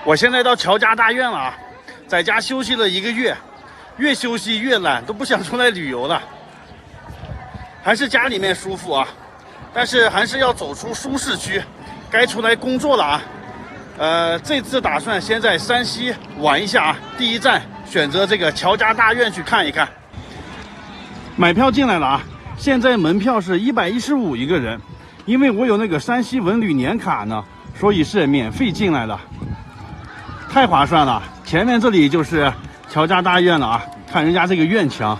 我现在到乔家大院了啊，在家休息了1个月，越休息越懒，都不想出来旅游了。还是家里面舒服啊，但是还是要走出舒适区，该出来工作了啊。这次打算先在山西玩一下啊，第一站选择这个乔家大院去看一看。买票进来了啊，现在门票是115一个人，因为我有那个山西文旅年卡呢，所以是免费进来的。太划算了！前面这里就是乔家大院了啊，看人家这个院墙，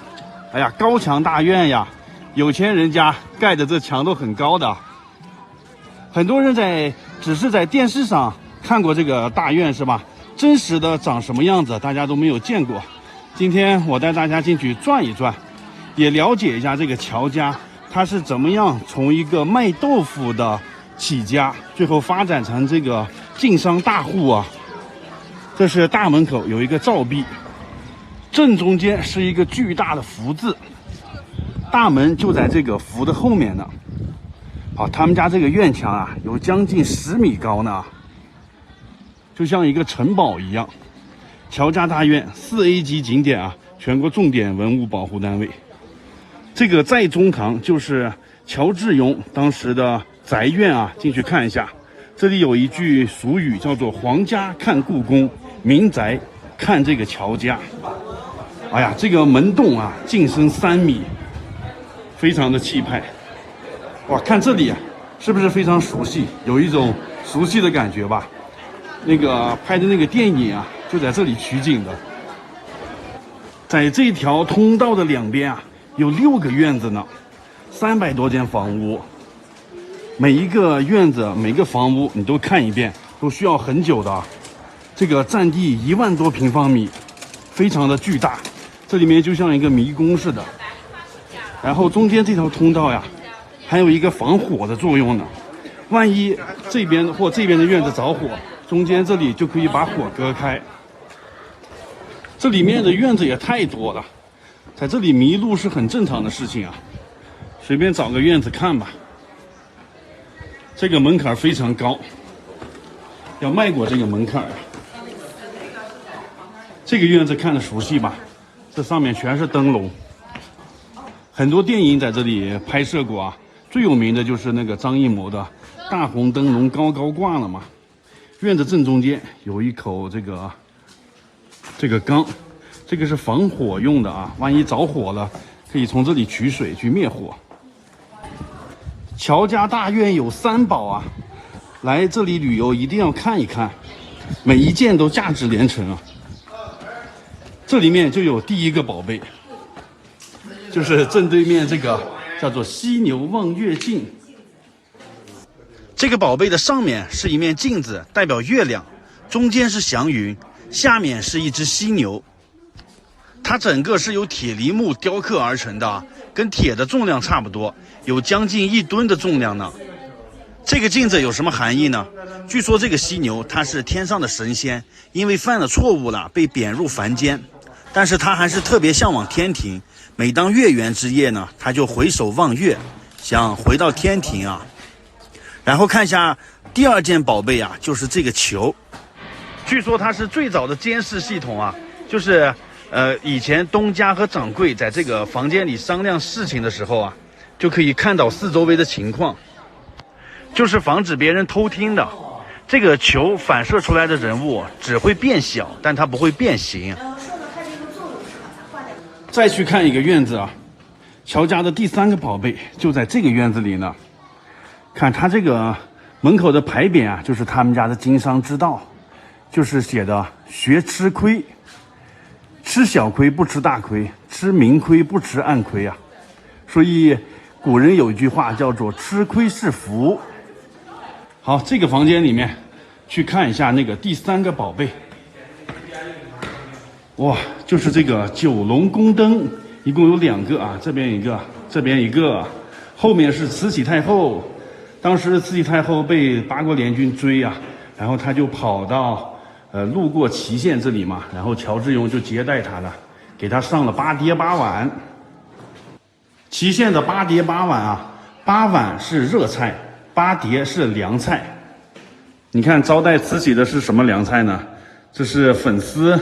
哎呀，高墙大院呀，有钱人家盖的这墙都很高的。很多人只是在电视上看过这个大院是吧？真实的长什么样子，大家都没有见过。今天我带大家进去转一转，也了解一下这个乔家，它是怎么样从一个卖豆腐的起家，最后发展成这个经商大户啊。这是大门口有一个照壁，正中间是一个巨大的福字，大门就在这个福的后面呢。好，他们家这个院墙啊，有将近10米高呢，就像一个城堡一样。乔家大院4A 级景点啊，全国重点文物保护单位。这个在中堂就是乔致庸当时的宅院啊，进去看一下。这里有一句俗语叫做"皇家看故宫，民宅看这个乔家"。哎呀，这个门洞啊，进深3米，非常的气派。哇，看这里啊，是不是非常熟悉？有一种熟悉的感觉吧？那个拍的那个电影啊，就在这里取景的。在这条通道的两边啊，有6个院子呢，300多间房屋。每一个院子、每个房屋你都看一遍，都需要很久的。这个占地1万多平方米，非常的巨大。这里面就像一个迷宫似的。然后中间这条通道呀，还有一个防火的作用呢。万一这边或这边的院子着火，中间这里就可以把火隔开。这里面的院子也太多了，在这里迷路是很正常的事情啊。随便找个院子看吧。这个门槛非常高，要迈过这个门槛啊。这个院子看着熟悉吧？这上面全是灯笼，很多电影在这里拍摄过啊。最有名的就是那个张艺谋的《大红灯笼高高挂了》嘛。院子正中间有一口这个缸，这个是防火用的啊，万一着火了，可以从这里取水去灭火。乔家大院有3宝啊，来这里旅游一定要看一看，每一件都价值连城啊。这里面就有第一个宝贝，就是正对面这个叫做犀牛望月镜。这个宝贝的上面是一面镜子，代表月亮，中间是祥云，下面是一只犀牛。它整个是由铁梨木雕刻而成的，跟铁的重量差不多，有将近1吨的重量呢。这个镜子有什么含义呢？据说这个犀牛它是天上的神仙，因为犯了错误了，被贬入凡间，但是它还是特别向往天庭。每当月圆之夜呢，它就回首望月，想回到天庭啊。然后看一下第2件宝贝啊，就是这个球。据说它是最早的监视系统啊，就是以前东家和掌柜在这个房间里商量事情的时候啊，就可以看到四周围的情况，就是防止别人偷听的。这个球反射出来的人物只会变小，但它不会变形。再去看一个院子啊，乔家的第3个宝贝就在这个院子里呢。看他这个门口的牌匾啊，就是他们家的经商之道，就是写的学吃亏，吃小亏不吃大亏，吃明亏不吃暗亏啊。所以古人有一句话叫做吃亏是福。好，这个房间里面去看一下那个第3个宝贝。哇，就是这个9龙宫灯，一共有2个啊，这边一个，这边一个，后面是慈禧太后。当时慈禧太后被八国联军追啊，然后他就跑到路过祁县这里嘛，然后乔致庸就接待他了，给他上了8碟8碗。祁县的8碟8碗啊，8碗是热菜，8碟是凉菜。你看招待慈禧的是什么凉菜呢？这是粉丝，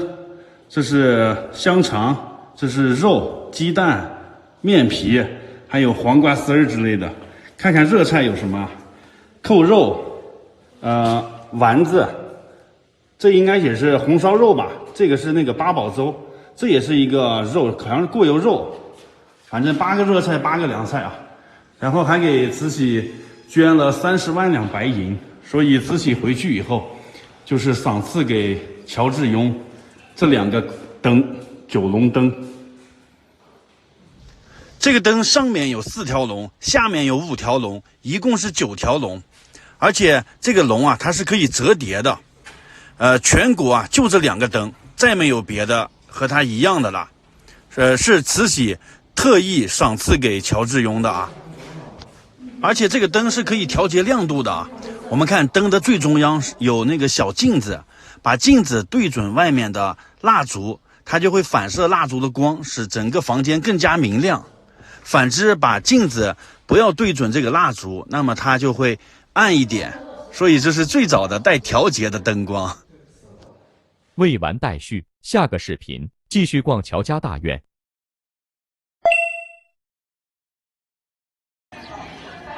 这是香肠，这是肉、鸡蛋、面皮，还有黄瓜丝儿之类的。看看热菜有什么：扣肉，丸子，这应该也是红烧肉吧？这个是那个八宝粥，这也是一个肉，好像是过油肉。反正8个热菜，8个凉菜啊。然后还给慈禧捐了30万两白银，所以慈禧回去以后，就是赏赐给乔致庸这2个灯，9龙灯。这个灯上面有4条龙，下面有5条龙，一共是9条龙。而且这个龙啊，它是可以折叠的。全国啊就这2个灯，再没有别的和它一样的了。是慈禧特意赏赐给乔致庸的啊。而且这个灯是可以调节亮度的啊。我们看灯的最中央有那个小镜子，把镜子对准外面的蜡烛，它就会反射蜡烛的光，使整个房间更加明亮。反之，把镜子不要对准这个蜡烛，那么它就会暗一点。所以这是最早的带调节的灯光。未完待续，下个视频继续逛乔家大院。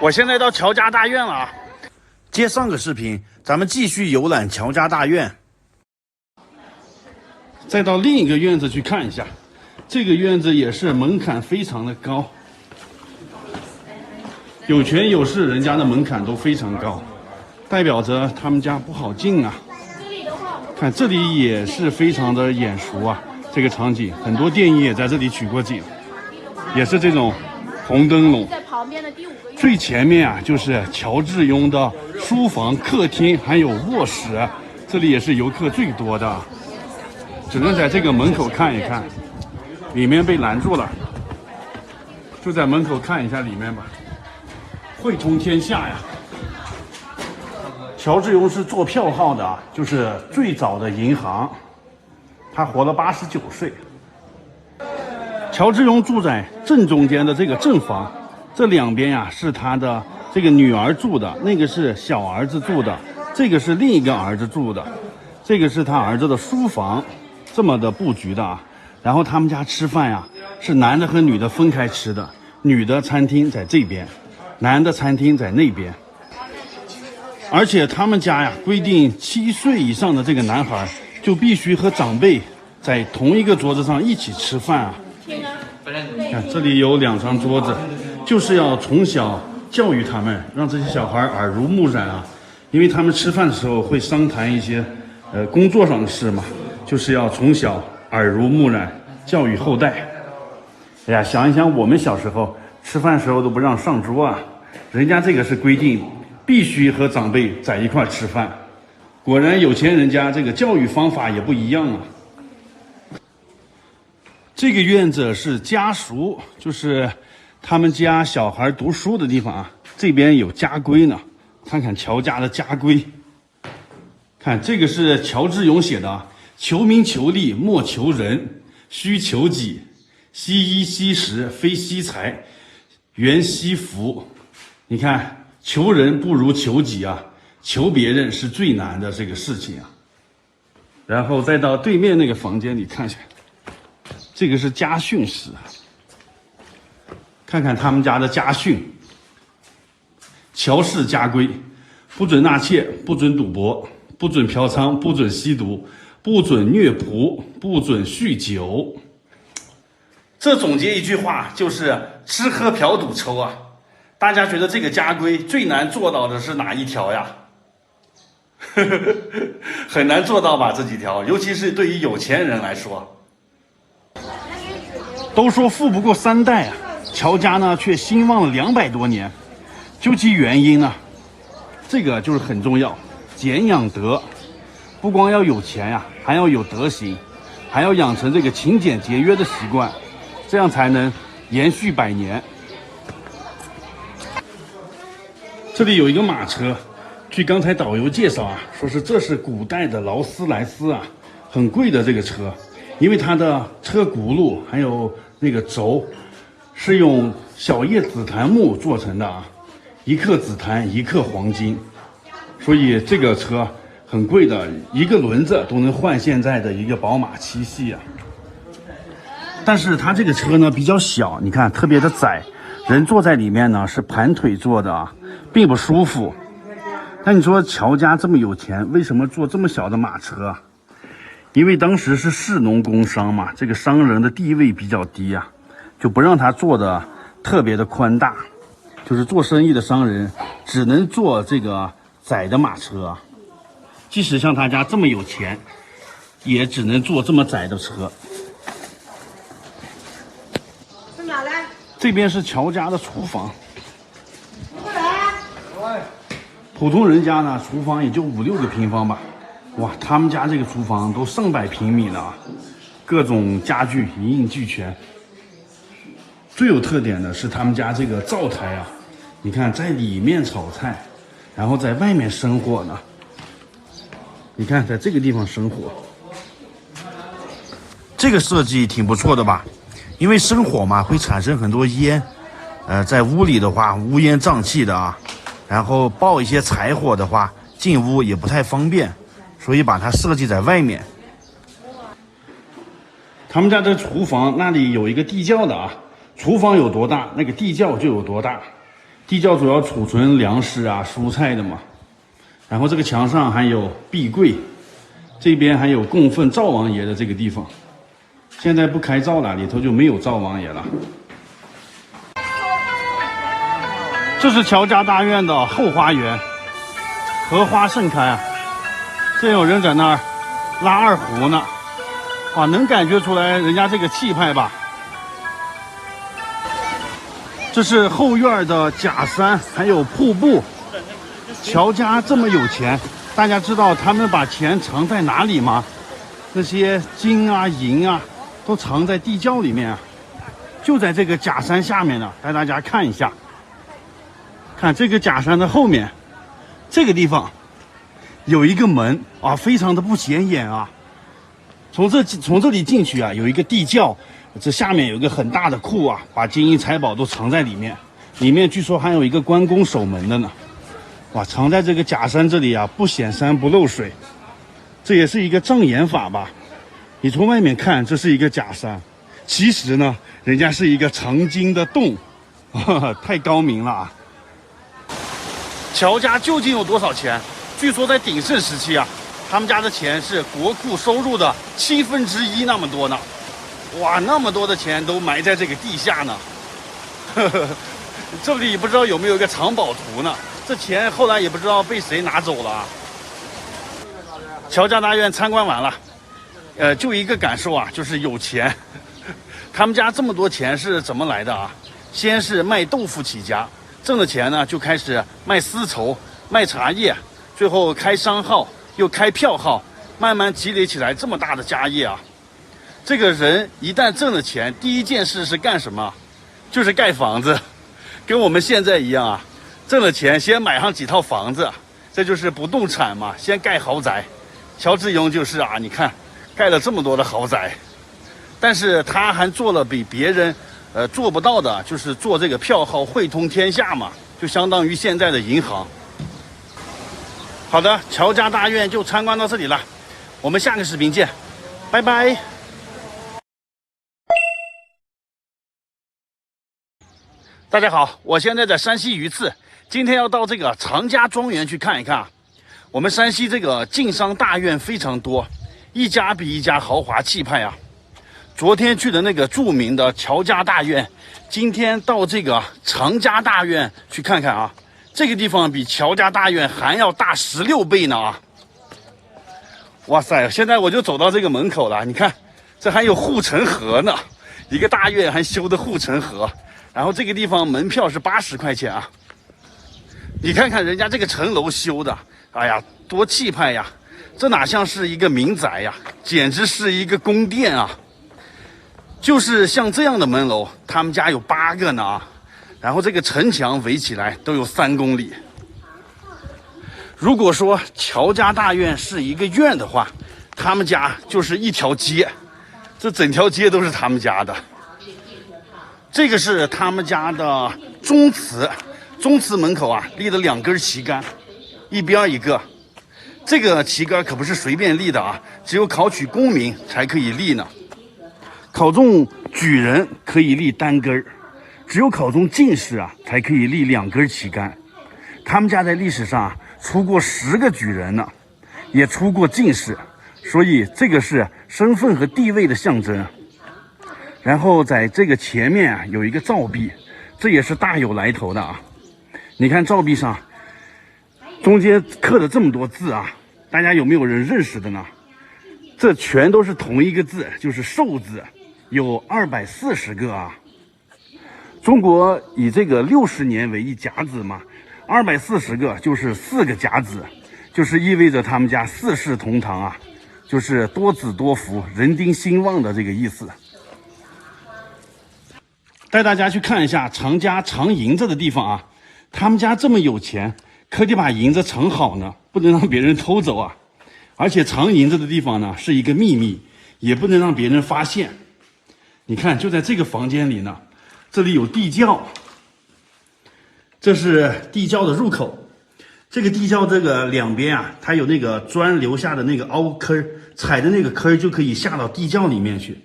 我现在到乔家大院了啊！接上个视频，咱们继续游览乔家大院。再到另一个院子去看一下，这个院子也是门槛非常的高。有权有势人家的门槛都非常高，代表着他们家不好进啊。看这里也是非常的眼熟啊，这个场景很多电影也在这里取过景，也是这种红灯笼。在旁边的第5个院最前面啊就是乔致庸的书房、客厅还有卧室，这里也是游客最多的，只能在这个门口看一看，里面被拦住了，就在门口看一下里面吧。汇通天下呀，乔致庸是做票号的啊，就是最早的银行，他活了89岁。乔致庸住在正中间的这个正房，这2边呀是他的这个女儿住的，那个是小儿子住的，这个是另一个儿子住的，这个是他儿子的书房，这么的布局的啊。然后他们家吃饭呀，是男的和女的分开吃的，女的餐厅在这边，男的餐厅在那边。而且他们家呀规定7岁以上的这个男孩就必须和长辈在同一个桌子上一起吃饭啊。看这里有2张桌子，就是要从小教育他们，让这些小孩耳濡目染啊。因为他们吃饭的时候会商谈一些工作上的事嘛，就是要从小耳濡目染，教育后代。哎呀，想一想我们小时候吃饭时候都不让上桌啊，人家这个是规定必须和长辈在一块吃饭。果然有钱人家这个教育方法也不一样啊。这个院子是家塾，就是他们家小孩读书的地方啊。这边有家规呢，看看乔家的家规。看这个是乔致庸写的啊，求名求利莫求人，须求己，惜衣惜食非惜财，原惜福。你看求人不如求己啊，求别人是最难的这个事情啊。然后再到对面那个房间里看一下，这个是家训室，看看他们家的家训。乔氏家规：不准纳妾，不准赌博，不准嫖娼，不准吸毒，不准虐仆，不准酗酒。这总结一句话就是吃喝嫖赌抽啊。大家觉得这个家规最难做到的是哪一条呀？很难做到吧，这几条，尤其是对于有钱人来说。都说富不过3代啊，乔家呢却兴旺了200多年。究其原因呢，这个就是很重要，俭养德。不光要有钱呀，还要有德行，还要养成这个勤俭节约的习惯，这样才能延续100年。这里有一个马车，据刚才导游介绍啊，说是这是古代的劳斯莱斯啊，很贵的这个车，因为它的车轱辘还有那个轴是用小叶紫檀木做成的啊，1克紫檀1克黄金，所以这个车很贵的，一个轮子都能换现在的一个宝马7系啊。但是它这个车呢比较小，你看特别的窄，人坐在里面呢是盘腿坐的啊，并不舒服。那你说乔家这么有钱，为什么坐这么小的马车啊？因为当时是士农工商嘛，这个商人的地位比较低啊，就不让他坐的特别的宽大，就是做生意的商人只能坐这个窄的马车啊。即使像他家这么有钱，也只能坐这么窄的车。去哪来？这边是乔家的厨房。过来。普通人家呢，厨房也就5、6个平方吧。哇，他们家这个厨房都上百平米了啊，各种家具一应俱全。最有特点的是他们家这个灶台啊，你看在里面炒菜，然后在外面生火呢。你看在这个地方生火，这个设计挺不错的吧？因为生火嘛会产生很多烟，在屋里的话乌烟瘴气的啊，然后爆一些柴火的话进屋也不太方便。所以把它设计在外面。他们家的厨房那里有一个地窖的啊，厨房有多大，那个地窖就有多大。地窖主要储存粮食啊、蔬菜的嘛。然后这个墙上还有壁柜，这边还有供奉灶王爷的这个地方。现在不开灶了，里头就没有灶王爷了。这是乔家大院的后花园，荷花盛开啊。正有人在那儿拉二胡呢，哇，能感觉出来人家这个气派吧？这是后院的假山，还有瀑布。乔家这么有钱，大家知道他们把钱藏在哪里吗？那些金啊、银啊，都藏在地窖里面啊，就在这个假山下面呢。带大家看一下，看这个假山的后面，这个地方。有一个门啊，非常的不显眼啊。从这里进去啊，有一个地窖，这下面有一个很大的库啊，把金银财宝都藏在里面。里面据说还有一个关公守门的呢。哇，藏在这个假山这里啊，不显山不漏水，这也是一个障眼法吧？你从外面看，这是一个假山，其实呢，人家是一个藏金的洞，太高明了啊！乔家究竟有多少钱？据说在鼎盛时期啊，他们家的钱是国库收入的1/7那么多呢。哇，那么多的钱都埋在这个地下呢。这里不知道有没有一个藏宝图呢？这钱后来也不知道被谁拿走了啊。乔家大院参观完了，就一个感受啊，就是有钱。他们家这么多钱是怎么来的啊？先是卖豆腐起家，挣了钱呢就开始卖丝绸、卖茶叶。最后开商号，又开票号，慢慢积累起来这么大的家业啊！这个人一旦挣了钱，第一件事是干什么？就是盖房子，跟我们现在一样啊！挣了钱先买上几套房子，这就是不动产嘛，先盖豪宅。乔致庸就是啊，你看盖了这么多的豪宅，但是他还做了比别人做不到的，就是做这个票号汇通天下嘛，就相当于现在的银行。好的，乔家大院就参观到这里了，我们下个视频见，拜拜。大家好，我现在在山西榆次，今天要到这个长家庄园去看一看。我们山西这个晋商大院非常多，一家比一家豪华气派啊。昨天去的那个著名的乔家大院，今天到这个长家大院去看看啊。这个地方比乔家大院还要大16倍呢啊！哇塞，现在我就走到这个门口了，你看，这还有护城河呢，一个大院还修的护城河，然后这个地方门票是80块钱啊！你看看人家这个城楼修的，哎呀，多气派呀！这哪像是一个民宅呀，简直是一个宫殿啊！就是像这样的门楼，他们家有8个呢啊！然后这个城墙围起来都有3公里。如果说乔家大院是一个院的话，他们家就是一条街，这整条街都是他们家的。这个是他们家的宗祠，宗祠门口啊立了2根旗杆，一边一个。这个旗杆可不是随便立的啊，只有考取功名才可以立呢。考中举人可以立单根儿，只有考中进士啊才可以立2根旗杆。他们家在历史上出过10个举人呢，也出过进士，所以这个是身份和地位的象征。然后在这个前面啊有一个照壁，这也是大有来头的啊。你看照壁上中间刻了这么多字啊，大家有没有人认识的呢？这全都是同一个字，就是寿字，有240个啊。中国以这个60年为一甲子嘛，240个就是4个甲子，就是意味着他们家4世同堂啊，就是多子多福、人丁兴旺的这个意思。带大家去看一下常家藏银子的地方啊，他们家这么有钱，可得把银子藏好呢，不能让别人偷走啊。而且藏银子的地方呢是一个秘密，也不能让别人发现。你看，就在这个房间里呢，这里有地窖，这是地窖的入口。这个地窖这个两边啊，它有那个砖留下的那个凹坑，踩的那个坑就可以下到地窖里面去。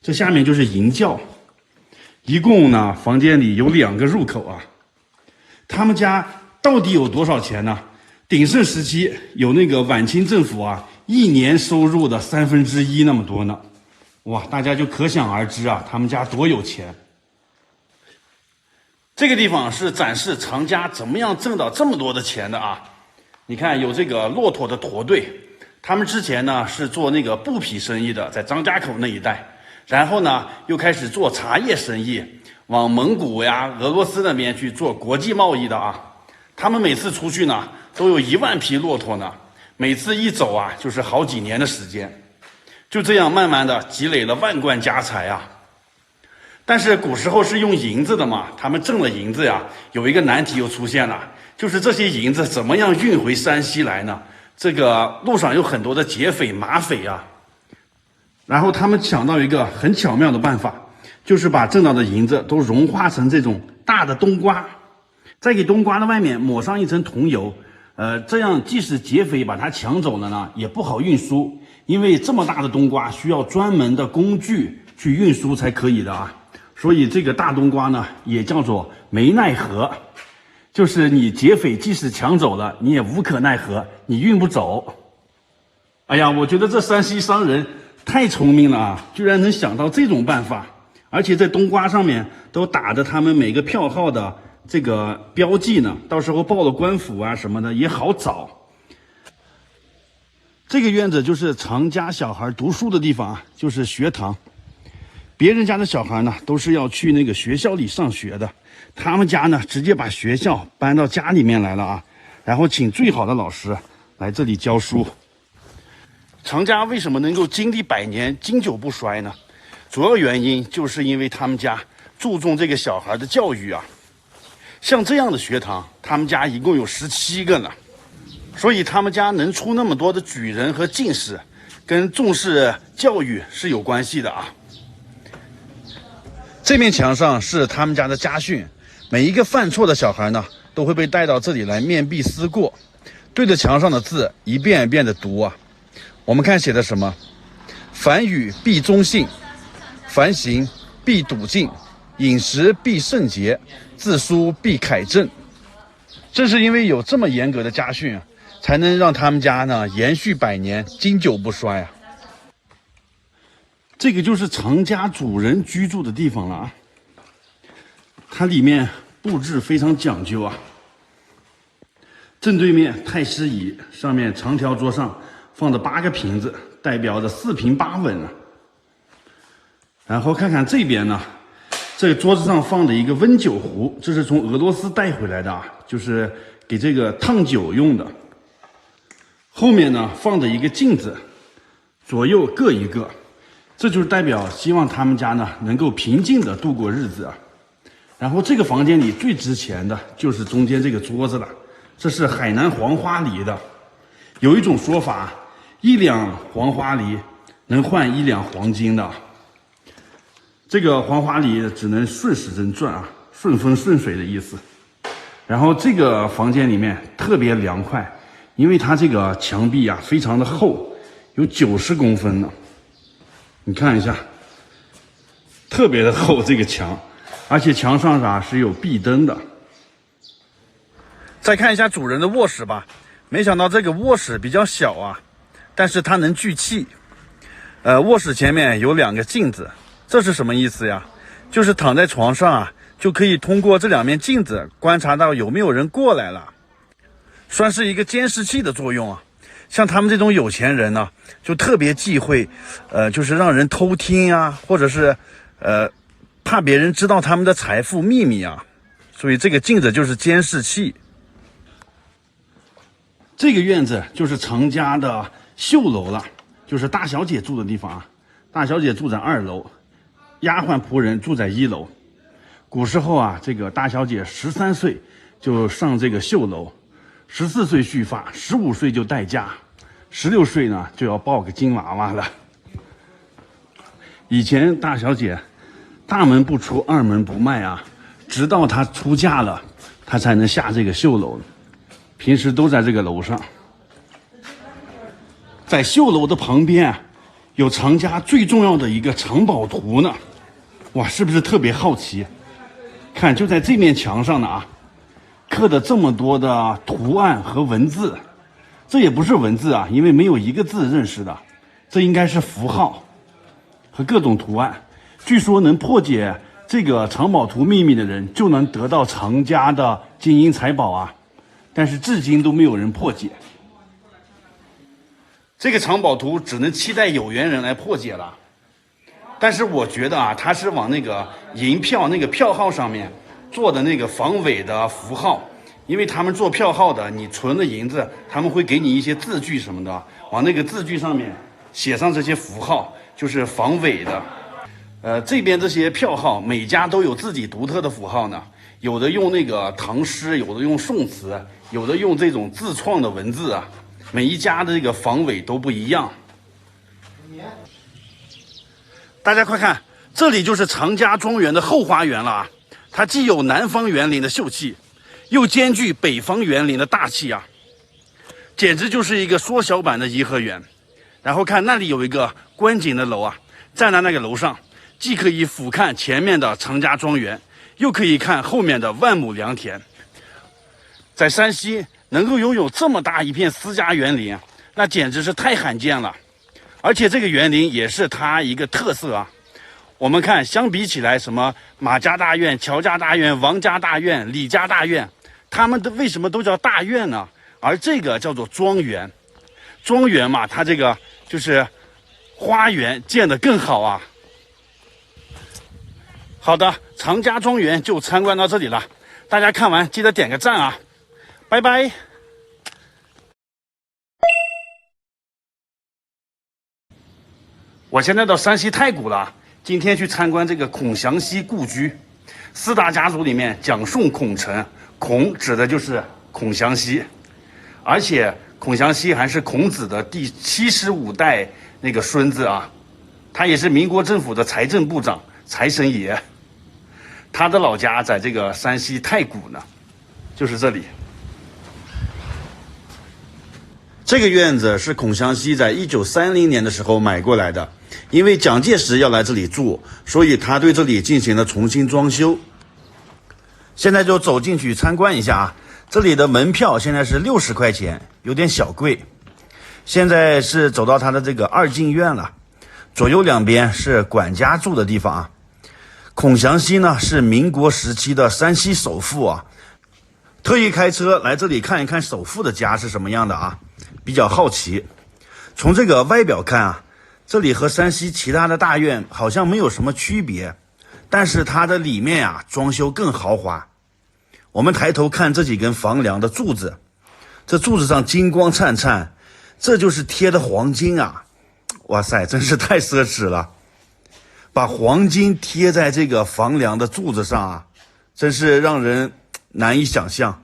这下面就是银窖。一共呢，房间里有2个入口啊。他们家到底有多少钱呢？鼎盛时期有那个晚清政府啊，1年收入的1/3那么多呢。哇，大家就可想而知啊，他们家多有钱。这个地方是展示常家怎么样挣到这么多的钱的啊。你看有这个骆驼的驼队，他们之前呢是做那个布匹生意的，在张家口那一带。然后呢，又开始做茶叶生意，往蒙古呀、俄罗斯那边去做国际贸易的啊。他们每次出去呢，都有1万匹骆驼呢，每次一走啊，就是好几年的时间，就这样慢慢的积累了万贯家财啊。但是古时候是用银子的嘛，他们挣了银子呀，有一个难题又出现了，就是这些银子怎么样运回山西来呢？这个路上有很多的劫匪、马匪啊。然后他们想到一个很巧妙的办法，就是把挣到的银子都融化成这种大的冬瓜，再给冬瓜的外面抹上一层桐油，这样即使劫匪把它抢走了呢，也不好运输，因为这么大的冬瓜需要专门的工具去运输才可以的啊。所以这个大冬瓜呢，也叫做没奈何，就是你劫匪即使抢走了，你也无可奈何，你运不走。哎呀，我觉得这山西商人太聪明了啊，居然能想到这种办法，而且在冬瓜上面都打着他们每个票号的这个标记呢，到时候报了官府啊什么的也好找。这个院子就是常家小孩读书的地方啊，就是学堂。别人家的小孩呢都是要去那个学校里上学的，他们家呢直接把学校搬到家里面来了啊，然后请最好的老师来这里教书。常家为什么能够经历100年经久不衰呢？主要原因就是因为他们家注重这个小孩的教育啊。像这样的学堂，他们家一共有17个呢，所以他们家能出那么多的举人和进士，跟重视教育是有关系的啊。这面墙上是他们家的家训，每一个犯错的小孩呢，都会被带到这里来面壁思过，对着墙上的字一遍一遍的读啊。我们看写的什么？凡语必忠信，凡行必笃敬，饮食必圣洁，字书必楷正。正是因为有这么严格的家训啊，才能让他们家呢延续100年，经久不衰啊。这个就是常家主人居住的地方了啊，它里面布置非常讲究啊。正对面太师椅，上面长条桌上放着8个瓶子，代表着4平8稳啊。然后看看这边呢，这个桌子上放着一个温酒壶，这是从俄罗斯带回来的啊，就是给这个烫酒用的。后面呢放着一个镜子，左右各一个，这就是代表希望他们家呢能够平静的度过日子啊。然后这个房间里最值钱的就是中间这个桌子了，这是海南黄花梨的。有一种说法，1两黄花梨能换1两黄金的。这个黄花梨只能顺时针转啊，顺风顺水的意思。然后这个房间里面特别凉快，因为它这个墙壁啊非常的厚，有90公分呢。你看一下，特别的厚这个墙，而且墙上啊是有壁灯的。再看一下主人的卧室吧，没想到这个卧室比较小啊，但是它能聚气。卧室前面有2个镜子，这是什么意思呀？就是躺在床上啊，就可以通过这2面镜子观察到有没有人过来了，算是一个监视器的作用啊。像他们这种有钱人呢，就特别忌讳，就是让人偷听啊，或者是怕别人知道他们的财富秘密啊，所以这个镜子就是监视器。这个院子就是常家的绣楼了，就是大小姐住的地方啊。大小姐住在2楼，丫鬟仆人住在1楼。古时候啊，这个大小姐13岁就上这个绣楼，14岁蓄发，15岁就待嫁，16岁呢就要抱个金娃娃了。以前大小姐大门不出二门不迈啊，直到她出嫁了，她才能下这个绣楼。平时都在这个楼上。在绣楼的旁边啊，有常家最重要的一个藏宝图呢。哇，是不是特别好奇？看，就在这面墙上呢啊，刻的这么多的图案和文字。这也不是文字啊，因为没有一个字认识的，这应该是符号和各种图案。据说能破解这个藏宝图秘密的人，就能得到常家的金银财宝啊。但是至今都没有人破解。这个藏宝图只能期待有缘人来破解了。但是我觉得啊，他是往那个银票那个票号上面做的那个防伪的符号，因为他们做票号的，你存了银子，他们会给你一些字据什么的，往那个字据上面写上这些符号，就是防伪的。这边这些票号每家都有自己独特的符号呢，有的用那个唐诗，有的用宋词，有的用这种自创的文字啊，每一家的这个防伪都不一样。大家快看，这里就是常家庄园的后花园了啊！它既有南方园林的秀气，又兼具北方园林的大气啊，简直就是一个缩小版的颐和园。然后看那里有一个观景的楼啊，站在那个楼上，既可以俯瞰前面的常家庄园，又可以看后面的万亩良田。在山西能够拥有这么大一片私家园林，那简直是太罕见了。而且这个园林也是它一个特色啊。我们看，相比起来，什么马家大院、乔家大院、王家大院、李家大院，他们的为什么都叫大院呢？而这个叫做庄园。庄园嘛，它这个就是花园建得更好啊。好的，常家庄园就参观到这里了，大家看完记得点个赞啊，拜拜。我现在到山西太谷了，今天去参观这个孔祥熙故居。4大家族里面讲述孔臣，孔指的就是孔祥熙，而且孔祥熙还是孔子的第75代那个孙子啊，他也是民国政府的财政部长、财神爷。他的老家在这个山西太谷呢，就是这里。这个院子是孔祥熙在1930年的时候买过来的，因为蒋介石要来这里住，所以他对这里进行了重新装修。现在就走进去参观一下啊，这里的门票现在是60块钱，有点小贵。现在是走到他的这个2进院了，左右两边是管家住的地方啊。孔祥熙呢是民国时期的山西首富啊，特意开车来这里看一看首富的家是什么样的啊，比较好奇。从这个外表看啊，这里和山西其他的大院好像没有什么区别，但是它的里面啊装修更豪华。我们抬头看这几根房梁的柱子，这柱子上金光灿灿，这就是贴的黄金啊！哇塞，真是太奢侈了。把黄金贴在这个房梁的柱子上啊，真是让人难以想象。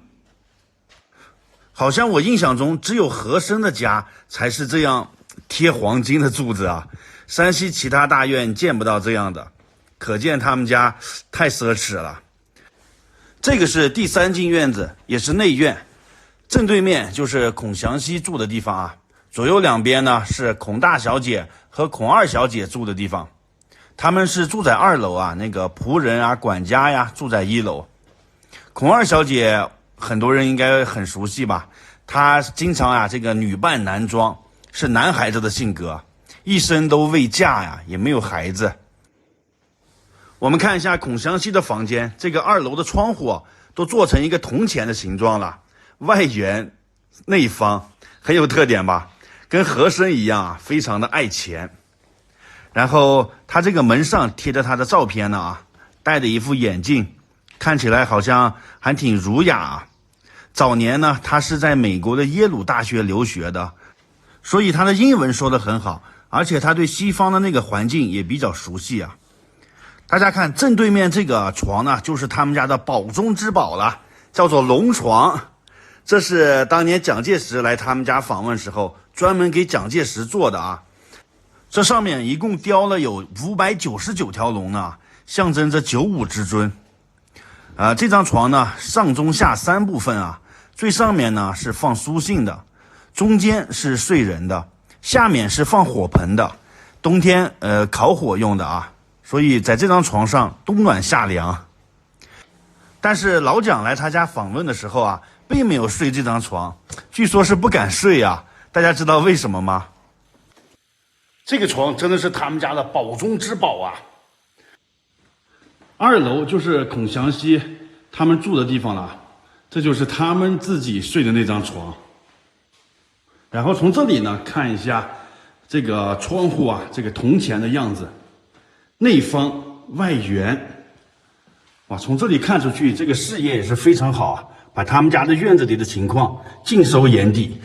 好像我印象中只有和珅的家才是这样贴黄金的柱子啊，山西其他大院见不到这样的，可见他们家太奢侈了。这个是第3进院子，也是内院。正对面就是孔祥熙住的地方啊，左右两边呢是孔大小姐和孔二小姐住的地方。他们是住在2楼啊，那个仆人啊、管家呀住在1楼。孔二小姐很多人应该很熟悉吧，她经常啊这个女扮男装，是男孩子的性格，一生都未嫁呀，也没有孩子。我们看一下孔祥熙的房间，这个2楼的窗户都做成一个铜钱的形状了，外圆内方，很有特点吧，跟和珅一样啊，非常的爱钱。然后他这个门上贴着他的照片呢啊，戴着一副眼镜，看起来好像还挺儒雅啊。早年呢，他是在美国的耶鲁大学留学的，所以他的英文说得很好，而且他对西方的那个环境也比较熟悉啊。大家看正对面这个床呢，就是他们家的宝中之宝了，叫做龙床。这是当年蒋介石来他们家访问时候专门给蒋介石做的啊。这上面一共雕了有599条龙呢，象征着95之尊。这张床呢，上中下3部分啊，最上面呢是放书信的，中间是睡人的，下面是放火盆的，冬天烤火用的啊，所以在这张床上冬暖夏凉。但是老蒋来他家访问的时候啊，并没有睡这张床，据说是不敢睡啊。大家知道为什么吗？这个床真的是他们家的宝中之宝啊。2楼就是孔祥熙他们住的地方了，这就是他们自己睡的那张床。然后从这里呢看一下这个窗户啊，这个铜钱的样子，内方外圆。哇，从这里看出去，这个视野也是非常好啊，把他们家的院子里的情况尽收眼底。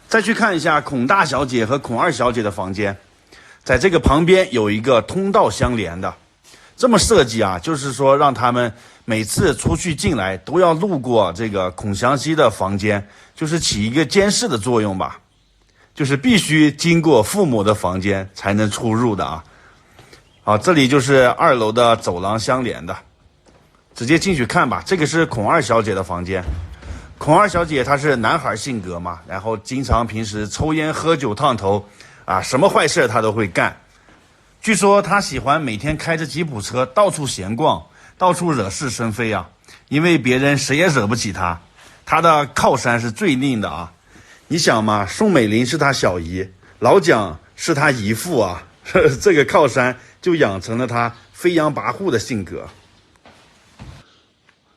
再去看一下孔大小姐和孔二小姐的房间，在这个旁边有一个通道相连的，这么设计啊，就是说让他们每次出去进来都要路过这个孔祥熙的房间，就是起一个监视的作用吧，就是必须经过父母的房间才能出入的啊。好，这里就是2楼的走廊相连的，直接进去看吧。这个是孔二小姐的房间。孔二小姐她是男孩性格嘛，然后经常平时抽烟喝酒烫头啊，什么坏事她都会干。据说她喜欢每天开着吉普车到处闲逛，到处惹是生非啊，因为别人谁也惹不起她。她的靠山是最硬的啊，你想嘛，宋美龄是她小姨，老蒋是她姨父啊，这个靠山就养成了她飞扬跋扈的性格。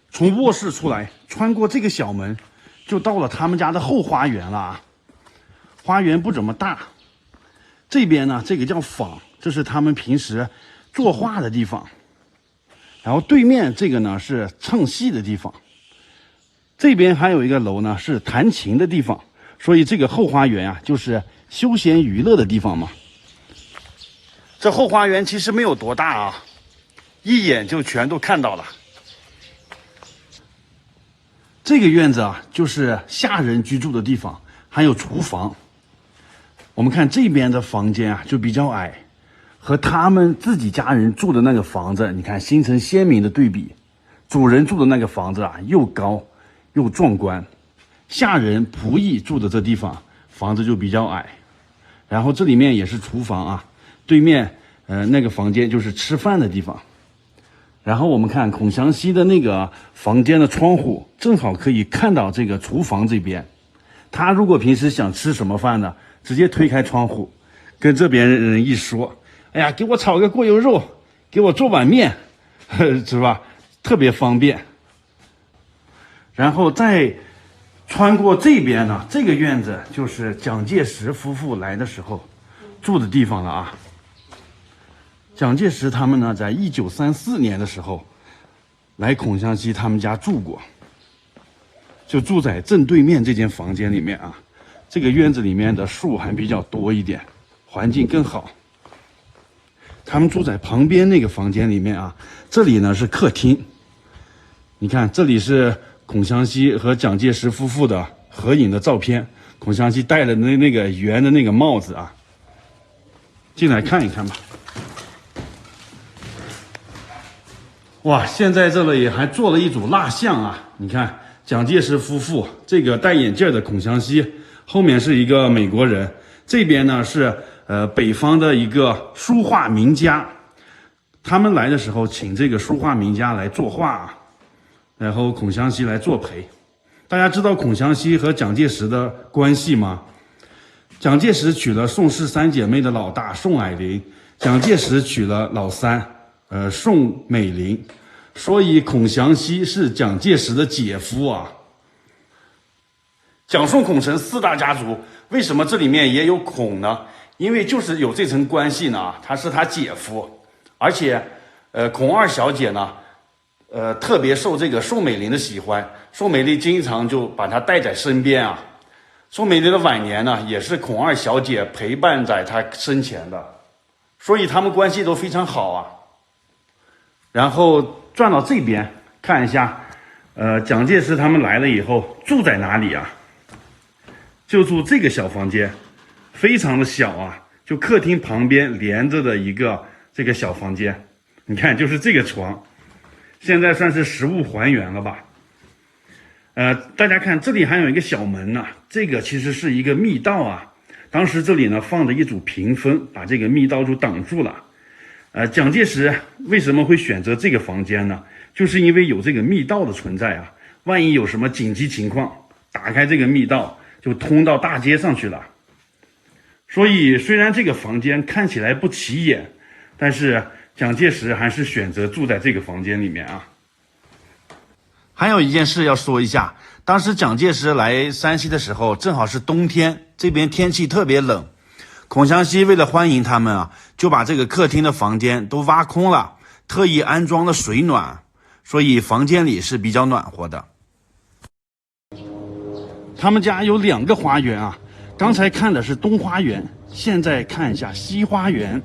从卧室出来，穿过这个小门，就到了他们家的后花园了啊。花园不怎么大，这边呢，这个叫坊，这是他们平时作画的地方。然后对面这个呢是唱戏的地方，这边还有一个楼呢是弹琴的地方，所以这个后花园啊就是休闲娱乐的地方嘛。这后花园其实没有多大啊，一眼就全都看到了。这个院子啊，就是下人居住的地方，还有厨房。我们看这边的房间啊，就比较矮，和他们自己家人住的那个房子，你看形成鲜明的对比。主人住的那个房子啊，又高又壮观，下人仆役住的这地方房子就比较矮。然后这里面也是厨房啊，对面那个房间就是吃饭的地方。然后我们看孔祥熙的那个房间的窗户，正好可以看到这个厨房这边。他如果平时想吃什么饭呢，直接推开窗户，跟这边人一说，哎呀，给我炒个过油肉，给我做碗面，是吧？特别方便。然后再穿过这边呢，这个院子就是蒋介石夫妇来的时候住的地方了啊。蒋介石他们呢，在1934年的时候来孔祥熙他们家住过，就住在正对面这间房间里面啊。这个院子里面的树还比较多一点，环境更好。他们住在旁边那个房间里面啊，这里呢是客厅。你看，这里是孔祥熙和蒋介石夫妇的合影的照片，孔祥熙戴了那个圆的那个帽子啊。进来看一看吧。哇，现在这里还做了一组蜡像啊！你看蒋介石夫妇，这个戴眼镜的孔祥熙，后面是一个美国人，这边呢是北方的一个书画名家，他们来的时候请这个书画名家来作画，然后孔祥熙来作陪。大家知道孔祥熙和蒋介石的关系吗？蒋介石娶了宋氏三姐妹的老大宋霭龄，蒋介石娶了老三，宋美龄，所以孔祥熙是蒋介石的姐夫啊。蒋宋孔陈四大家族，为什么这里面也有孔呢？因为就是有这层关系呢，他是他姐夫，而且，孔二小姐呢，特别受这个宋美龄的喜欢，宋美龄经常就把她带在身边啊。宋美龄的晚年呢，也是孔二小姐陪伴在她身前的，所以他们关系都非常好啊。然后转到这边看一下，蒋介石他们来了以后住在哪里啊？就住这个小房间，非常的小啊，就客厅旁边连着的一个这个小房间。你看，就是这个床，现在算是实物还原了吧？大家看这里还有一个小门呢，这个其实是一个密道啊。当时这里呢放着一组屏风，把这个密道就挡住了。蒋介石为什么会选择这个房间呢？就是因为有这个密道的存在啊，万一有什么紧急情况，打开这个密道就通到大街上去了。所以虽然这个房间看起来不起眼，但是蒋介石还是选择住在这个房间里面啊。还有一件事要说一下，当时蒋介石来山西的时候，正好是冬天，这边天气特别冷。孔祥熙为了欢迎他们啊，就把这个客厅的房间都挖空了，特意安装了水暖，所以房间里是比较暖和的。他们家有2个花园啊，刚才看的是东花园，现在看一下西花园。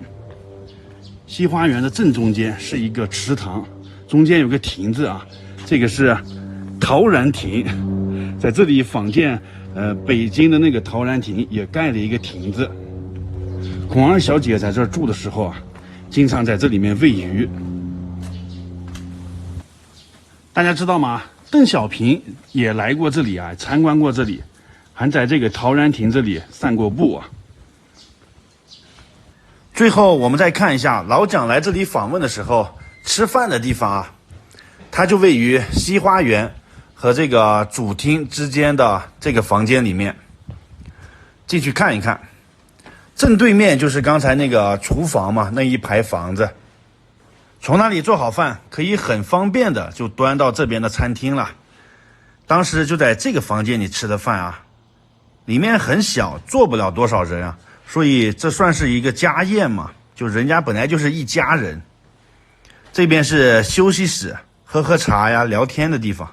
西花园的正中间是一个池塘，中间有个亭子啊，这个是陶然亭，在这里仿建北京的那个陶然亭也盖了一个亭子。孔二小姐在这儿住的时候啊，经常在这里面喂鱼。大家知道吗？邓小平也来过这里啊，参观过这里，还在这个陶然亭这里散过步啊。最后我们再看一下老蒋来这里访问的时候吃饭的地方啊，它就位于西花园和这个主厅之间的这个房间里面，进去看一看。正对面就是刚才那个厨房嘛，那一排房子，从那里做好饭可以很方便的就端到这边的餐厅了。当时就在这个房间里吃的饭啊，里面很小，坐不了多少人啊，所以这算是一个家宴嘛，就人家本来就是一家人。这边是休息室，喝茶呀，聊天的地方。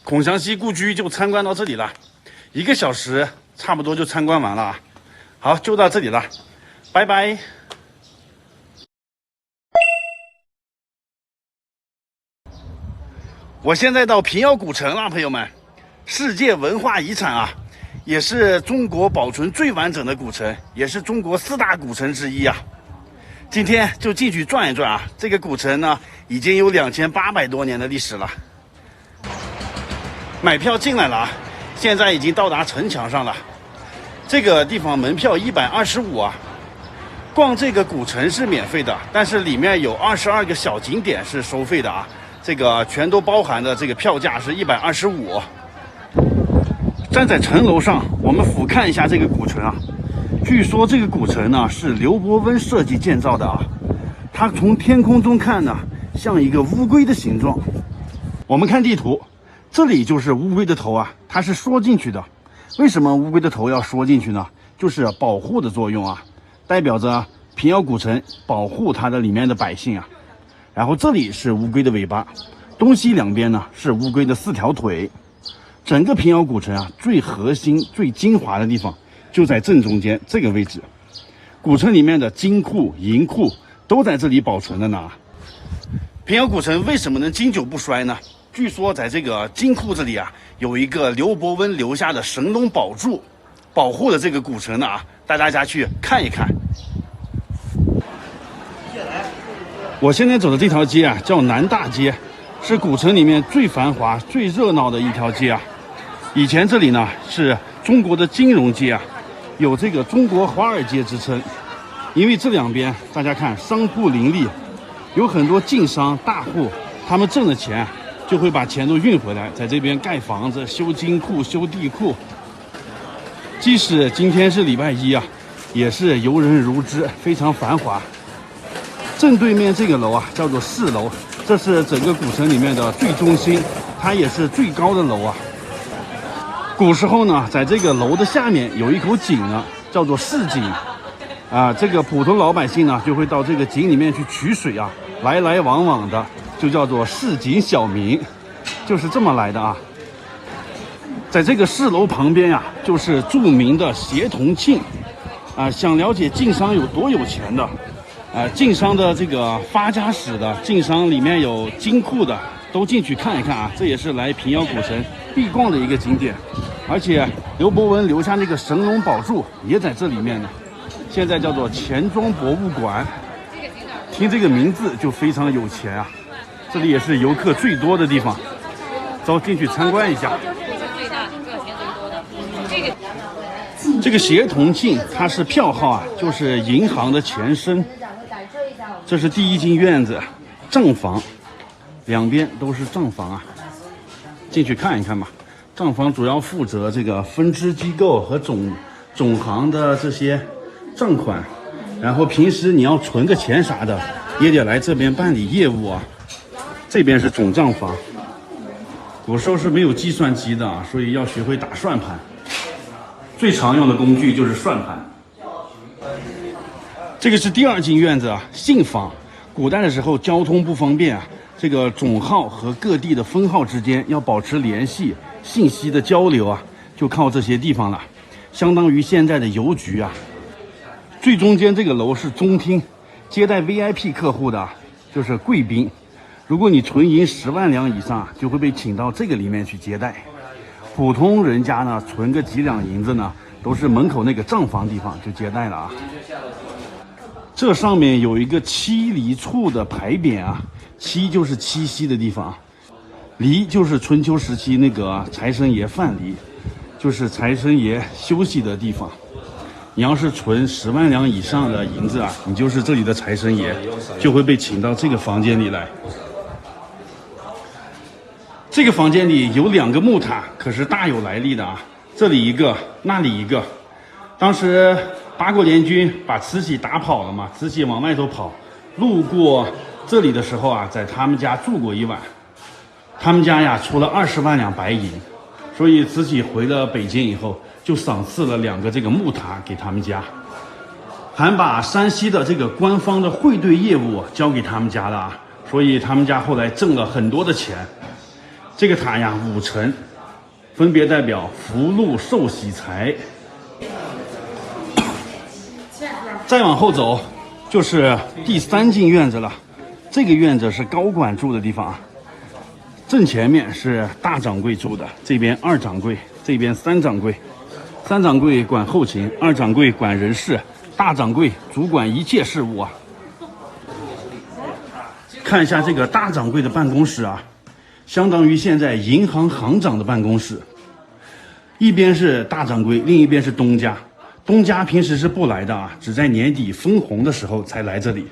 孔祥熙故居就参观到这里了，1个小时差不多就参观完了啊。好，就到这里了，拜拜。我现在到平遥古城了，朋友们，世界文化遗产啊，也是中国保存最完整的古城，也是中国4大古城之一啊。今天就进去转一转啊，这个古城呢已经有2800多年的历史了。买票进来了啊，现在已经到达城墙上了。这个地方门票125啊。逛这个古城是免费的，但是里面有22个小景点是收费的啊。这个全都包含的这个票价是125。站在城楼上，我们俯瞰一下这个古城啊。据说这个古城呢是刘伯温设计建造的啊，它从天空中看呢像一个乌龟的形状。我们看地图，这里就是乌龟的头啊，它是缩进去的。为什么乌龟的头要缩进去呢？就是保护的作用啊，代表着平遥古城保护它的里面的百姓啊。然后这里是乌龟的尾巴，东西两边呢是乌龟的4条腿。整个平遥古城啊，最核心最精华的地方就在正中间这个位置。古城里面的金库银库都在这里保存了呢。平遥古城为什么能经久不衰呢？据说在这个金库这里啊，有一个刘伯温留下的神龙宝柱，保护了这个古城的啊，带大家去看一看。我现在走的这条街啊，叫南大街，是古城里面最繁华、最热闹的一条街啊。以前这里呢是中国的金融街啊，有这个中国华尔街之称。因为这两边大家看商铺林立，有很多晋商大户，他们挣的钱就会把钱都运回来，在这边盖房子、修金库、修地库。即使今天是礼拜一啊，也是游人如织，非常繁华。正对面这个楼啊，叫做4楼，这是整个古城里面的最中心，它也是最高的楼啊。古时候呢，在这个楼的下面有一口井呢，叫做市井。这个普通老百姓呢，就会到这个井里面去取水啊，来来往往的，就叫做市井小民，就是这么来的啊。在这个4楼旁边呀，就是著名的协同庆，想了解晋商有多有钱的，晋商的这个发家史的，晋商里面有金库的，都进去看一看啊。这也是来平遥古城必逛的一个景点，而且刘伯温留下那个神龙宝柱也在这里面呢。现在叫做钱庄博物馆，听这个名字就非常有钱啊！这里也是游客最多的地方，走进去参观一下。这个协同庆它是票号啊，就是银行的前身。这是第一进院子，账房，两边都是账房啊，进去看一看吧。账房主要负责这个分支机构和总行的这些账款，然后平时你要存个钱啥的，也得来这边办理业务啊。这边是总账房，古时候是没有计算机的啊，所以要学会打算盘。最常用的工具就是算盘。这个是第二进院子啊，信坊。古代的时候交通不方便啊，这个总号和各地的分号之间要保持联系，信息的交流啊，就靠这些地方了，相当于现在的邮局啊。最中间这个楼是中厅，接待 VIP 客户的就是贵宾。如果你存银10万两以上，就会被请到这个里面去接待。普通人家呢，存个几两银子呢，都是门口那个账房地方就接待了啊。这上面有一个七离处的牌匾啊，七就是七夕的地方，离就是春秋时期那个财神爷范蠡，就是财神爷休息的地方。你要是存10万两以上的银子啊，你就是这里的财神爷，就会被请到这个房间里来。这个房间里有2个木塔，可是大有来历的啊，这里一个，那里一个。当时八国联军把慈禧打跑了嘛，慈禧往外头跑，路过这里的时候啊，在他们家住过一晚。他们家呀出了20万两白银，所以慈禧回了北京以后，就赏赐了2个这个木塔给他们家，还把山西的这个官方的汇兑业务交给他们家了啊，所以他们家后来挣了很多的钱。这个塔呀5层，分别代表福禄寿喜财。再往后走就是第3进院子了，这个院子是高管住的地方啊。正前面是大掌柜住的，这边2掌柜，这边3掌柜。3掌柜管后勤，2掌柜管人事，大掌柜主管一切事务啊。看一下这个大掌柜的办公室啊，相当于现在银行行长的办公室。一边是大掌柜，另一边是东家。东家平时是不来的啊，只在年底分红的时候才来这里。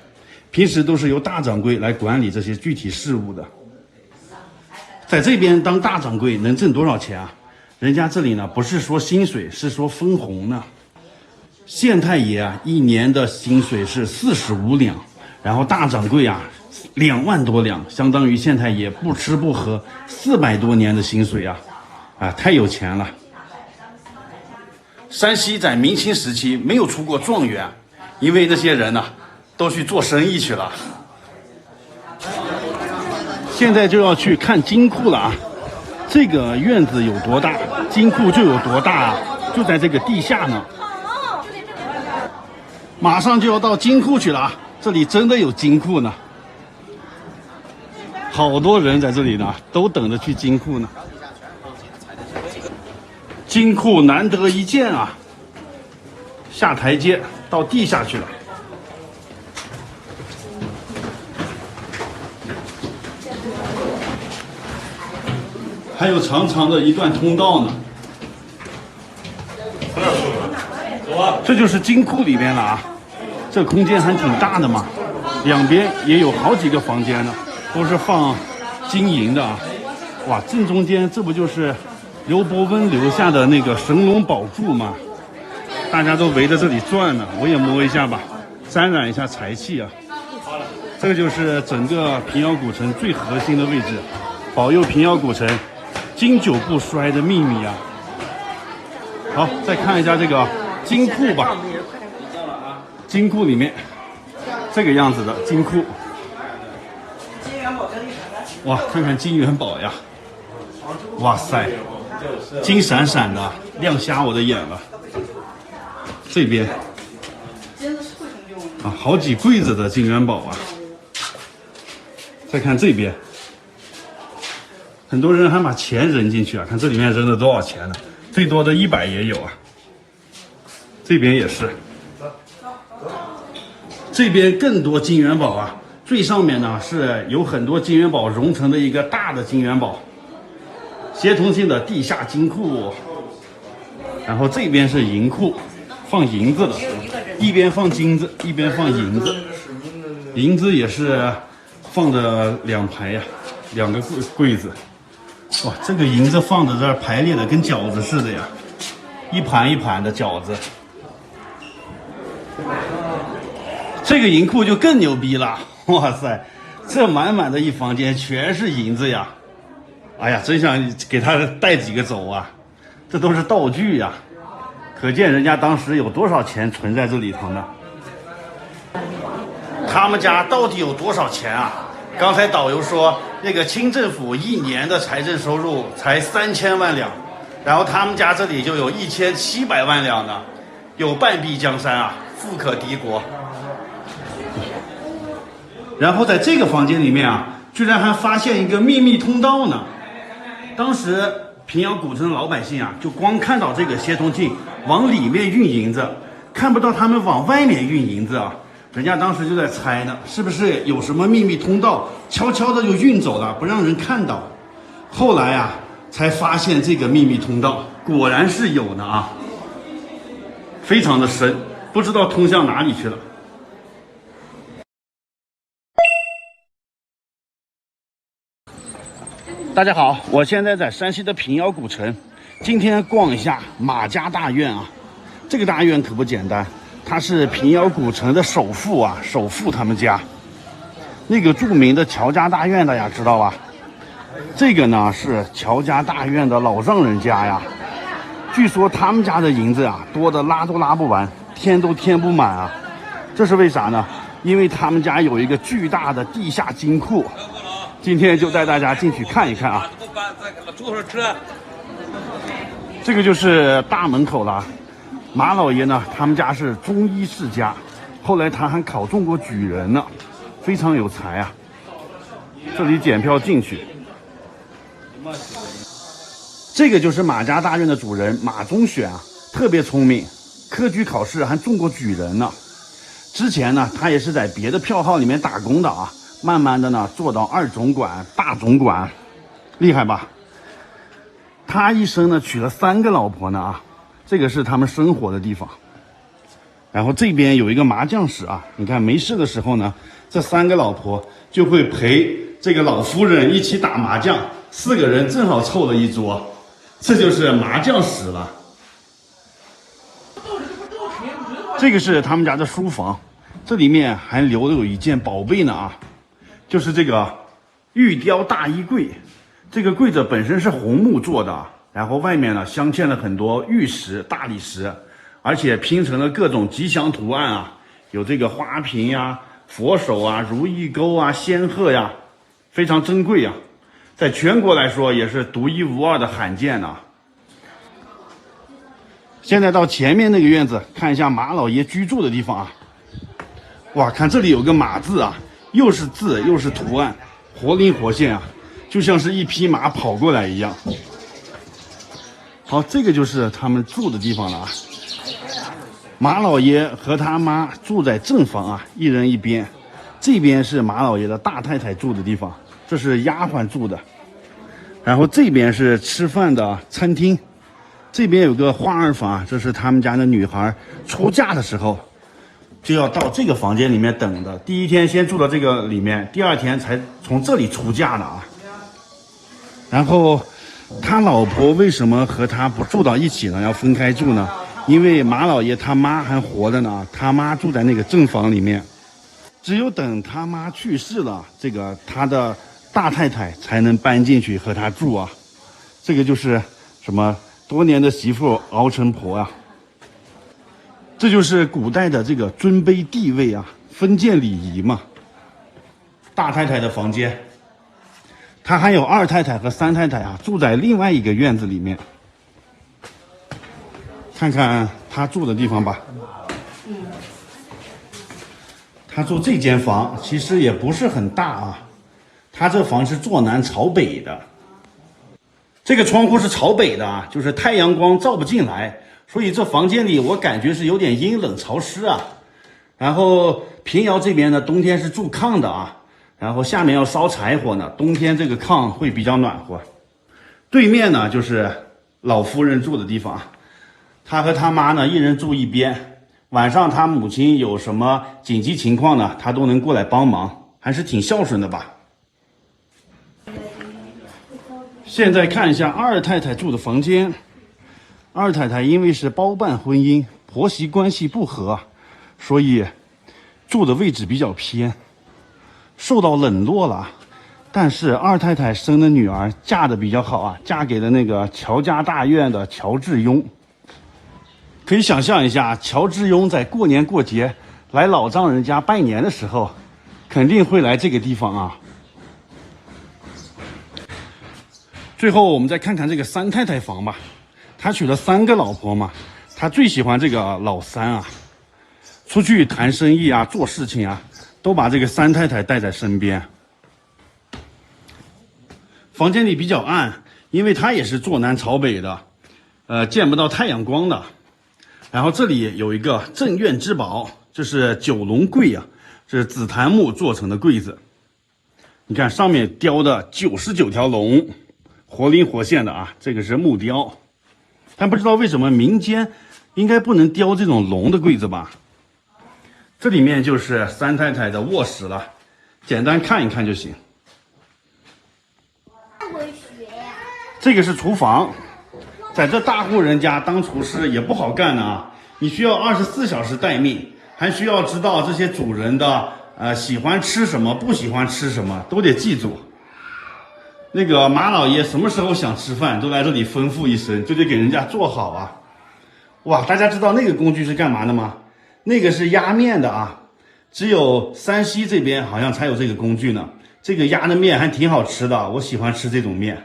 平时都是由大掌柜来管理这些具体事务的。在这边当大掌柜能挣多少钱啊？人家这里呢不是说薪水，是说分红呢。县太爷啊，1年的薪水是45两，然后大掌柜啊2万多两，相当于县太爷不吃不喝400多年的薪水啊，太有钱了。山西在明清时期没有出过状元，因为那些人呢都去做生意去了。现在就要去看金库了啊！这个院子有多大，金库就有多大啊，就在这个地下呢。马上就要到金库去了啊！这里真的有金库呢，好多人在这里呢，都等着去金库呢。金库难得一见啊！下台阶到地下去了。还有长长的一段通道呢。这就是金库里面了啊，这空间还挺大的嘛，两边也有好几个房间呢，都是放金银的啊。哇，正中间这不就是刘伯温留下的那个神龙宝柱吗？大家都围着这里转呢，我也摸一下吧，沾染一下财气啊。这个就是整个平遥古城最核心的位置，保佑平遥古城经久不衰的秘密啊。好，再看一下这个金库吧。金库里面这个样子的金库，哇，看看金元宝呀，哇塞，金闪闪的，亮瞎我的眼了。这边啊，好几柜子的金元宝啊。再看这边，很多人还把钱扔进去啊，看这里面扔了多少钱呢？最多的100也有啊。这边也是，这边更多金元宝啊。最上面呢是有很多金元宝融成的一个大的金元宝，协同性的地下金库。然后这边是银库，放银子的，一边放金子，一边放银子。银子也是放着2排呀，2个柜子。哇，这个银子放在这儿排列的跟饺子似的呀，一盘一盘的饺子。这个银库就更牛逼了，哇塞，这满满的一房间全是银子呀！哎呀，真想给他带几个走啊！这都是道具呀，可见人家当时有多少钱存在这里头呢？他们家到底有多少钱啊？刚才导游说，那个清政府1年的财政收入才3000万两，然后他们家这里就有1700万两呢，有半壁江山啊，富可敌国。然后在这个房间里面啊，居然还发现一个秘密通道呢。当时平遥古城的老百姓啊，就光看到这个协同镜往里面运银子，看不到他们往外面运银子啊。人家当时就在猜呢，是不是有什么秘密通道，悄悄的就运走了，不让人看到。后来啊，才发现这个秘密通道果然是有的啊，非常的深，不知道通向哪里去了。大家好，我现在在山西的平遥古城，今天逛一下马家大院啊。这个大院可不简单，它是平遥古城的首富啊，首富他们家那个著名的乔家大院，大家知道吧？这个呢是乔家大院的老丈人家呀。据说他们家的银子啊，多的拉都拉不完，填都填不满啊。这是为啥呢？因为他们家有一个巨大的地下金库。今天就带大家进去看一看啊。这个就是大门口了。马老爷呢，他们家是中医世家，后来他还考中过举人呢，非常有才啊。这里检票进去。这个就是马家大院的主人马中选啊，特别聪明，科举考试还中过举人呢。之前呢，他也是在别的票号里面打工的啊。慢慢的呢，做到2总管、大总管，厉害吧？他一生呢娶了3个老婆呢啊，这个是他们生活的地方。然后这边有一个麻将室啊，你看没事的时候呢，这3个老婆就会陪这个老夫人一起打麻将，4个人正好凑了一桌，这就是麻将室了。这个是他们家的书房，这里面还留了有一件宝贝呢啊。就是这个玉雕大衣柜，这个柜子本身是红木做的，然后外面呢镶嵌了很多玉石、大理石，而且拼成了各种吉祥图案啊，有这个花瓶呀、佛手啊、如意钩啊、仙鹤呀，非常珍贵啊，在全国来说也是独一无二的罕见啊。现在到前面那个院子看一下马老爷居住的地方啊。哇，看这里有个马字啊。又是字又是图案，活灵活现啊，就像是一匹马跑过来一样。好，这个就是他们住的地方了啊。马老爷和他妈住在正房啊，一人一边。这边是马老爷的大太太住的地方，这是丫鬟住的。然后这边是吃饭的餐厅，这边有个花儿房，这是他们家的女孩出嫁的时候就要到这个房间里面等的。第一天先住到这个里面，第二天才从这里出嫁的啊。然后他老婆为什么和他不住到一起呢？要分开住呢？因为马老爷他妈还活着呢，他妈住在那个正房里面，只有等他妈去世了，这个他的大太太才能搬进去和他住啊。这个就是什么多年的媳妇熬成婆啊。这就是古代的这个尊卑地位啊，封建礼仪嘛。大太太的房间，她还有二太太和三太太啊，住在另外一个院子里面。看看她住的地方吧。她住这间房其实也不是很大啊，她这房是坐南朝北的。这个窗户是朝北的啊，就是太阳光照不进来，所以这房间里我感觉是有点阴冷潮湿啊。然后平遥这边呢，冬天是住炕的啊，然后下面要烧柴火呢，冬天这个炕会比较暖和。对面呢就是老夫人住的地方，她和她妈呢一人住一边，晚上她母亲有什么紧急情况呢，她都能过来帮忙，还是挺孝顺的吧。现在看一下二太太住的房间。二太太因为是包办婚姻，婆媳关系不和，所以住的位置比较偏，受到冷落了。但是二太太生的女儿嫁的比较好啊，嫁给了那个乔家大院的乔致庸。可以想象一下，乔致庸在过年过节来老丈人家拜年的时候，肯定会来这个地方啊。最后我们再看看这个三太太房吧。他娶了3个老婆嘛，他最喜欢这个老三啊，出去谈生意啊，做事情啊，都把这个三太太带在身边。房间里比较暗，因为他也是坐南朝北的，见不到太阳光的。然后这里有一个镇院之宝，这是九龙柜啊，这是紫檀木做成的柜子。你看上面雕的99条龙，活灵活现的啊，这个是木雕。但不知道为什么民间应该不能雕这种龙的柜子吧。这里面就是三太太的卧室了，简单看一看就行。这个是厨房，在这大户人家当厨师也不好干啊，你需要24小时待命，还需要知道这些主人的喜欢吃什么，不喜欢吃什么，都得记住。那个马老爷什么时候想吃饭，都来这里吩咐一声，就得给人家做好啊。哇，大家知道那个工具是干嘛的吗？那个是压面的啊，只有山西这边好像才有这个工具呢。这个压的面还挺好吃的，我喜欢吃这种面。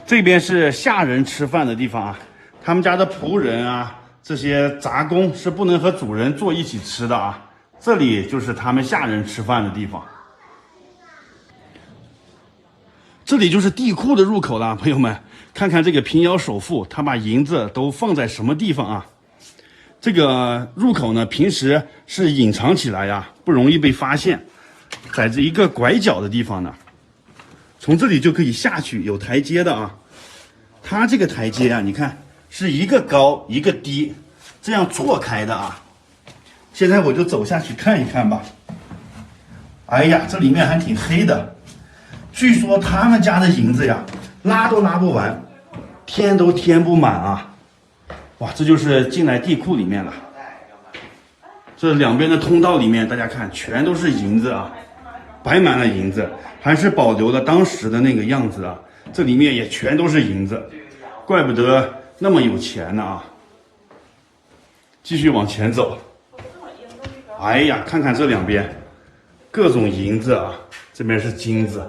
这边是下人吃饭的地方啊，他们家的仆人啊，这些杂工是不能和主人坐一起吃的啊。这里就是他们下人吃饭的地方。这里就是地库的入口了，朋友们，看看这个平遥首富，他把银子都放在什么地方啊？这个入口呢，平时是隐藏起来呀，不容易被发现，在这一个拐角的地方呢，从这里就可以下去，有台阶的啊。它这个台阶啊，你看是一个高一个低，这样错开的啊。现在我就走下去看一看吧。哎呀，这里面还挺黑的。据说他们家的银子呀，拉都拉不完，填都填不满啊！哇，这就是进来地库里面了。这两边的通道里面，大家看，全都是银子啊，摆满了银子，还是保留了当时的那个样子啊。这里面也全都是银子，怪不得那么有钱呢啊！继续往前走。哎呀，看看这两边，各种银子啊，这边是金子。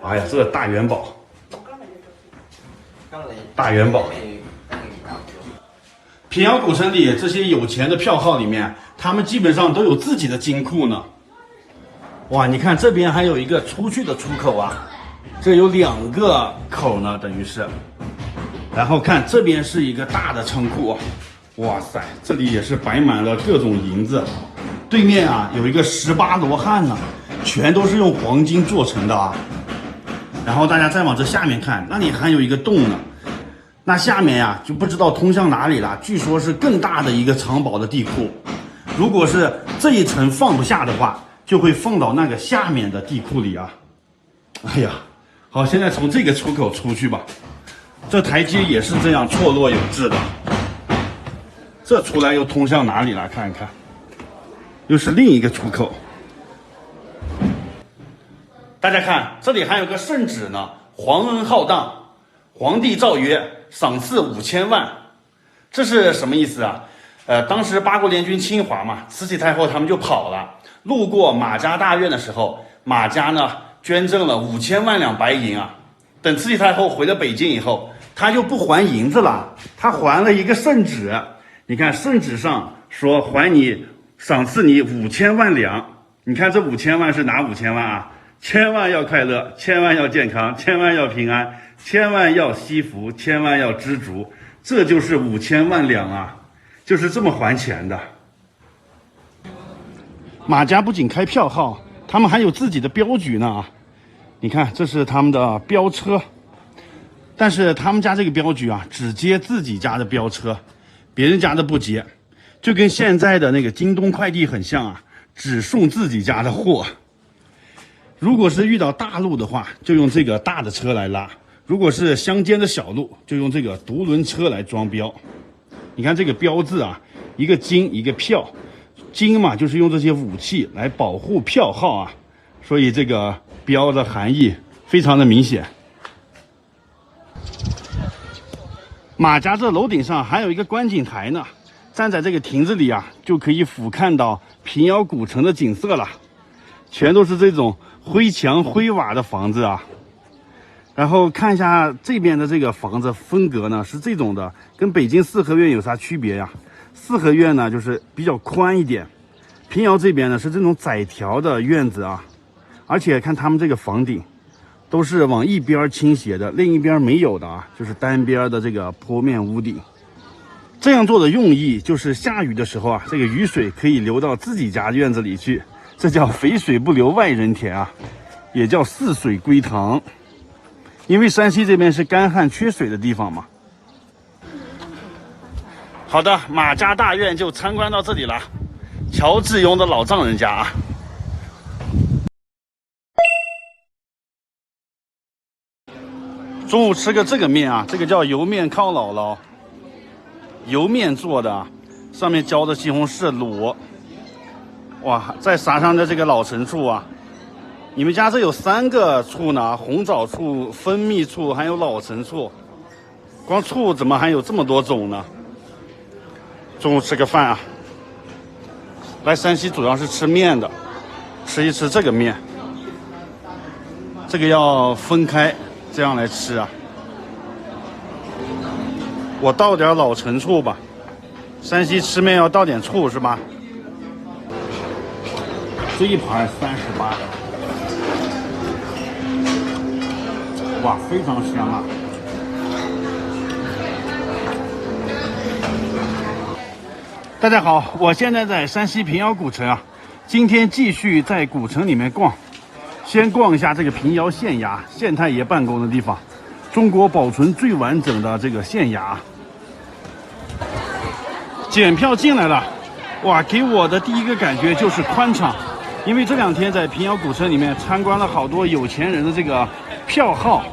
哎呀，这大元宝，大元宝。平遥古城里这些有钱的票号里面，他们基本上都有自己的金库呢。哇，你看这边还有一个出去的出口啊，这有2个口呢，等于是。然后看这边是一个大的仓库，哇塞，这里也是摆满了各种银子。对面啊有一个18罗汉呢，全都是用黄金做成的啊。然后大家再往这下面看，那里还有一个洞呢。那下面呀就不知道通向哪里了，据说是更大的一个藏宝的地库。如果是这一层放不下的话，就会放到那个下面的地库里啊。哎呀，好，现在从这个出口出去吧。这台阶也是这样错落有致的。这出来又通向哪里了？看一看，又是另一个出口。大家看，这里还有个圣旨呢，皇恩浩荡，皇帝诏曰，赏赐5000万。这是什么意思啊？当时八国联军侵华嘛，慈禧太后他们就跑了，路过马家大院的时候，马家呢捐赠了5000万两白银啊。等慈禧太后回了北京以后，他就不还银子了，他还了一个圣旨。你看圣旨上说还你，赏赐你5000万两。你看这5000万是哪5000万啊？千万要快乐，千万要健康，千万要平安，千万要惜福，千万要知足，这就是5000万两啊，就是这么还钱的。马家不仅开票号，他们还有自己的镖局呢啊！你看，这是他们的镖车，但是他们家这个镖局啊，只接自己家的镖车，别人家的不接，就跟现在的那个京东快递很像啊，只送自己家的货。如果是遇到大路的话，就用这个大的车来拉；如果是乡间的小路，就用这个独轮车来装镖。你看这个镖字啊，一个金一个票，金嘛就是用这些武器来保护票号啊，所以这个镖的含义非常的明显。马家这楼顶上还有一个观景台呢，站在这个亭子里啊，就可以俯瞰到平遥古城的景色了，全都是这种灰墙灰瓦的房子啊。然后看一下这边的这个房子风格呢，是这种的，跟北京四合院有啥区别呀？四合院呢就是比较宽一点，平遥这边呢是这种窄条的院子啊。而且看他们这个房顶都是往一边倾斜的，另一边没有的啊，就是单边的这个坡面屋顶。这样做的用意就是下雨的时候啊，这个雨水可以流到自己家院子里去，这叫肥水不流外人田啊，也叫四水归塘。因为山西这边是干旱缺水的地方嘛。好的，马家大院就参观到这里了，乔致庸的老丈人家啊。中午吃个这个面啊，这个叫油面靠姥姥，油面做的，上面浇的西红柿卤，哇，再撒上的这个老陈醋啊。你们家这有3个醋呢，红枣醋、蜂蜜醋，还有老陈醋。光醋怎么还有这么多种呢？中午吃个饭啊，来山西主要是吃面的，吃一吃这个面，这个要分开这样来吃啊。我倒点老陈醋吧，山西吃面要倒点醋是吧？这一盘38。哇，非常香啊！大家好，我现在在山西平遥古城啊，今天继续在古城里面逛，先逛一下这个平遥县衙，县太爷办公的地方，中国保存最完整的这个县衙。检票进来了，哇，给我的第一个感觉就是宽敞，因为这2天在平遥古城里面参观了好多有钱人的这个票号，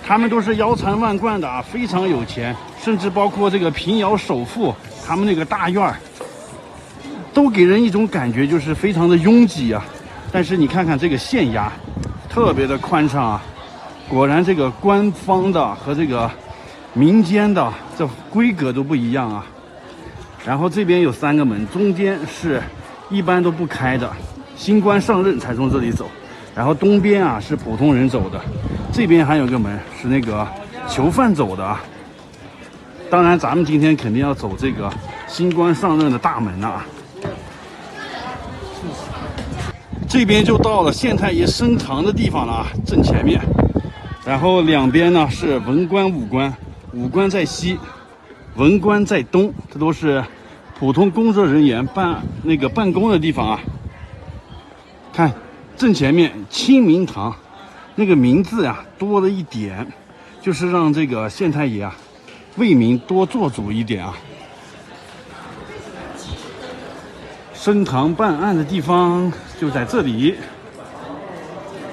他们都是腰缠万贯的啊，非常有钱，甚至包括这个平遥首富，他们那个大院儿，都给人一种感觉就是非常的拥挤啊。但是你看看这个县衙，特别的宽敞啊，果然这个官方的和这个民间的这规格都不一样啊。然后这边有3个门，中间是一般都不开的，新官上任才从这里走。然后东边啊是普通人走的，这边还有个门是那个囚犯走的啊。当然咱们今天肯定要走这个新官上任的大门啊。这边就到了县太爷升堂的地方了啊，正前面。然后两边呢是文官武官，武官在西，文官在东，这都是普通工作人员办公的地方啊。看正前面清明堂，那个名字呀多了一点，就是让这个县太爷啊为民多做主一点啊。升堂办案的地方就在这里，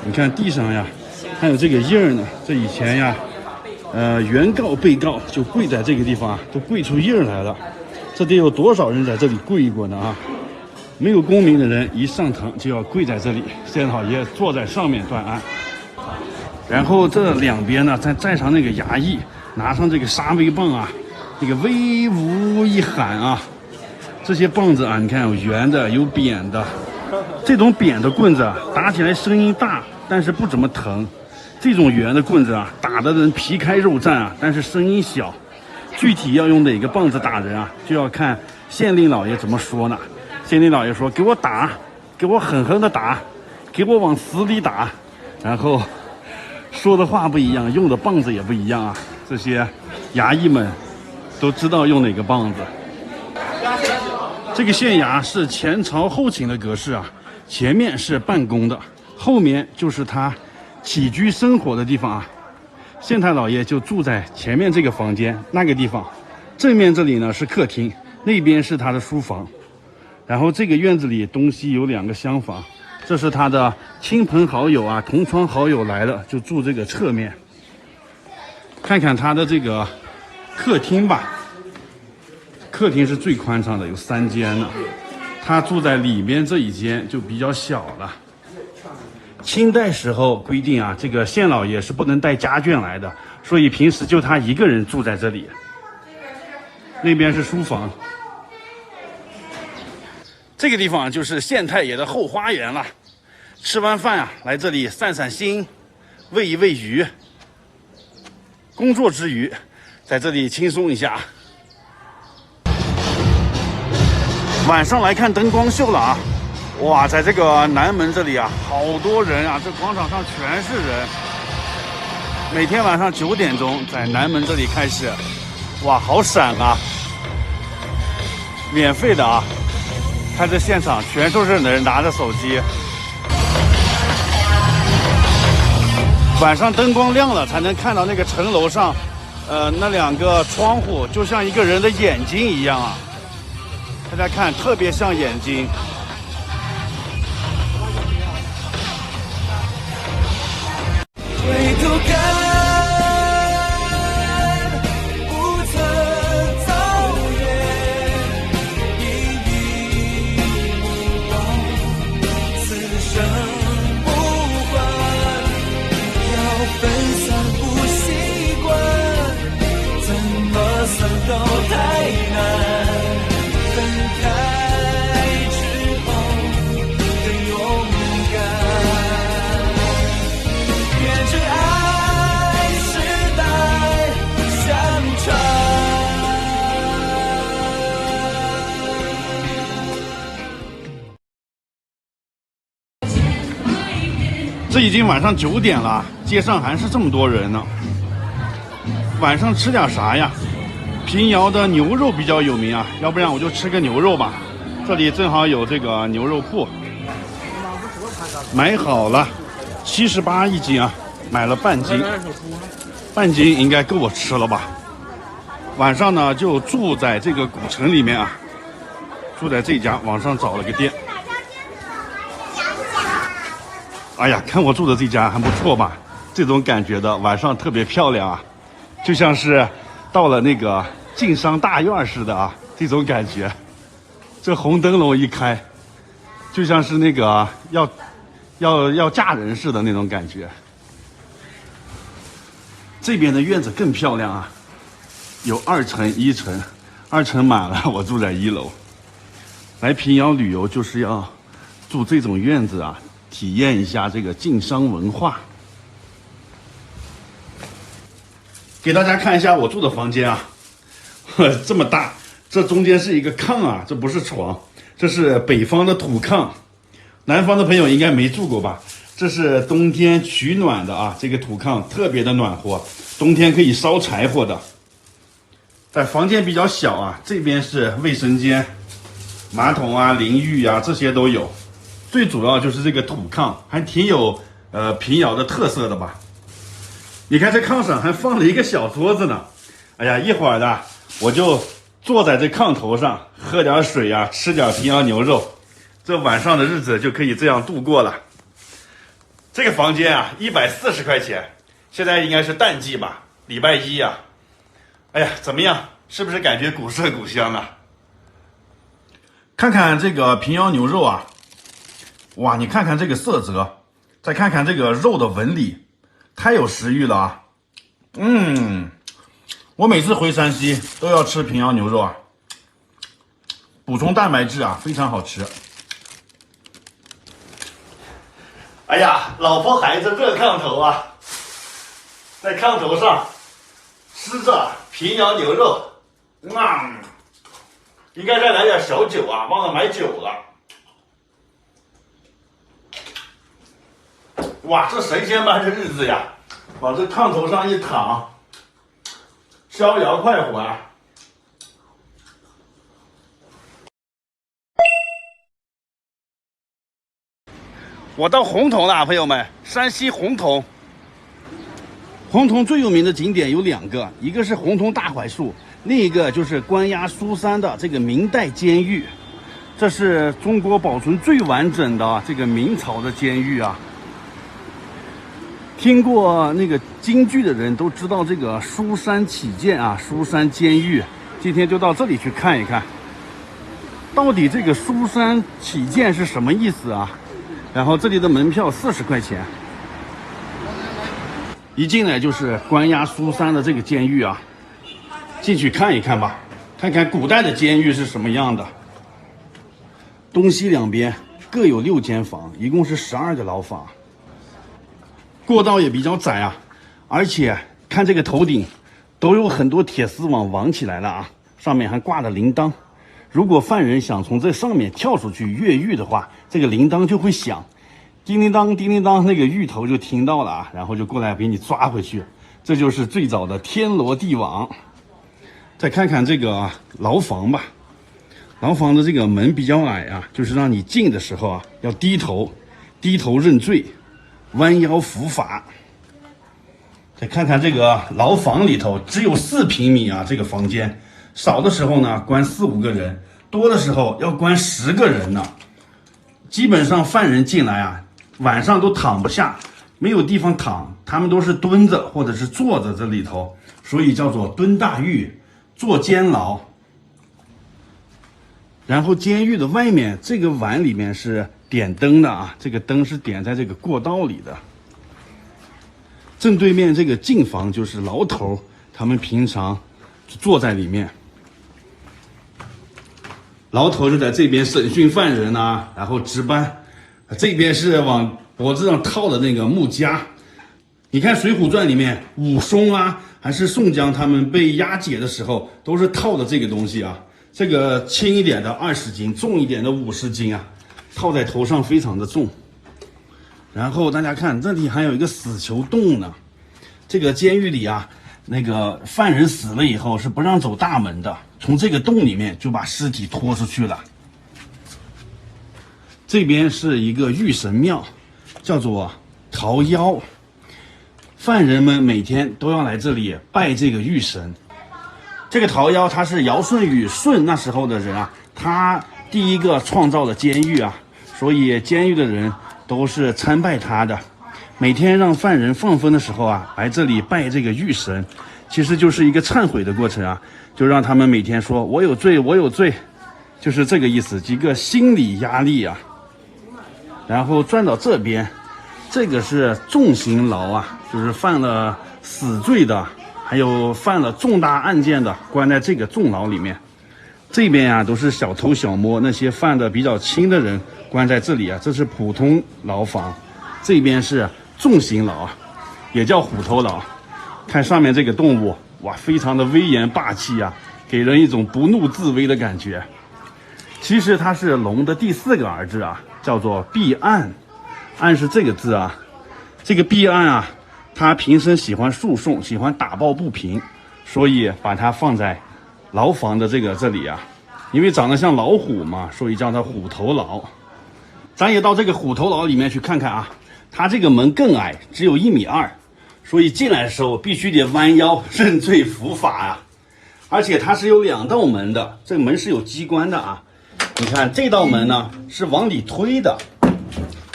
你看地上呀还有这个印儿呢，这以前呀原告被告就跪在这个地方啊，都跪出印儿来了，这得有多少人在这里跪过呢啊？没有功名的人一上堂就要跪在这里，县老爷坐在上面断案。然后这两边呢再站上那个衙役，拿上这个杀威棒啊，那个威武一喊啊，这些棒子啊，你看有圆的有扁的，这种扁的棍子啊打起来声音大，但是不怎么疼，这种圆的棍子啊打的人皮开肉绽啊，但是声音小。具体要用哪个棒子打人啊，就要看县令老爷怎么说呢。县令老爷说给我打，给我狠狠的打，给我往死里打，然后说的话不一样，用的棒子也不一样啊。这些衙役们都知道用哪个棒子。这个县衙是前朝后寝的格式啊，前面是办公的，后面就是他起居生活的地方啊。县太老爷就住在前面这个房间那个地方，正面这里呢是客厅，那边是他的书房。然后这个院子里东西有2个厢房，这是他的亲朋好友啊，同窗好友来了就住这个侧面。看看他的这个客厅吧，客厅是最宽敞的，有3间呢。他住在里面这一间就比较小了。清代时候规定啊，这个县老爷是不能带家眷来的，所以平时就他一个人住在这里。那边是书房，这个地方就是县太爷的后花园了。吃完饭啊，来这里散散心，喂一喂鱼。工作之余，在这里轻松一下。晚上来看灯光秀了啊！哇，在这个南门这里啊，好多人啊，这广场上全是人。每天晚上9点钟在南门这里开始，哇，好闪啊！免费的啊！看这现场全都是人拿着手机。晚上灯光亮了，才能看到那个城楼上，那2个窗户就像一个人的眼睛一样啊！大家看，特别像眼睛。回头看，不曾走远，一笔目光，此生不换。要分散不习惯，怎么算都太难。分开之后更勇敢。愿这爱世代相传。这已经晚上9点了，街上还是这么多人呢。晚上吃点啥呀？平遥的牛肉比较有名啊，要不然我就吃个牛肉吧。这里正好有这个牛肉铺，买好了，78一斤啊，买了半斤，半斤应该够我吃了吧。晚上呢就住在这个古城里面啊，住在这家，网上找了个店。哎呀，看我住的这家还不错吧？这种感觉的，晚上特别漂亮啊，就像是到了那个晋商大院似的啊，这种感觉。这红灯笼一开，就像是那个要嫁人似的那种感觉。这边的院子更漂亮啊，有2层、1层，2层满了，我住在1楼。来平遥旅游就是要住这种院子啊，体验一下这个晋商文化。给大家看一下我住的房间啊，这么大，这中间是一个炕啊，这不是床，这是北方的土炕，南方的朋友应该没住过吧？这是冬天取暖的啊，这个土炕特别的暖和，冬天可以烧柴火的。但房间比较小啊，这边是卫生间，马桶啊、淋浴啊这些都有。最主要就是这个土炕还挺有平遥的特色的吧。你看这炕上还放了一个小桌子呢。哎呀，一会儿的我就坐在这炕头上，喝点水啊，吃点平遥牛肉，这晚上的日子就可以这样度过了。这个房间啊，140块钱，现在应该是淡季吧，礼拜一啊。哎呀，怎么样？是不是感觉古色古香啊？看看这个平遥牛肉啊，哇，你看看这个色泽，再看看这个肉的纹理，太有食欲了啊！我每次回山西都要吃平遥牛肉啊，补充蛋白质啊，非常好吃。哎呀，老婆孩子热炕头啊，在炕头上吃着平遥牛肉，应该再来点小酒啊，忘了买酒了。哇，这神仙般的日子呀，往这炕头上一躺，逍遥快活啊！我到洪洞了，朋友们，山西洪洞。洪洞最有名的景点有2个，一个是洪洞大槐树，另一个就是关押苏三的这个明代监狱。这是中国保存最完整的这个明朝的监狱啊。听过那个京剧的人都知道这个书山起见啊，书山监狱。今天就到这里去看一看，到底这个书山起见是什么意思啊？然后这里的门票40块钱，一进来就是关押苏三的这个监狱啊，进去看一看吧，看看古代的监狱是什么样的。东西两边各有6间房，一共是12个牢房。过道也比较窄啊，而且看这个头顶都有很多铁丝网网起来了啊，上面还挂了铃铛。如果犯人想从这上面跳出去越狱的话，这个铃铛就会响，叮铃当叮铃当，那个狱头就听到了啊，然后就过来给你抓回去。这就是最早的天罗地网。再看看这个牢房吧，牢房的这个门比较矮啊，就是让你进的时候啊要低头认罪，弯腰伏法。再看看这个牢房里头只有4平米啊，这个房间少的时候呢关4、5个人，多的时候要关10个人呢。基本上犯人进来啊，晚上都躺不下，没有地方躺，他们都是蹲着或者是坐着这里头，所以叫做蹲大狱，坐监牢。然后监狱的外面这个碗里面是点灯的啊，这个灯是点在这个过道里的。正对面这个禁房就是牢头，他们平常坐在里面。牢头就在这边审讯犯人啊，然后值班。这边是往脖子上套的那个木枷。你看《水浒传》里面武松啊，还是宋江他们被押解的时候，都是套的这个东西啊。这个轻一点的20斤，重一点的50斤啊，套在头上非常的重。然后大家看，这里还有一个死囚洞呢。这个监狱里啊，那个犯人死了以后是不让走大门的，从这个洞里面就把尸体拖出去了。这边是一个御神庙，叫做桃夭。犯人们每天都要来这里拜这个御神。这个桃夭他是尧舜禹舜那时候的人啊，他第一个创造了监狱啊，所以监狱的人都是参拜他的。每天让犯人放风的时候啊，来这里拜这个御神，其实就是一个忏悔的过程啊，就让他们每天说我有罪我有罪，就是这个意思，一个心理压力啊。然后转到这边，这个是重刑牢啊，就是犯了死罪的，还有犯了重大案件的，关在这个重牢里面。这边啊都是小偷小摸，那些犯的比较轻的人关在这里啊，这是普通牢房。这边是重刑牢啊，也叫虎头牢。看上面这个动物，哇，非常的威严霸气啊，给人一种不怒自威的感觉。其实它是龙的第4个儿子啊，叫做毕岸。岸是这个字啊，这个毕岸啊，他平生喜欢诉讼，喜欢打抱不平，所以把它放在牢房的这里啊，因为长得像老虎嘛，所以叫它虎头牢。咱也到这个虎头牢里面去看看啊。它这个门更矮，只有1.2米，所以进来的时候必须得弯腰认罪伏法啊。而且它是有2道门的，这个门是有机关的啊。你看这道门呢是往里推的，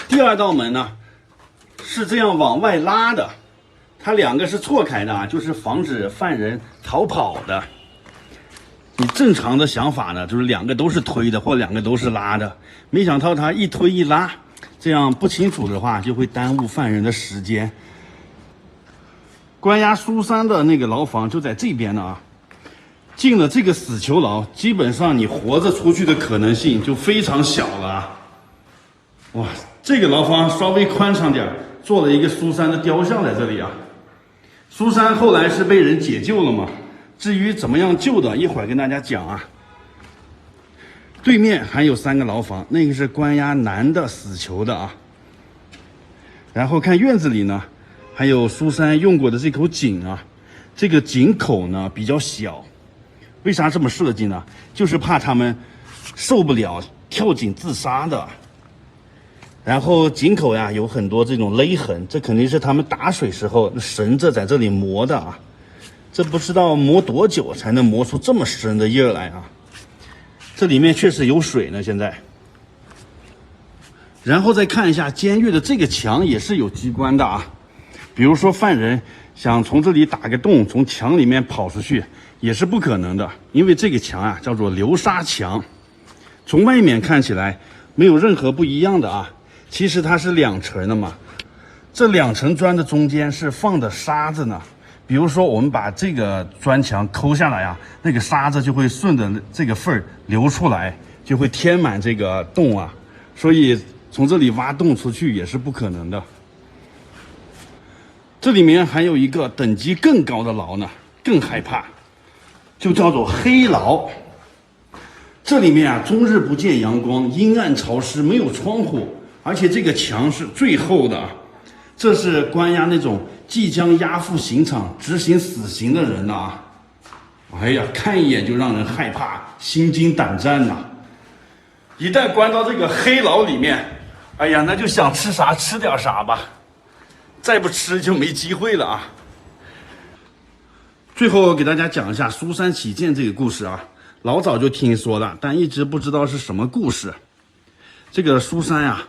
第2道门呢是这样往外拉的，它2个是错开的啊，就是防止犯人逃跑的。你正常的想法呢，就是2个都是推的，或2个都是拉的。没想到他一推一拉，这样不清楚的话，就会耽误犯人的时间。关押苏珊的那个牢房就在这边呢啊。进了这个死囚牢，基本上你活着出去的可能性就非常小了啊。哇，这个牢房稍微宽敞点，做了一个苏珊的雕像在这里啊。苏珊后来是被人解救了嘛？至于怎么样救的，一会儿跟大家讲啊。对面还有3个牢房，那个是关押男的死囚的啊。然后看院子里呢，还有苏珊用过的这口井啊，这个井口呢比较小，为啥这么设计呢？就是怕他们受不了跳井自杀的。然后井口呀有很多这种勒痕，这肯定是他们打水时候绳子在这里磨的啊。这不知道磨多久才能磨出这么深的印儿来啊。这里面确实有水呢，现在。然后再看一下监狱的这个墙也是有机关的啊，比如说犯人想从这里打个洞，从墙里面跑出去也是不可能的，因为这个墙啊叫做流沙墙，从外面看起来没有任何不一样的啊，其实它是2层的嘛，这2层砖的中间是放的沙子呢。比如说我们把这个砖墙抠下来啊，那个沙子就会顺着这个缝儿流出来，就会填满这个洞啊，所以从这里挖洞出去也是不可能的。这里面还有一个等级更高的牢呢，更害怕，就叫做黑牢。这里面啊终日不见阳光，阴暗潮湿，没有窗户，而且这个墙是最厚的啊。这是关押那种即将押赴刑场执行死刑的人呐、啊！哎呀，看一眼就让人害怕，心惊胆战呐！一旦关到这个黑牢里面，哎呀，那就想吃啥吃点啥吧，再不吃就没机会了啊！最后给大家讲一下苏珊起见这个故事啊，老早就听说了，但一直不知道是什么故事。这个苏珊啊，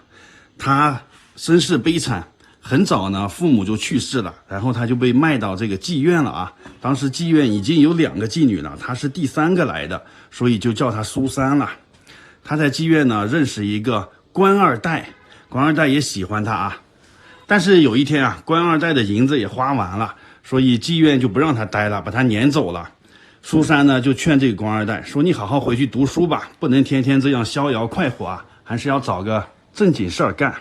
她身世悲惨。很早呢，父母就去世了，然后他就被卖到这个妓院了啊。当时妓院已经有2个妓女了，她是第3个来的，所以就叫她苏珊了。她在妓院呢认识一个官二代，官二代也喜欢她啊。但是有一天啊，官二代的银子也花完了，所以妓院就不让她待了，把她撵走了。苏珊呢就劝这个官二代说：“你好好回去读书吧，不能天天这样逍遥快活啊，还是要找个正经事儿干。”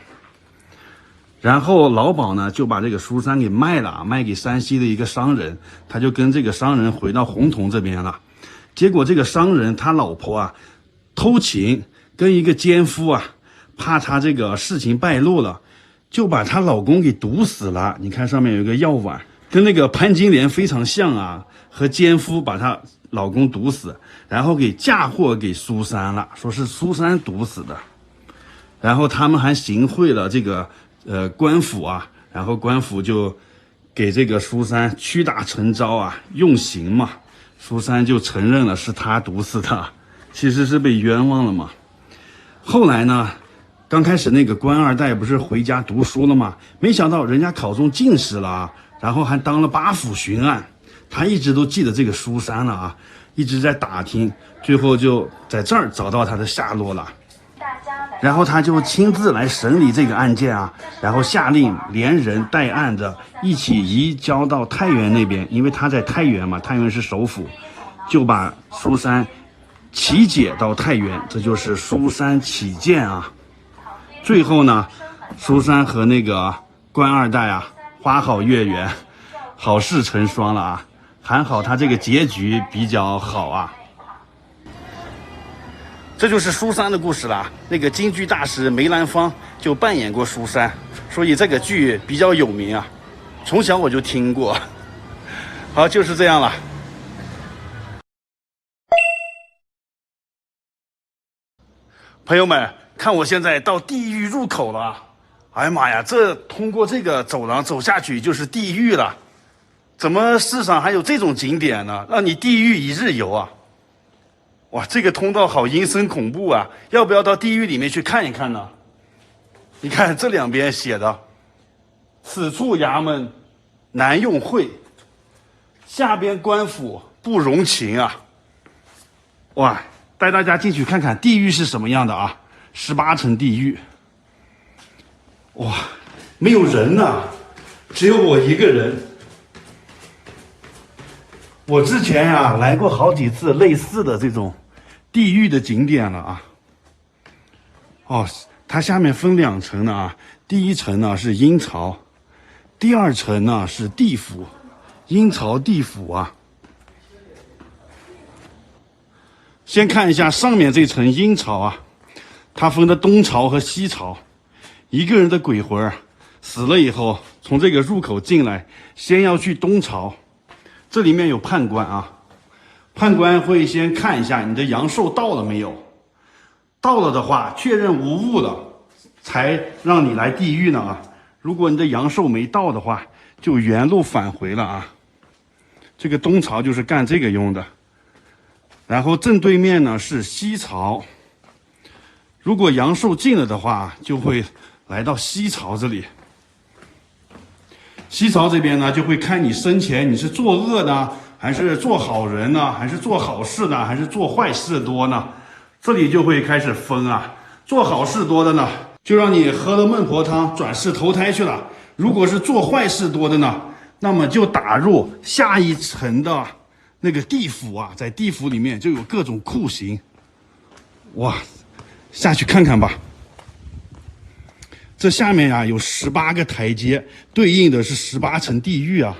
然后老鸨呢就把这个苏珊给卖了，卖给山西的一个商人，他就跟这个商人回到洪洞这边了。结果这个商人他老婆啊偷情，跟一个奸夫啊，怕他这个事情败露了，就把她老公给毒死了。你看上面有一个药碗，跟那个潘金莲非常像啊，和奸夫把她老公毒死，然后给嫁祸给苏珊了，说是苏珊毒死的。然后他们还行贿了这个官府啊，然后官府就给这个苏珊屈打成招啊，用刑嘛。苏珊就承认了是他毒死的，其实是被冤枉了嘛。后来呢，刚开始那个官二代不是回家读书了吗？没想到人家考中进士了啊，然后还当了8府巡按。他一直都记得这个苏珊了啊，一直在打听，最后就在这儿找到他的下落了。然后他就亲自来审理这个案件啊，然后下令连人带案的一起移交到太原那边，因为他在太原嘛，太原是首府，就把苏珊起解到太原，这就是苏珊起见啊。最后呢，苏珊和那个官二代啊，花好月圆，好事成双了啊，还好他这个结局比较好啊。这就是苏珊的故事啦。那个京剧大师梅兰芳就扮演过苏珊，所以这个剧比较有名啊，从小我就听过。好，就是这样了。朋友们，看我现在到地狱入口了，哎呀妈呀，这通过这个走廊走下去就是地狱了。怎么世上还有这种景点呢？让你地狱一日游啊！哇，这个通道好阴森恐怖啊！要不要到地狱里面去看一看呢？你看这两边写的，此处衙门难用会，下边官府不容情啊！哇，带大家进去看看地狱是什么样的啊！18层地狱。哇，没有人呐，只有我一个人。我之前呀来过好几次类似的这种地狱的景点了啊。哦，它下面分2层呢啊，第1层呢是阴曹，第2层呢是地府，阴曹地府啊。先看一下上面这层阴曹啊，它分的东曹和西曹。一个人的鬼魂死了以后，从这个入口进来，先要去东曹。这里面有判官啊，判官会先看一下你的阳寿到了没有，到了的话确认无误了，才让你来地狱呢啊。如果你的阳寿没到的话，就原路返回了啊。这个东曹就是干这个用的。然后正对面呢是西曹，如果阳寿尽了的话，就会来到西曹这里。西曹这边呢，就会看你生前你是作恶呢，还是做好人呢，还是做好事呢，还是做坏事多呢？这里就会开始分啊。做好事多的呢，就让你喝了孟婆汤转世投胎去了；如果是做坏事多的呢，那么就打入下一层的那个地府啊，在地府里面就有各种酷刑。哇，下去看看吧。这下面呀有18个台阶，对应的是18层地狱啊，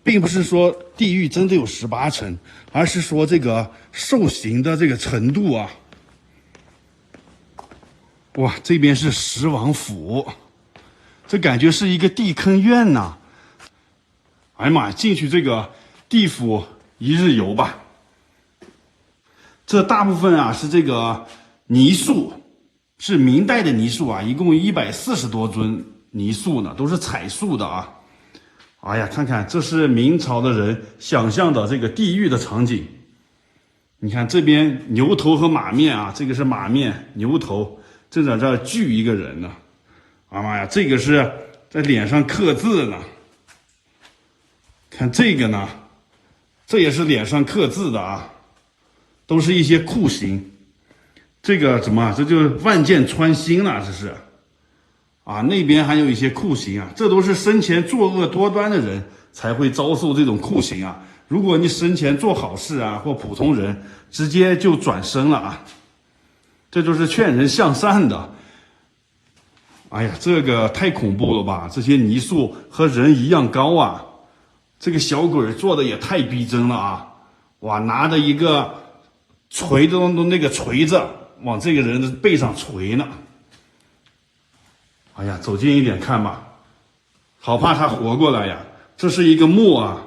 并不是说地狱真的有18层，而是说这个受刑的这个程度啊。哇，这边是十王府，这感觉是一个地坑院呐。哎呀妈呀，进去这个地府一日游吧。这大部分啊是这个泥塑。是明代的泥塑啊，一共140多尊泥塑呢，都是彩塑的啊。哎呀，看看这是明朝的人想象的这个地狱的场景。你看这边牛头和马面啊，这个是马面，牛头正在这儿锯一个人呢。啊妈呀，这个是在脸上刻字呢。看这个呢，这也是脸上刻字的啊，都是一些酷刑。这个什么，这就是万箭穿心了，这是，啊，那边还有一些酷刑啊，这都是生前作恶多端的人才会遭受这种酷刑啊。如果你生前做好事啊，或普通人，直接就转生了啊。这就是劝人向善的。哎呀，这个太恐怖了吧！这些泥塑和人一样高啊，这个小鬼做的也太逼真了啊！哇，拿着一个锤子的那个锤子。往这个人的背上捶呢。哎呀，走近一点看吧，好怕他活过来呀！这是一个磨啊，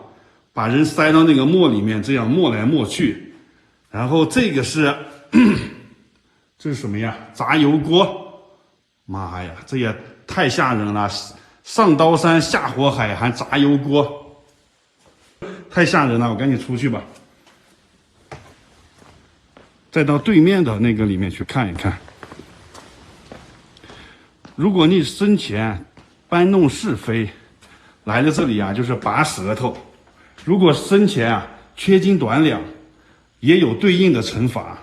把人塞到那个磨里面，这样磨来磨去。然后这个是，这是什么呀？炸油锅！妈呀，这也太吓人了！上刀山下火海还炸油锅，太吓人了！我赶紧出去吧。再到对面的那个里面去看一看。如果你生前搬弄是非，来了这里啊，就是拔舌头；如果生前啊缺斤短两，也有对应的惩罚。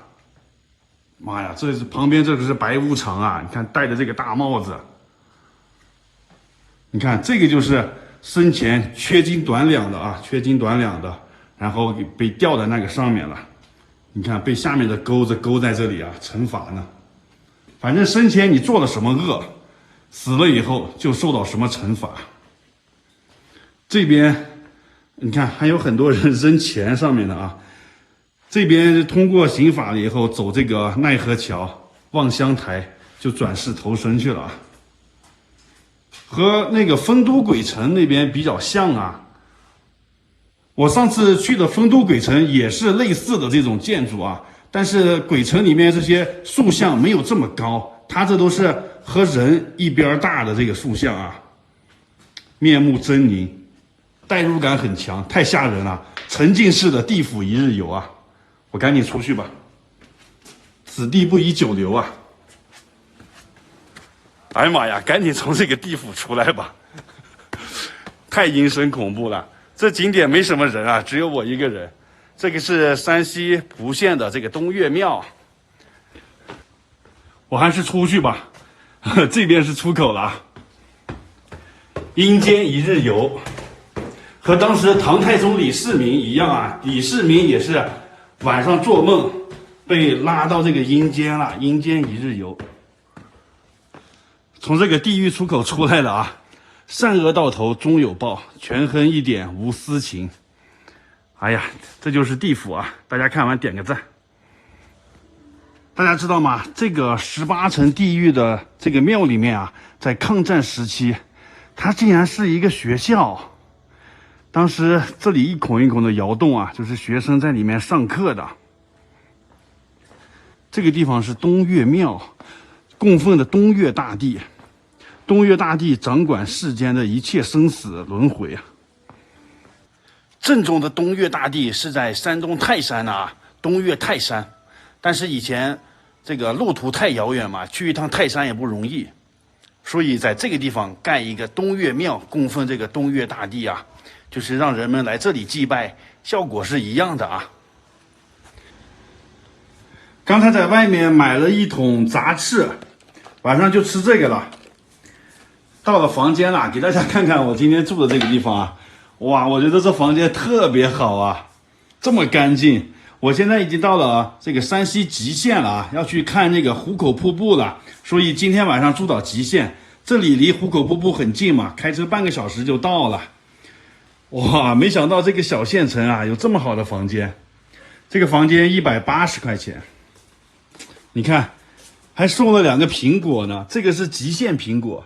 妈呀，这是旁边这个是白无常啊！你看戴着这个大帽子，你看这个就是生前缺斤短两的啊，缺斤短两的，然后被吊在那个上面了。你看被下面的钩子勾在这里啊，惩罚呢。反正生前你做了什么恶，死了以后就受到什么惩罚。这边你看还有很多人扔钱上面的啊。这边通过刑法了以后，走这个奈何桥、望乡台就转世投生去了，和那个丰都鬼城那边比较像啊。我上次去的丰都鬼城也是类似的这种建筑啊，但是鬼城里面这些塑像没有这么高，它这都是和人一边大的这个塑像啊，面目狰狞，代入感很强，太吓人了，沉浸式的地府一日游啊！我赶紧出去吧，此地不宜久留啊！哎呀妈呀，赶紧从这个地府出来吧，太阴森恐怖了。这景点没什么人啊，只有我一个人。这个是山西蒲县的这个东岳庙，我还是出去吧，这边是出口了。阴间一日游，和当时唐太宗李世民一样啊，李世民也是晚上做梦被拉到这个阴间了，阴间一日游。从这个地狱出口出来了啊，善恶到头终有报，权衡一点无私情。哎呀，这就是地府啊！大家看完点个赞。大家知道吗？这个18层地狱的这个庙里面啊，在抗战时期，它竟然是一个学校。当时这里一孔一孔的窑洞啊，就是学生在里面上课的。这个地方是东岳庙，供奉的东岳大帝。东岳大帝掌管世间的一切生死轮回啊。正宗的东岳大帝是在山东泰山啊，东岳泰山。但是以前这个路途太遥远嘛，去一趟泰山也不容易，所以在这个地方盖一个东岳庙，供奉这个东岳大帝啊，就是让人们来这里祭拜，效果是一样的啊。刚才在外面买了一桶杂翅，晚上就吃这个了。到了房间了，给大家看看我今天住的这个地方啊，哇，我觉得这房间特别好啊，这么干净。我现在已经到了这个山西吉县了啊，要去看那个壶口瀑布了，所以今天晚上住到吉县，这里离壶口瀑布很近嘛，开车半个小时就到了。哇，没想到这个小县城啊有这么好的房间，这个房间180块钱，你看还送了2个苹果呢，这个是吉县苹果，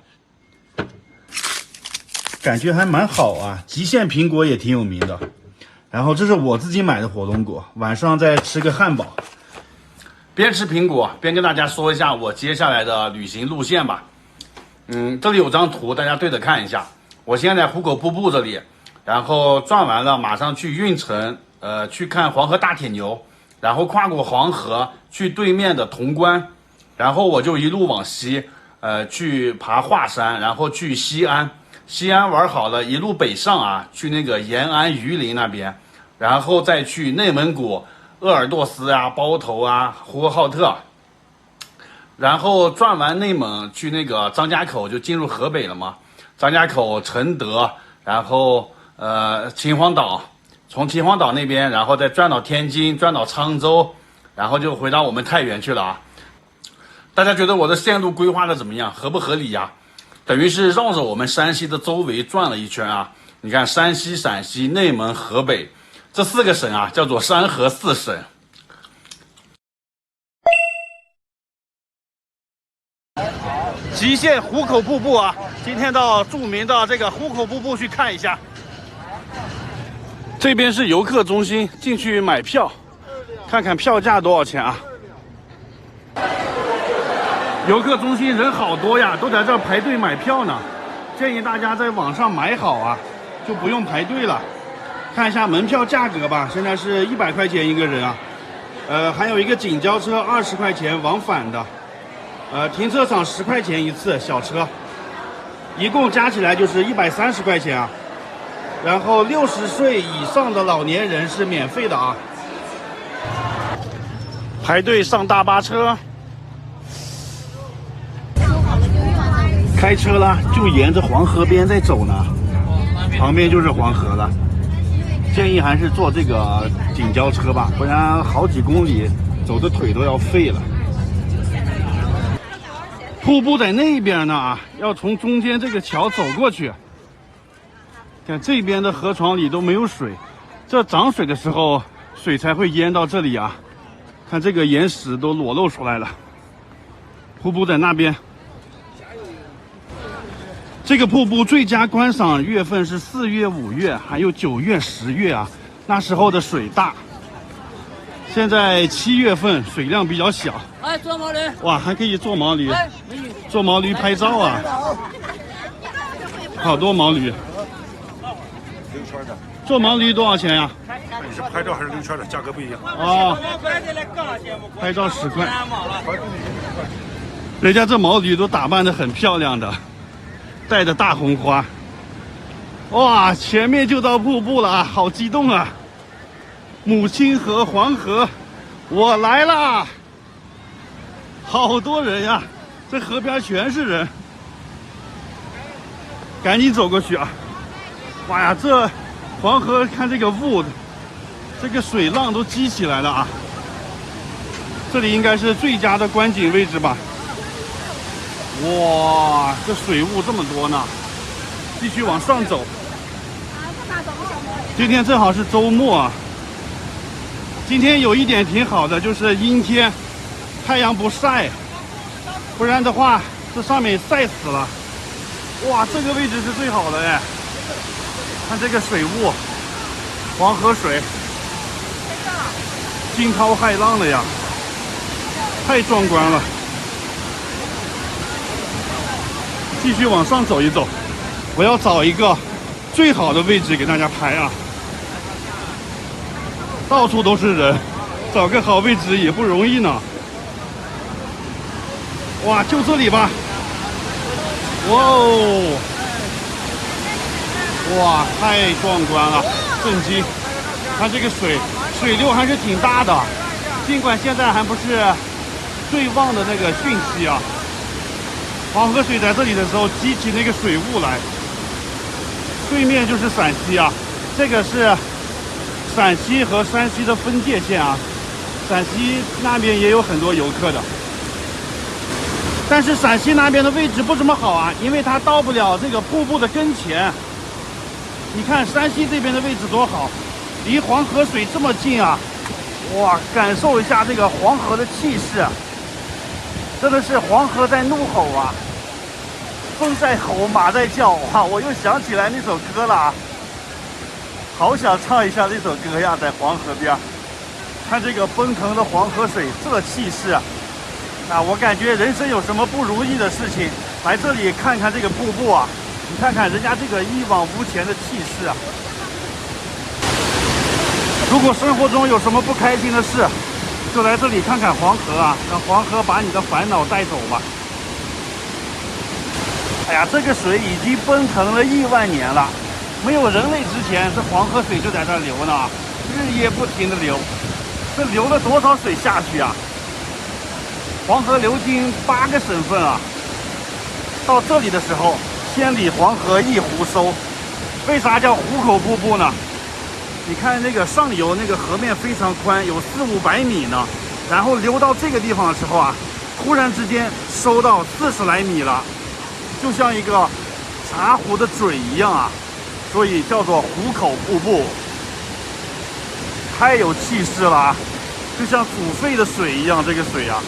感觉还蛮好啊，吉县苹果也挺有名的。然后这是我自己买的火龙果，晚上再吃个汉堡，边吃苹果边跟大家说一下我接下来的旅行路线吧。这里有张图，大家对着看一下。我现在在壶口瀑布这里，然后转完了马上去运城，去看黄河大铁牛，然后跨过黄河去对面的潼关，然后我就一路往西，去爬华山，然后去西安。西安玩好了，一路北上啊，去那个延安榆林那边，然后再去内蒙古鄂尔多斯啊、包头啊、呼和浩特，然后转完内蒙去那个张家口，就进入河北了嘛。张家口、承德，然后秦皇岛，从秦皇岛那边，然后再转到天津，转到沧州，然后就回到我们太原去了啊。大家觉得我的线路规划的怎么样？合不合理呀？等于是绕着我们山西的周围转了一圈啊！你看，山西、陕西、内蒙、河北这4个省啊，叫做山河4省。吉县壶口瀑布啊，今天到著名的这个壶口瀑布去看一下。这边是游客中心，进去买票，看看票价多少钱啊？游客中心人好多呀，都在这儿排队买票呢。建议大家在网上买好啊，就不用排队了。看一下门票价格吧，现在是100块钱一个人啊。还有一个景交车20块钱往返的，停车场10块钱一次小车，一共加起来就是130块钱啊。然后60岁以上的老年人是免费的啊。排队上大巴车。开车了，就沿着黄河边在走呢，旁边就是黄河了。建议还是坐这个景交车吧，不然好几公里走的腿都要废了。瀑布在那边呢，要从中间这个桥走过去。看这边的河床里都没有水，这涨水的时候水才会淹到这里啊。看这个岩石都裸露出来了。瀑布在那边。这个瀑布最佳观赏月份是4月、5月，还有9月、10月啊，那时候的水大。现在7月份，水量比较小。哎，坐毛驴。哇，还可以坐毛驴，哎，美女。坐毛驴拍照啊！好多毛驴。溜圈的，坐毛驴多少钱呀？你是拍照还是溜圈的？价格不一样。哦，拍照10块。人家这毛驴都打扮得很漂亮的，带着大红花。哇，前面就到瀑布了啊，好激动啊！母亲河黄河，我来啦！好多人呀，这河边全是人，赶紧走过去啊！哇呀，这黄河看这个雾，这个水浪都激起来了啊！这里应该是最佳的观景位置吧？哇，这水雾这么多呢！继续往上走。今天正好是周末啊。今天有一点挺好的，就是阴天，太阳不晒，不然的话这上面晒死了。哇，这个位置是最好的哎！看这个水雾，黄河水，惊涛骇浪了呀，太壮观了。继续往上走一走，我要找一个最好的位置给大家拍啊！到处都是人，找个好位置也不容易呢。哇，就这里吧。哇哦，哇，太壮观了，震惊！看这个水流还是挺大的，尽管现在还不是最旺的那个汛期啊。黄河水在这里的时候激起那个水雾来，对面就是陕西啊，这个是陕西和山西的分界线啊，陕西那边也有很多游客的，但是陕西那边的位置不怎么好啊，因为它到不了这个瀑布的跟前。你看山西这边的位置多好，离黄河水这么近啊！哇，感受一下这个黄河的气势，真的是黄河在怒吼啊，风在吼，马在叫啊！我又想起来那首歌了啊。好想唱一下这首歌呀，在黄河边，看这个奔腾的黄河水，这气势啊！我感觉人生有什么不如意的事情，来这里看看这个瀑布啊！你看看人家这个一往无前的气势啊！如果生活中有什么不开心的事，就来这里看看黄河啊，让黄河把你的烦恼带走吧。哎呀，这个水已经奔腾了1万年了。没有人类之前，这黄河水就在这流呢，日夜不停的流，这流了多少水下去啊？黄河流经8个省份啊，到这里的时候，千里黄河一湖收。为啥叫壶口瀑布呢？你看那个上游那个河面非常宽，有400-500米呢，然后流到这个地方的时候啊，突然之间收到40来米了，就像一个茶壶的嘴一样啊。所以叫做壶口瀑布，太有气势了啊！就像煮沸的水一样，这个水啊，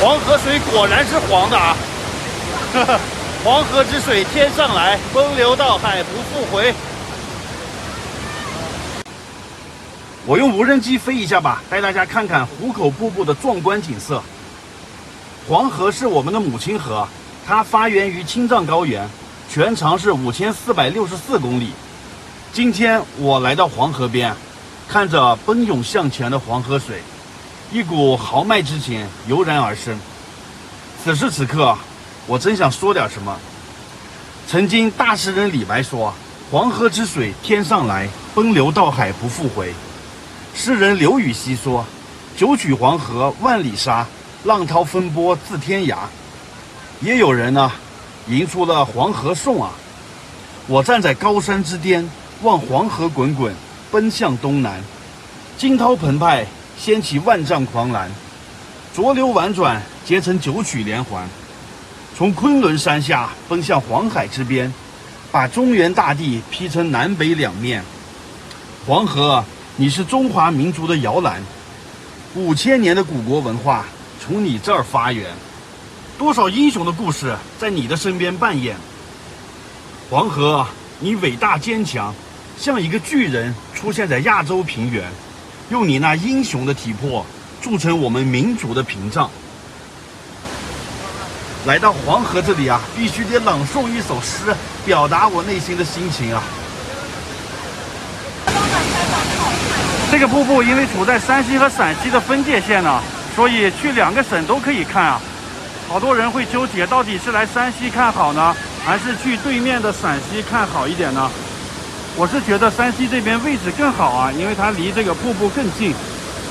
黄河水果然是黄的啊！黄河之水天上来，奔流到海不复回。我用无人机飞一下吧，带大家看看壶口瀑布的壮观景色。黄河是我们的母亲河。它发源于青藏高原，全长是5464公里。今天我来到黄河边，看着奔涌向前的黄河水，一股豪迈之情油然而生。此时此刻，我真想说点什么。曾经大诗人李白说：“黄河之水天上来，奔流到海不复回。”诗人刘禹锡说：“九曲黄河万里沙，浪涛奔波自天涯。”也有人呢，吟出了《黄河颂》啊。我站在高山之巅，望黄河滚滚，奔向东南。惊涛澎湃，掀起万丈狂澜，浊流婉转，结成9曲连环。从昆仑山下奔向黄海之边，把中原大地劈成南北两面。黄河，你是中华民族的摇篮，5000年的古国文化从你这儿发源。多少英雄的故事在你的身边扮演。黄河，你伟大坚强，像一个巨人出现在亚洲平原，用你那英雄的体魄筑成我们民族的屏障。来到黄河这里啊，必须得朗诵一首诗，表达我内心的心情啊。这个瀑布因为处在山西和陕西的分界线呢，所以去2个省都可以看啊。好多人会纠结，到底是来山西看好呢，还是去对面的陕西看好一点呢？我是觉得山西这边位置更好啊，因为它离这个瀑布更近。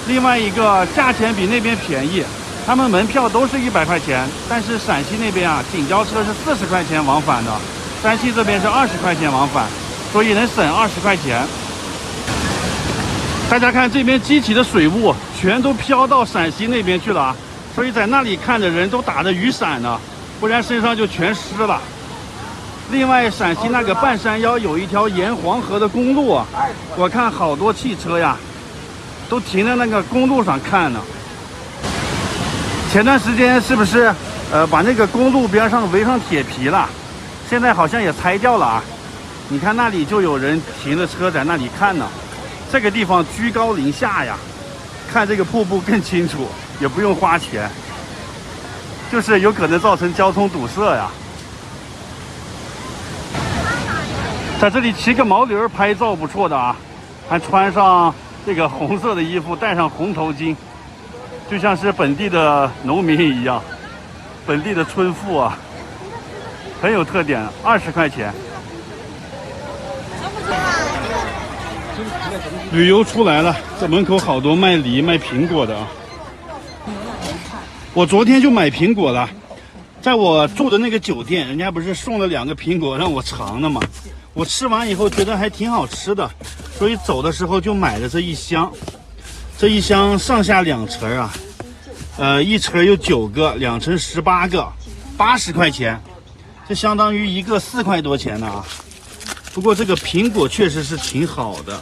另外一个价钱比那边便宜，他们门票都是100块钱，但是陕西那边啊，景交车是40块钱往返的，山西这边是20块钱往返，所以能省20块钱。大家看这边激起的水雾全都飘到陕西那边去了啊，所以在那里看的人都打着雨伞呢，不然身上就全湿了。另外，陕西那个半山腰有一条沿黄河的公路啊，我看好多汽车呀，都停在那个公路上看呢。前段时间是不是把那个公路边上围上铁皮了？现在好像也拆掉了啊。你看那里就有人停着车在那里看呢。这个地方居高临下呀，看这个瀑布更清楚，也不用花钱，就是有可能造成交通堵塞呀。在这里骑个毛驴拍照不错的啊，还穿上这个红色的衣服，戴上红头巾，就像是本地的农民一样，本地的村妇啊，很有特点，20块钱。旅游出来了，这门口好多卖梨卖苹果的啊。我昨天就买苹果了，在我住的那个酒店，人家不是送了2个苹果让我尝的吗？我吃完以后觉得还挺好吃的，所以走的时候就买了这一箱。这一箱上下2层啊，一层有9个，2层18个，80块钱，这相当于一个4块多钱呢啊。不过这个苹果确实是挺好的，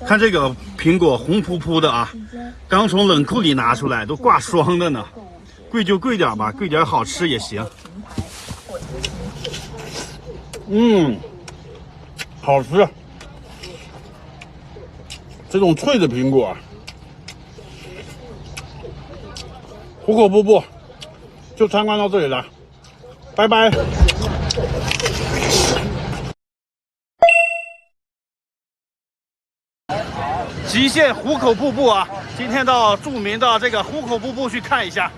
看这个苹果红扑扑的啊，刚从冷库里拿出来，都挂霜的呢。贵就贵点吧，贵点好吃也行。好吃。这种脆的苹果，壶口瀑布就参观到这里了，拜拜。极限壶口瀑布啊，今天到著名的这个壶口瀑布去看一下。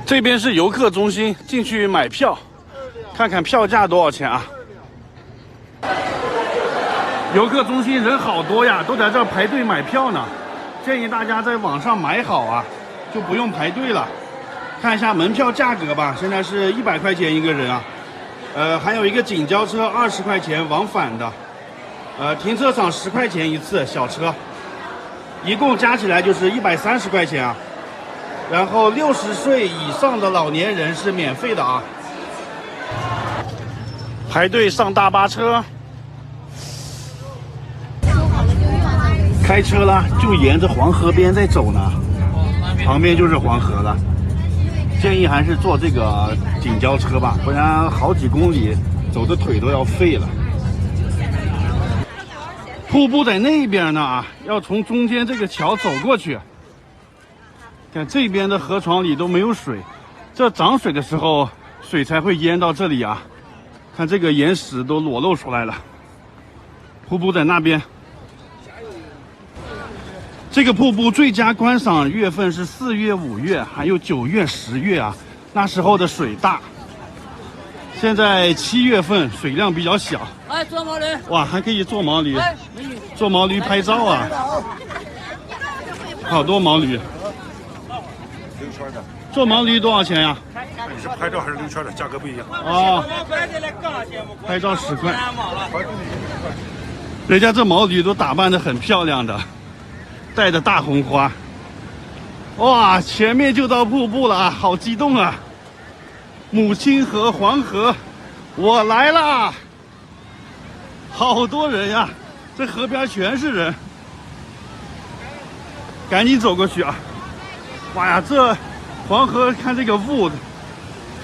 这边是游客中心，进去买票，看看票价多少钱啊？游客中心人好多呀，都在这儿排队买票呢。建议大家在网上买好啊，就不用排队了。看一下门票价格吧，现在是100块钱一个人啊。还有一个景交车20块钱往返的。停车场10块钱一次小车，一共加起来就是130块钱啊。然后60岁以上的老年人是免费的啊。排队上大巴车，开车啦，就沿着黄河边在走呢，旁边就是黄河了。建议还是坐这个景交车吧，不然好几公里走的腿都要废了。瀑布在那边呢啊，要从中间这个桥走过去。看这边的河床里都没有水，这涨水的时候水才会淹到这里啊。看这个岩石都裸露出来了。瀑布在那边。这个瀑布最佳观赏月份是4月、5月，还有9月、10月啊，那时候的水大。现在7月份水量比较小。哎，坐毛驴！哇，还可以坐毛驴，坐毛驴拍照啊！好多毛驴。溜圈的。坐毛驴多少钱呀？你是拍照还是溜圈的？价格不一样。哦，拍照10块。人家这毛驴都打扮得很漂亮的，带着大红花。哇，前面就到瀑布了啊，好激动啊！母亲河黄河，我来啦！好多人呀，这河边全是人，赶紧走过去啊！哇呀，这黄河看这个雾，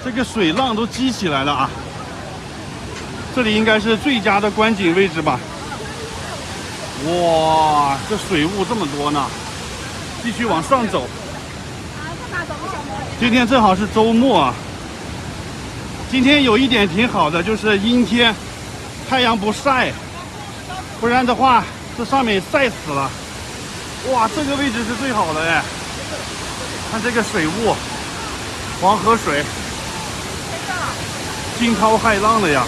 这个水浪都激起来了啊！这里应该是最佳的观景位置吧。哇，这水雾这么多呢！继续往上走。今天正好是周末啊。今天有一点挺好的，就是阴天，太阳不晒，不然的话这上面晒死了。哇，这个位置是最好的哎！看这个水雾，黄河水，惊涛骇浪的呀，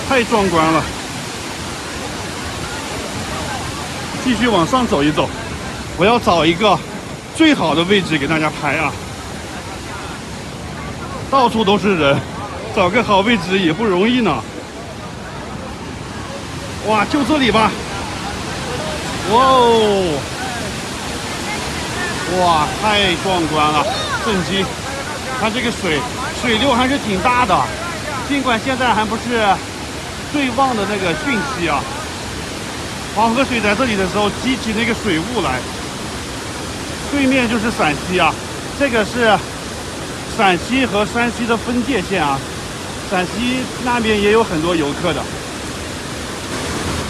太壮观了。继续往上走一走，我要找一个最好的位置给大家拍啊！到处都是人，找个好位置也不容易呢。哇，就这里吧。哇哦！哇，太壮观了，震惊！看这个水流还是挺大的，尽管现在还不是最旺的那个汛期啊。黄河水在这里的时候激起那个水雾来，对面就是陕西啊，这个是陕西和山西的分界线啊，陕西那边也有很多游客的，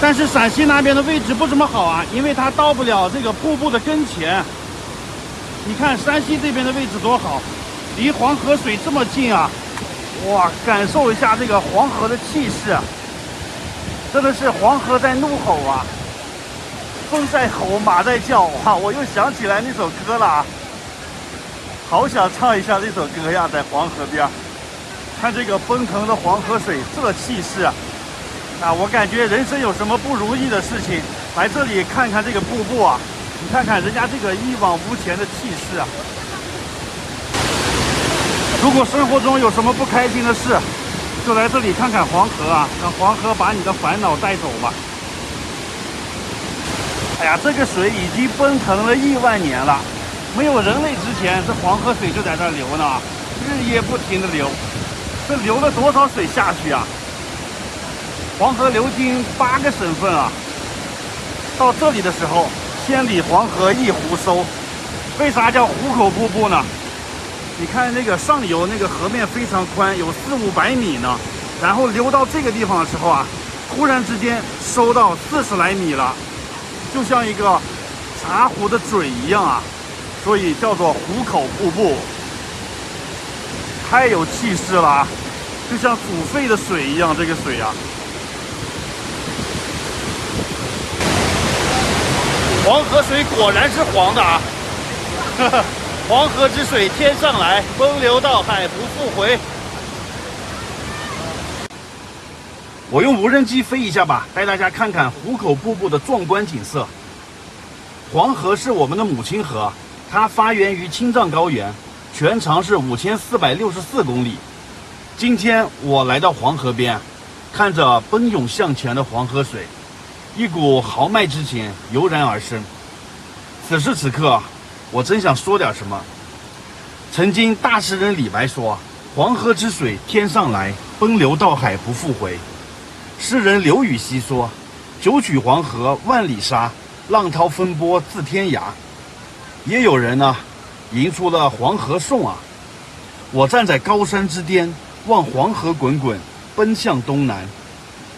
但是陕西那边的位置不怎么好啊，因为它到不了这个瀑布的跟前。你看山西这边的位置多好，离黄河水这么近啊！哇，感受一下这个黄河的气势，真的是黄河在怒吼啊，风在吼，马在叫啊！我又想起来那首歌了啊，好想唱一下这首歌呀，在黄河边，看这个奔腾的黄河水，这气势啊！我感觉人生有什么不如意的事情，来这里看看这个瀑布啊！你看看人家这个一往无前的气势啊！如果生活中有什么不开心的事，就来这里看看黄河啊，让黄河把你的烦恼带走吧。哎呀，这个水已经奔腾了亿万年了，没有人类之前，这黄河水就在这流呢，日夜不停的流，这流了多少水下去啊？黄河流经8个省份啊，到这里的时候，千里黄河一湖收。为啥叫壶口瀑布呢？你看那个上游那个河面非常宽，有400-500米呢，然后流到这个地方的时候啊，突然之间收到40来米了，就像一个茶壶的嘴一样啊，所以叫做壶口瀑布，太有气势了啊，就像煮沸的水一样，这个水啊。黄河水果然是黄的啊！黄河之水天上来，奔流到海不复回。我用无人机飞一下吧，带大家看看壶口瀑布的壮观景色。黄河是我们的母亲河，它发源于青藏高原，全长是5464公里。今天我来到黄河边，看着奔涌向前的黄河水，一股豪迈之情油然而生。此时此刻，我真想说点什么。曾经大诗人李白说：“黄河之水天上来，奔流到海不复回。”诗人刘禹锡说：“九曲黄河万里沙，浪涛分波自天涯。”也有人呢，吟出了《黄河颂》啊。我站在高山之巅，望黄河滚滚，奔向东南。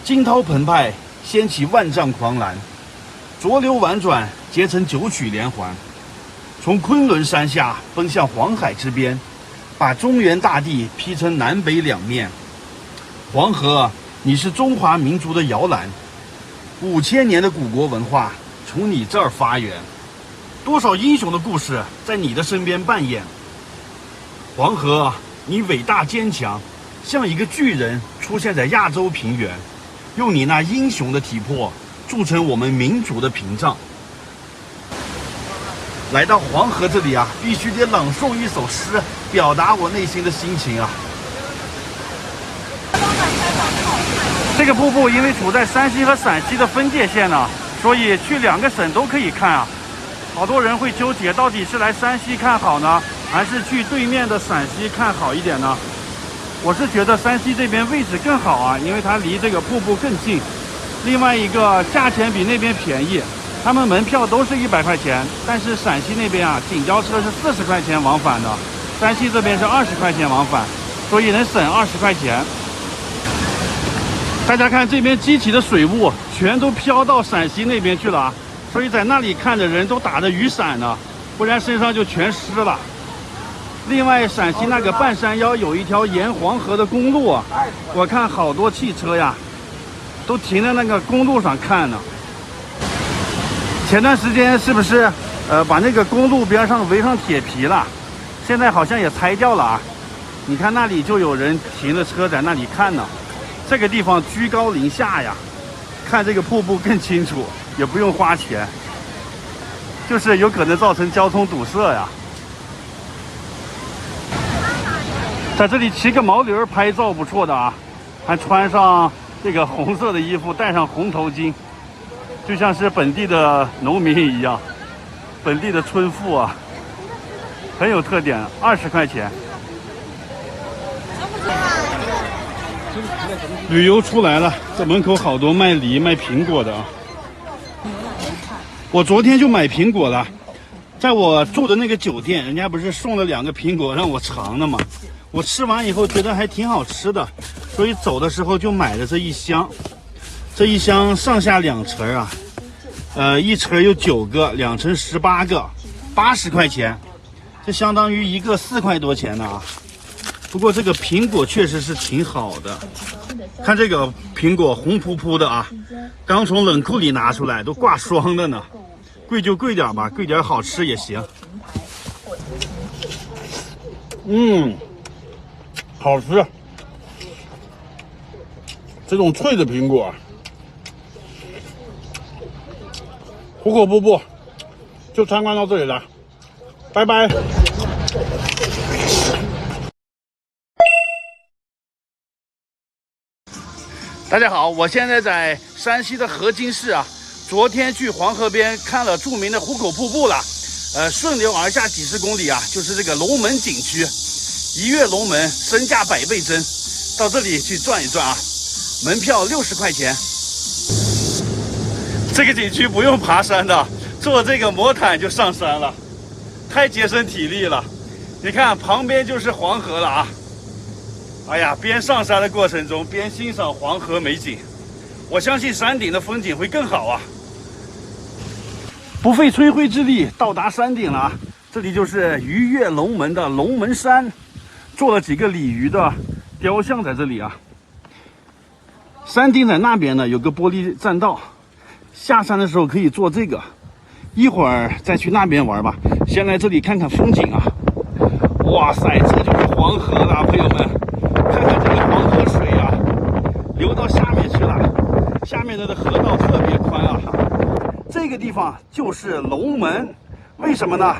惊涛澎湃，掀起万丈狂澜，浊流婉转，结成九曲连环。从昆仑山下奔向黄海之边，把中原大地劈成南北两面。黄河，你是中华民族的摇篮，5000年的古国文化从你这儿发源，多少英雄的故事在你的身边扮演。黄河，你伟大坚强，像一个巨人出现在亚洲平原，用你那英雄的体魄筑成我们民族的屏障。来到黄河这里啊，必须得朗诵一首诗，表达我内心的心情啊。这个瀑布因为处在山西和陕西的分界线呢，所以去2个省都可以看啊。好多人会纠结，到底是来山西看好呢，还是去对面的陕西看好一点呢？我是觉得山西这边位置更好啊，因为它离这个瀑布更近。另外一个价钱比那边便宜，他们门票都是100块钱，但是陕西那边啊，景交车是40块钱往返的，山西这边是20块钱往返，所以能省20块钱。大家看这边激起的水雾，全都飘到陕西那边去了啊！所以在那里看的人都打着雨伞呢，不然身上就全湿了。另外，陕西那个半山腰有一条沿黄河的公路啊，我看好多汽车呀，都停在那个公路上看呢。前段时间是不是把那个公路边上围上铁皮了？现在好像也拆掉了啊！你看那里就有人停着车在那里看呢。这个地方居高临下呀，看这个瀑布更清楚，也不用花钱，就是有可能造成交通堵塞呀。在这里骑个毛驴拍照不错的啊，还穿上这个红色的衣服，戴上红头巾，就像是本地的农民一样，本地的村妇啊，很有特点，20块钱。旅游出来了，这门口好多卖梨、卖苹果的啊。我昨天就买苹果了，在我住的那个酒店，人家不是送了2个苹果让我尝的吗？我吃完以后觉得还挺好吃的，所以走的时候就买了这一箱。这一箱上下2层啊，一层有9个，2层18个，80块钱，这相当于一个4块多钱的啊。不过这个苹果确实是挺好的，看这个苹果红扑扑的啊，刚从冷库里拿出来，都挂霜的呢。贵就贵点吧，贵点好吃也行。好吃。这种脆的苹果，壶口瀑布就参观到这里了，拜拜。大家好，我现在在山西的河津市啊。昨天去黄河边看了著名的壶口瀑布了，顺流而下几十公里啊，就是这个龙门景区。一跃龙门，身价100倍增，到这里去转一转啊，门票60块钱。这个景区不用爬山的，坐这个魔毯就上山了，太节省体力了。你看旁边就是黄河了啊。哎呀，边上山的过程中边欣赏黄河美景，我相信山顶的风景会更好啊。不费吹灰之力到达山顶了啊，这里就是鱼跃龙门的龙门山，做了几个鲤鱼的雕像在这里啊。山顶在那边呢，有个玻璃栈道，下山的时候可以坐这个，一会儿再去那边玩吧。先来这里看看风景啊。哇塞，这就是黄河了，朋友们。看看这个黄河水啊，流到下面去了，下面的河道特别宽啊。这个地方就是龙门，为什么呢？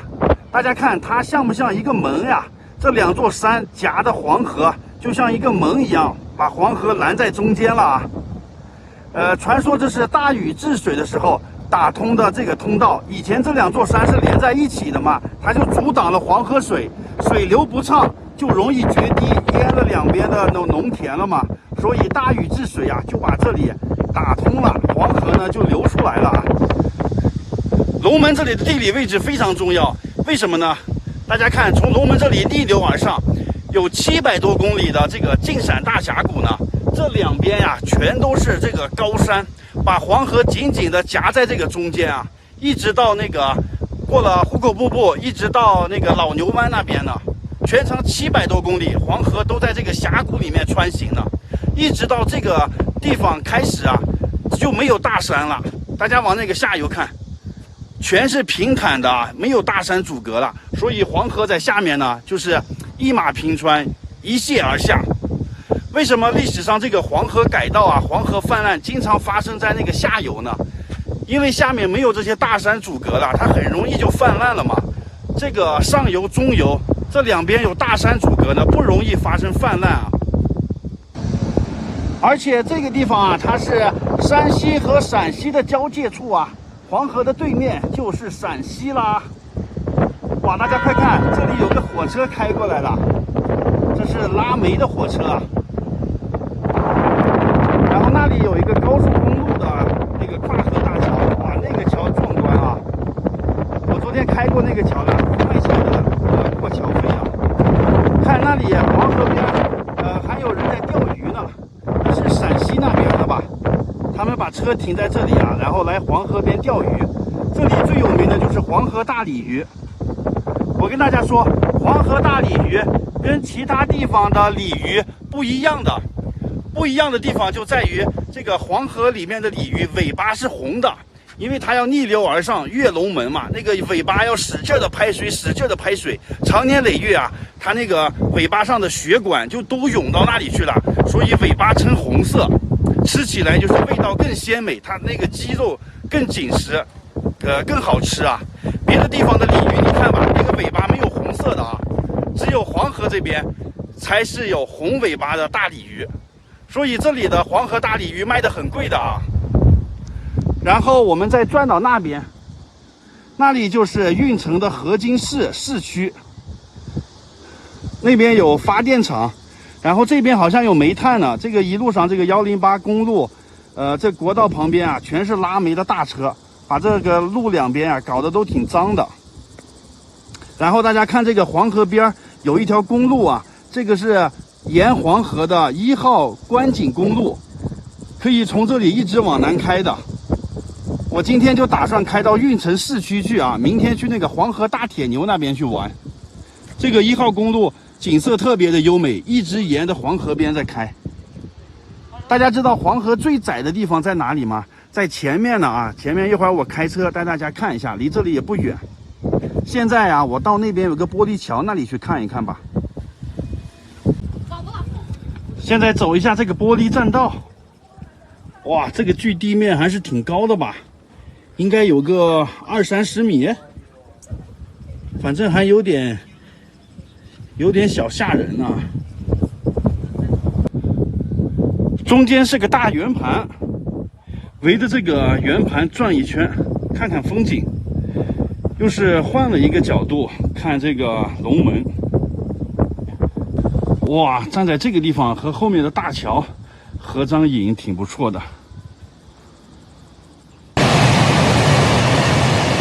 大家看它像不像一个门呀？这2座山夹的黄河就像一个门一样，把黄河拦在中间了啊。传说这是大禹治水的时候打通的这个通道。以前这2座山是连在一起的嘛，它就阻挡了黄河水，水流不畅。就容易决堤，淹了2边的农田了嘛，所以大禹治水啊，就把这里打通了，黄河呢就流出来了啊。龙门这里的地理位置非常重要，为什么呢？大家看，从龙门这里逆流而上，有700多公里的这个晋陕大峡谷呢，这2边呀全都是这个高山，把黄河紧紧的夹在这个中间啊，一直到那个过了壶口瀑布，一直到那个老牛湾那边呢。全长700多公里，黄河都在这个峡谷里面穿行呢，一直到这个地方开始啊，就没有大山了。大家往那个下游看，全是平坦的啊，没有大山阻隔了，所以黄河在下面呢，就是一马平川，一泻而下。为什么历史上这个黄河改道啊，黄河泛滥经常发生在那个下游呢？因为下面没有这些大山阻隔了，它很容易就泛滥了嘛。这个上游、中游这2边有大山阻隔呢，不容易发生泛滥啊。而且这个地方啊，它是山西和陕西的交界处啊，黄河的对面就是陕西啦。哇，大家快看，这里有个火车开过来了，这是拉煤的火车啊。然后那里有一个高速公路的那个跨河大桥，哇，那个桥壮观啊！我昨天开过那个桥了，5块钱的过桥费啊。看那里黄河边，还有人在钓鱼呢，是陕西那边的。车停在这里啊，然后来黄河边钓鱼。这里最有名的就是黄河大鲤鱼。我跟大家说，黄河大鲤鱼跟其他地方的鲤鱼不一样的，不一样的地方就在于这个黄河里面的鲤鱼尾巴是红的，因为它要逆流而上跃龙门嘛，那个尾巴要使劲的拍水，使劲的拍水，长年累月啊，它那个尾巴上的血管就都涌到那里去了，所以尾巴呈红色，吃起来就是味道更鲜美，它那个肌肉更紧实，更好吃啊。别的地方的鲤鱼你看吧，那个尾巴没有红色的啊，只有黄河这边才是有红尾巴的大鲤鱼，所以这里的黄河大鲤鱼卖得很贵的啊。然后我们再转到那边，那里就是运城的河津市市区，那边有发电厂，然后这边好像有煤炭呢。这个一路上这个108公路，这国道旁边啊，全是拉煤的大车，把这个路两边啊搞得都挺脏的。然后大家看这个黄河边有一条公路啊，这个是沿黄河的1号观景公路，可以从这里一直往南开的。我今天就打算开到运城市区去啊，明天去那个黄河大铁牛那边去玩。这个1号公路景色特别的优美，一直沿着黄河边在开。大家知道黄河最窄的地方在哪里吗？在前面呢啊，前面一会儿我开车带大家看一下，离这里也不远。现在啊，我到那边有个玻璃桥那里去看一看吧。现在走一下这个玻璃栈道，哇，这个距地面还是挺高的吧？应该有个20-30米，反正还有点小吓人啊。中间是个大圆盘，围着这个圆盘转一圈，看看风景。又是换了一个角度看这个龙门，哇，站在这个地方和后面的大桥合张影挺不错的。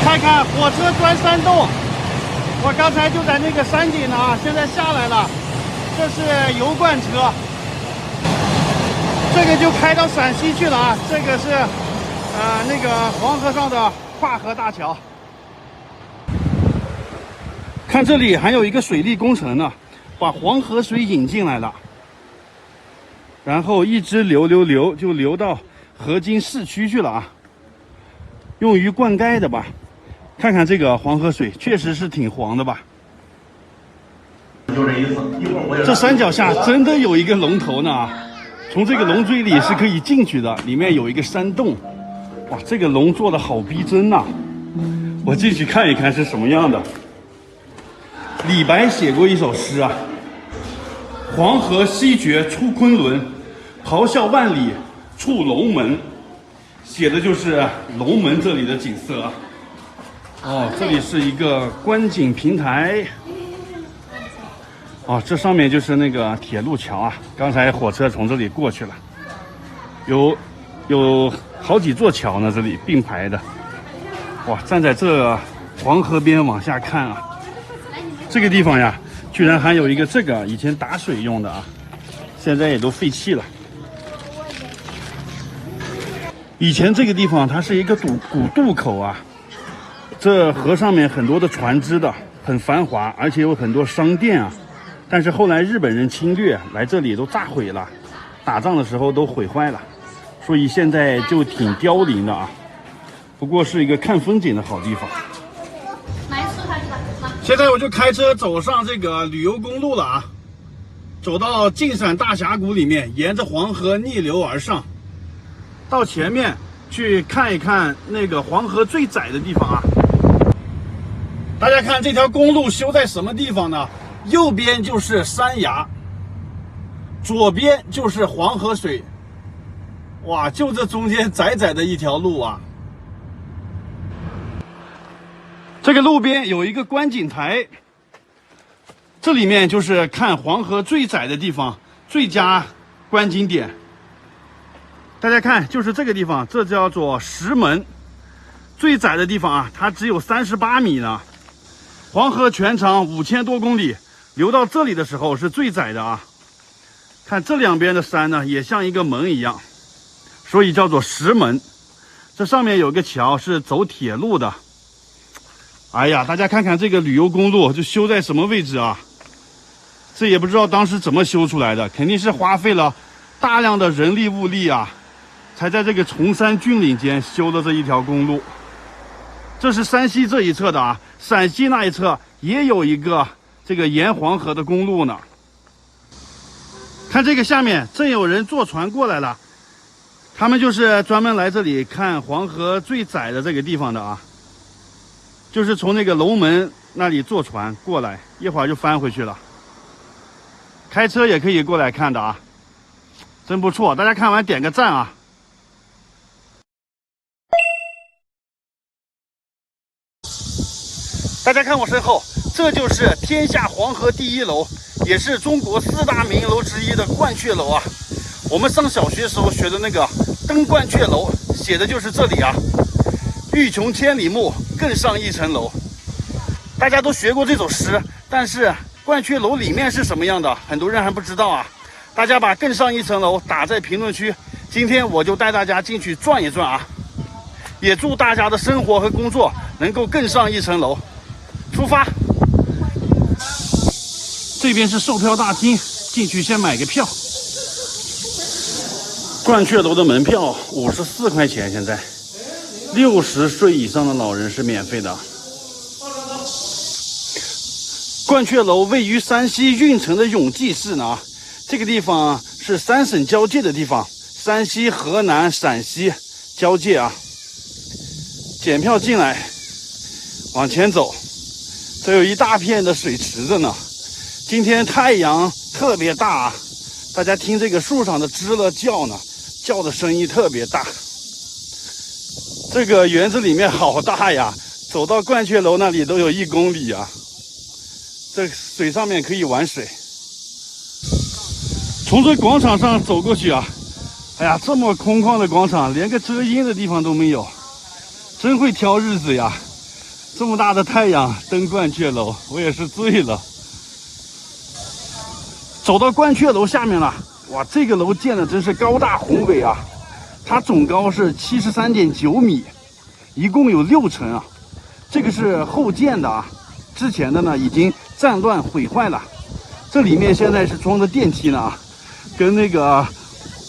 看看火车钻山洞，我刚才就在那个山顶呢啊，现在下来了，这是油罐车，这个就开到陕西去了啊，这个是那个黄河上的跨河大桥。看这里还有一个水利工程呢，把黄河水引进来了，然后一直流就流到河津市区去了啊，用于灌溉的吧。看看这个黄河水，确实是挺黄的吧？就这意思。一会儿我也这山脚下真的有一个龙头呢，从这个龙嘴里是可以进去的，里面有一个山洞。哇，这个龙做的好逼真呐！我进去看一看是什么样的。李白写过一首诗啊：“黄河西决出昆仑，咆哮万里出龙门。”写的就是龙门这里的景色啊。哦，这里是一个观景平台。哦，这上面就是那个铁路桥啊，刚才火车从这里过去了，有好几座桥呢，这里并排的。哇，站在这黄河边往下看啊，这个地方呀，居然还有一个这个以前打水用的啊，现在也都废弃了。以前这个地方它是一个古渡口啊，这河上面很多的船只的，很繁华，而且有很多商店啊。但是后来日本人侵略来这里都炸毁了，打仗的时候都毁坏了，所以现在就挺凋零的啊。不过是一个看风景的好地方。现在我就开车走上这个旅游公路了啊，走到晋陕大峡谷里面，沿着黄河逆流而上，到前面去看一看那个黄河最窄的地方啊。大家看这条公路修在什么地方呢？右边就是山崖，左边就是黄河水，哇，就这中间窄窄的一条路啊。这个路边有一个观景台，这里面就是看黄河最窄的地方，最佳观景点。大家看，就是这个地方，这叫做石门，最窄的地方啊，它只有38米呢。黄河全长5000多公里，流到这里的时候是最窄的啊。看这两边的山呢，也像一个门一样，所以叫做石门。这上面有个桥是走铁路的。哎呀，大家看看这个旅游公路就修在什么位置啊？这也不知道当时怎么修出来的，肯定是花费了大量的人力物力啊，才在这个崇山峻岭间修的这一条公路。这是山西这一侧的啊，陕西那一侧也有一个这个沿黄河的公路呢。看这个下面正有人坐船过来了，他们就是专门来这里看黄河最窄的这个地方的啊，就是从那个龙门那里坐船过来，一会儿就翻回去了。开车也可以过来看的啊，真不错，大家看完点个赞啊！大家看我身后，这就是天下黄河第一楼，也是中国4大名楼之一的鹳雀楼啊。我们上小学时候学的那个登鹳雀楼，写的就是这里啊。欲穷千里目，更上一层楼。大家都学过这首诗，但是鹳雀楼里面是什么样的，很多人还不知道啊。大家把更上一层楼打在评论区，今天我就带大家进去转一转啊。也祝大家的生活和工作能够更上一层楼。出发！这边是售票大厅，进去先买个票。鹳雀楼的门票54块钱，现在60岁以上的老人是免费的。鹳雀楼位于山西运城的永济市呢，这个地方是3省交界的地方，山西、河南、陕西交界啊。检票进来，往前走。这有一大片的水池子呢，今天太阳特别大啊，大家听这个树上的知了叫呢，叫的声音特别大。这个园子里面好大呀，走到鹳雀楼那里都有1公里啊。这水上面可以玩水。从这广场上走过去啊，哎呀，这么空旷的广场，连个遮阴的地方都没有，真会挑日子呀。这么大的太阳登鹳雀楼，我也是醉了。走到鹳雀楼下面了，哇，这个楼建的真是高大宏伟啊！它总高是73.9米，一共有6层啊。这个是后建的啊，之前的呢已经战乱毁坏了。这里面现在是装的电梯呢啊，跟那个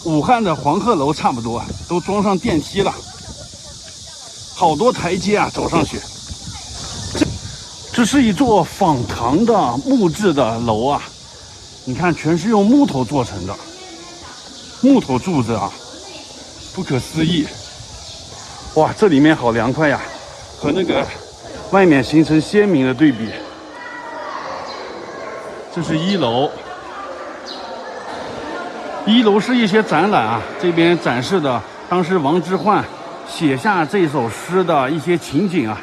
武汉的黄鹤楼差不多，都装上电梯了。好多台阶啊，走上去。这是一座仿唐的木质的楼啊，你看全是用木头做成的，木头柱子啊，不可思议。哇，这里面好凉快呀，和那个外面形成鲜明的对比。这是1楼，1楼是一些展览啊，这边展示的当时王之涣写下这首诗的一些情景啊。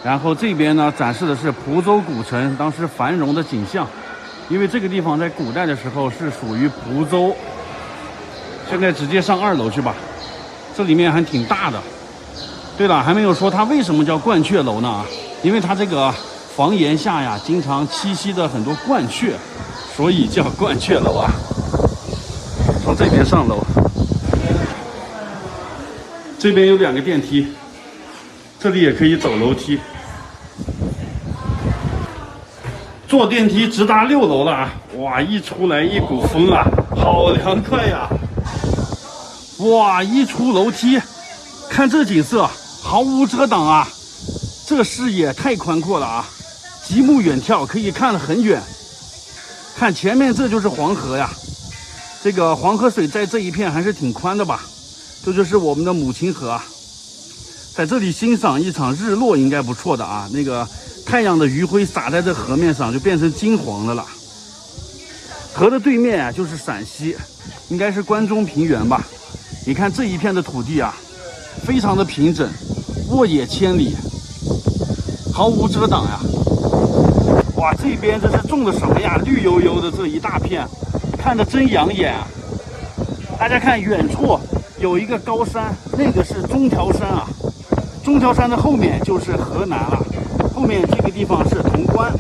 然后这边呢展示的是蒲州古城当时繁荣的景象，因为这个地方在古代的时候是属于蒲州。现在直接上2楼去吧，这里面还挺大的。对了，还没有说它为什么叫鹳雀楼呢？因为它这个房檐下呀经常栖息的很多鹳雀，所以叫鹳雀楼啊。从这边上楼，这边有2个电梯，这里也可以走楼梯。坐电梯直达6楼了啊！哇，一出来一股风啊，好凉快呀！哇，一出楼梯，看这景色，毫无遮挡啊！这视野太宽阔了啊，极目远眺，可以看得很远。看前面，这就是黄河呀。这个黄河水在这一片还是挺宽的吧？这就是我们的母亲河啊。在这里欣赏一场日落应该不错的啊，那个太阳的余晖洒在这河面上就变成金黄的了。河的对面啊就是陕西，应该是关中平原吧。你看这一片的土地啊，非常的平整，沃野千里，毫无遮挡呀。哇，这边这是种的什么呀？绿油油的这一大片，看着真养眼啊。大家看远处有一个高山，那个是中条山啊。中条山的后面就是河南了，后面这个地方是潼关。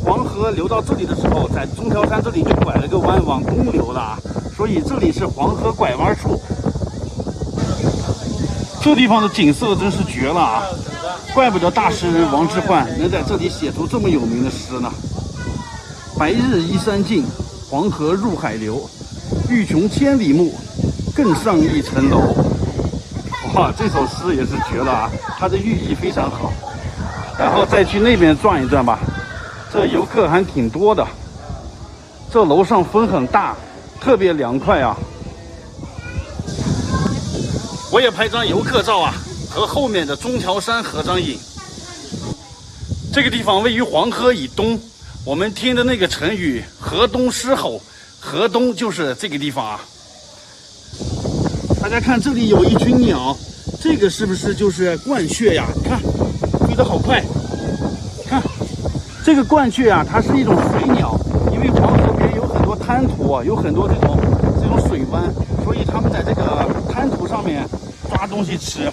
黄河流到这里的时候，在中条山这里就拐了个弯，往东流了啊，所以这里是黄河拐弯处。这地方的景色真是绝了啊！怪不得大诗人王之涣能在这里写出这么有名的诗呢。白日依山尽，黄河入海流。欲穷千里目，更上一层楼。哇，这首诗也是绝了啊！它的寓意非常好。然后再去那边转一转吧，这游客还挺多的。这楼上风很大，特别凉快啊。我也拍张游客照啊，和后面的中条山合张影。这个地方位于黄河以东，我们听的那个成语“河东狮吼”，河东就是这个地方啊。大家看，这里有一群鸟，这个是不是就是鹳雀呀？你看，飞得好快。看，这个鹳雀啊，它是一种水鸟，因为黄河边有很多滩涂，有很多这种水湾，所以它们在这个滩涂上面抓东西吃。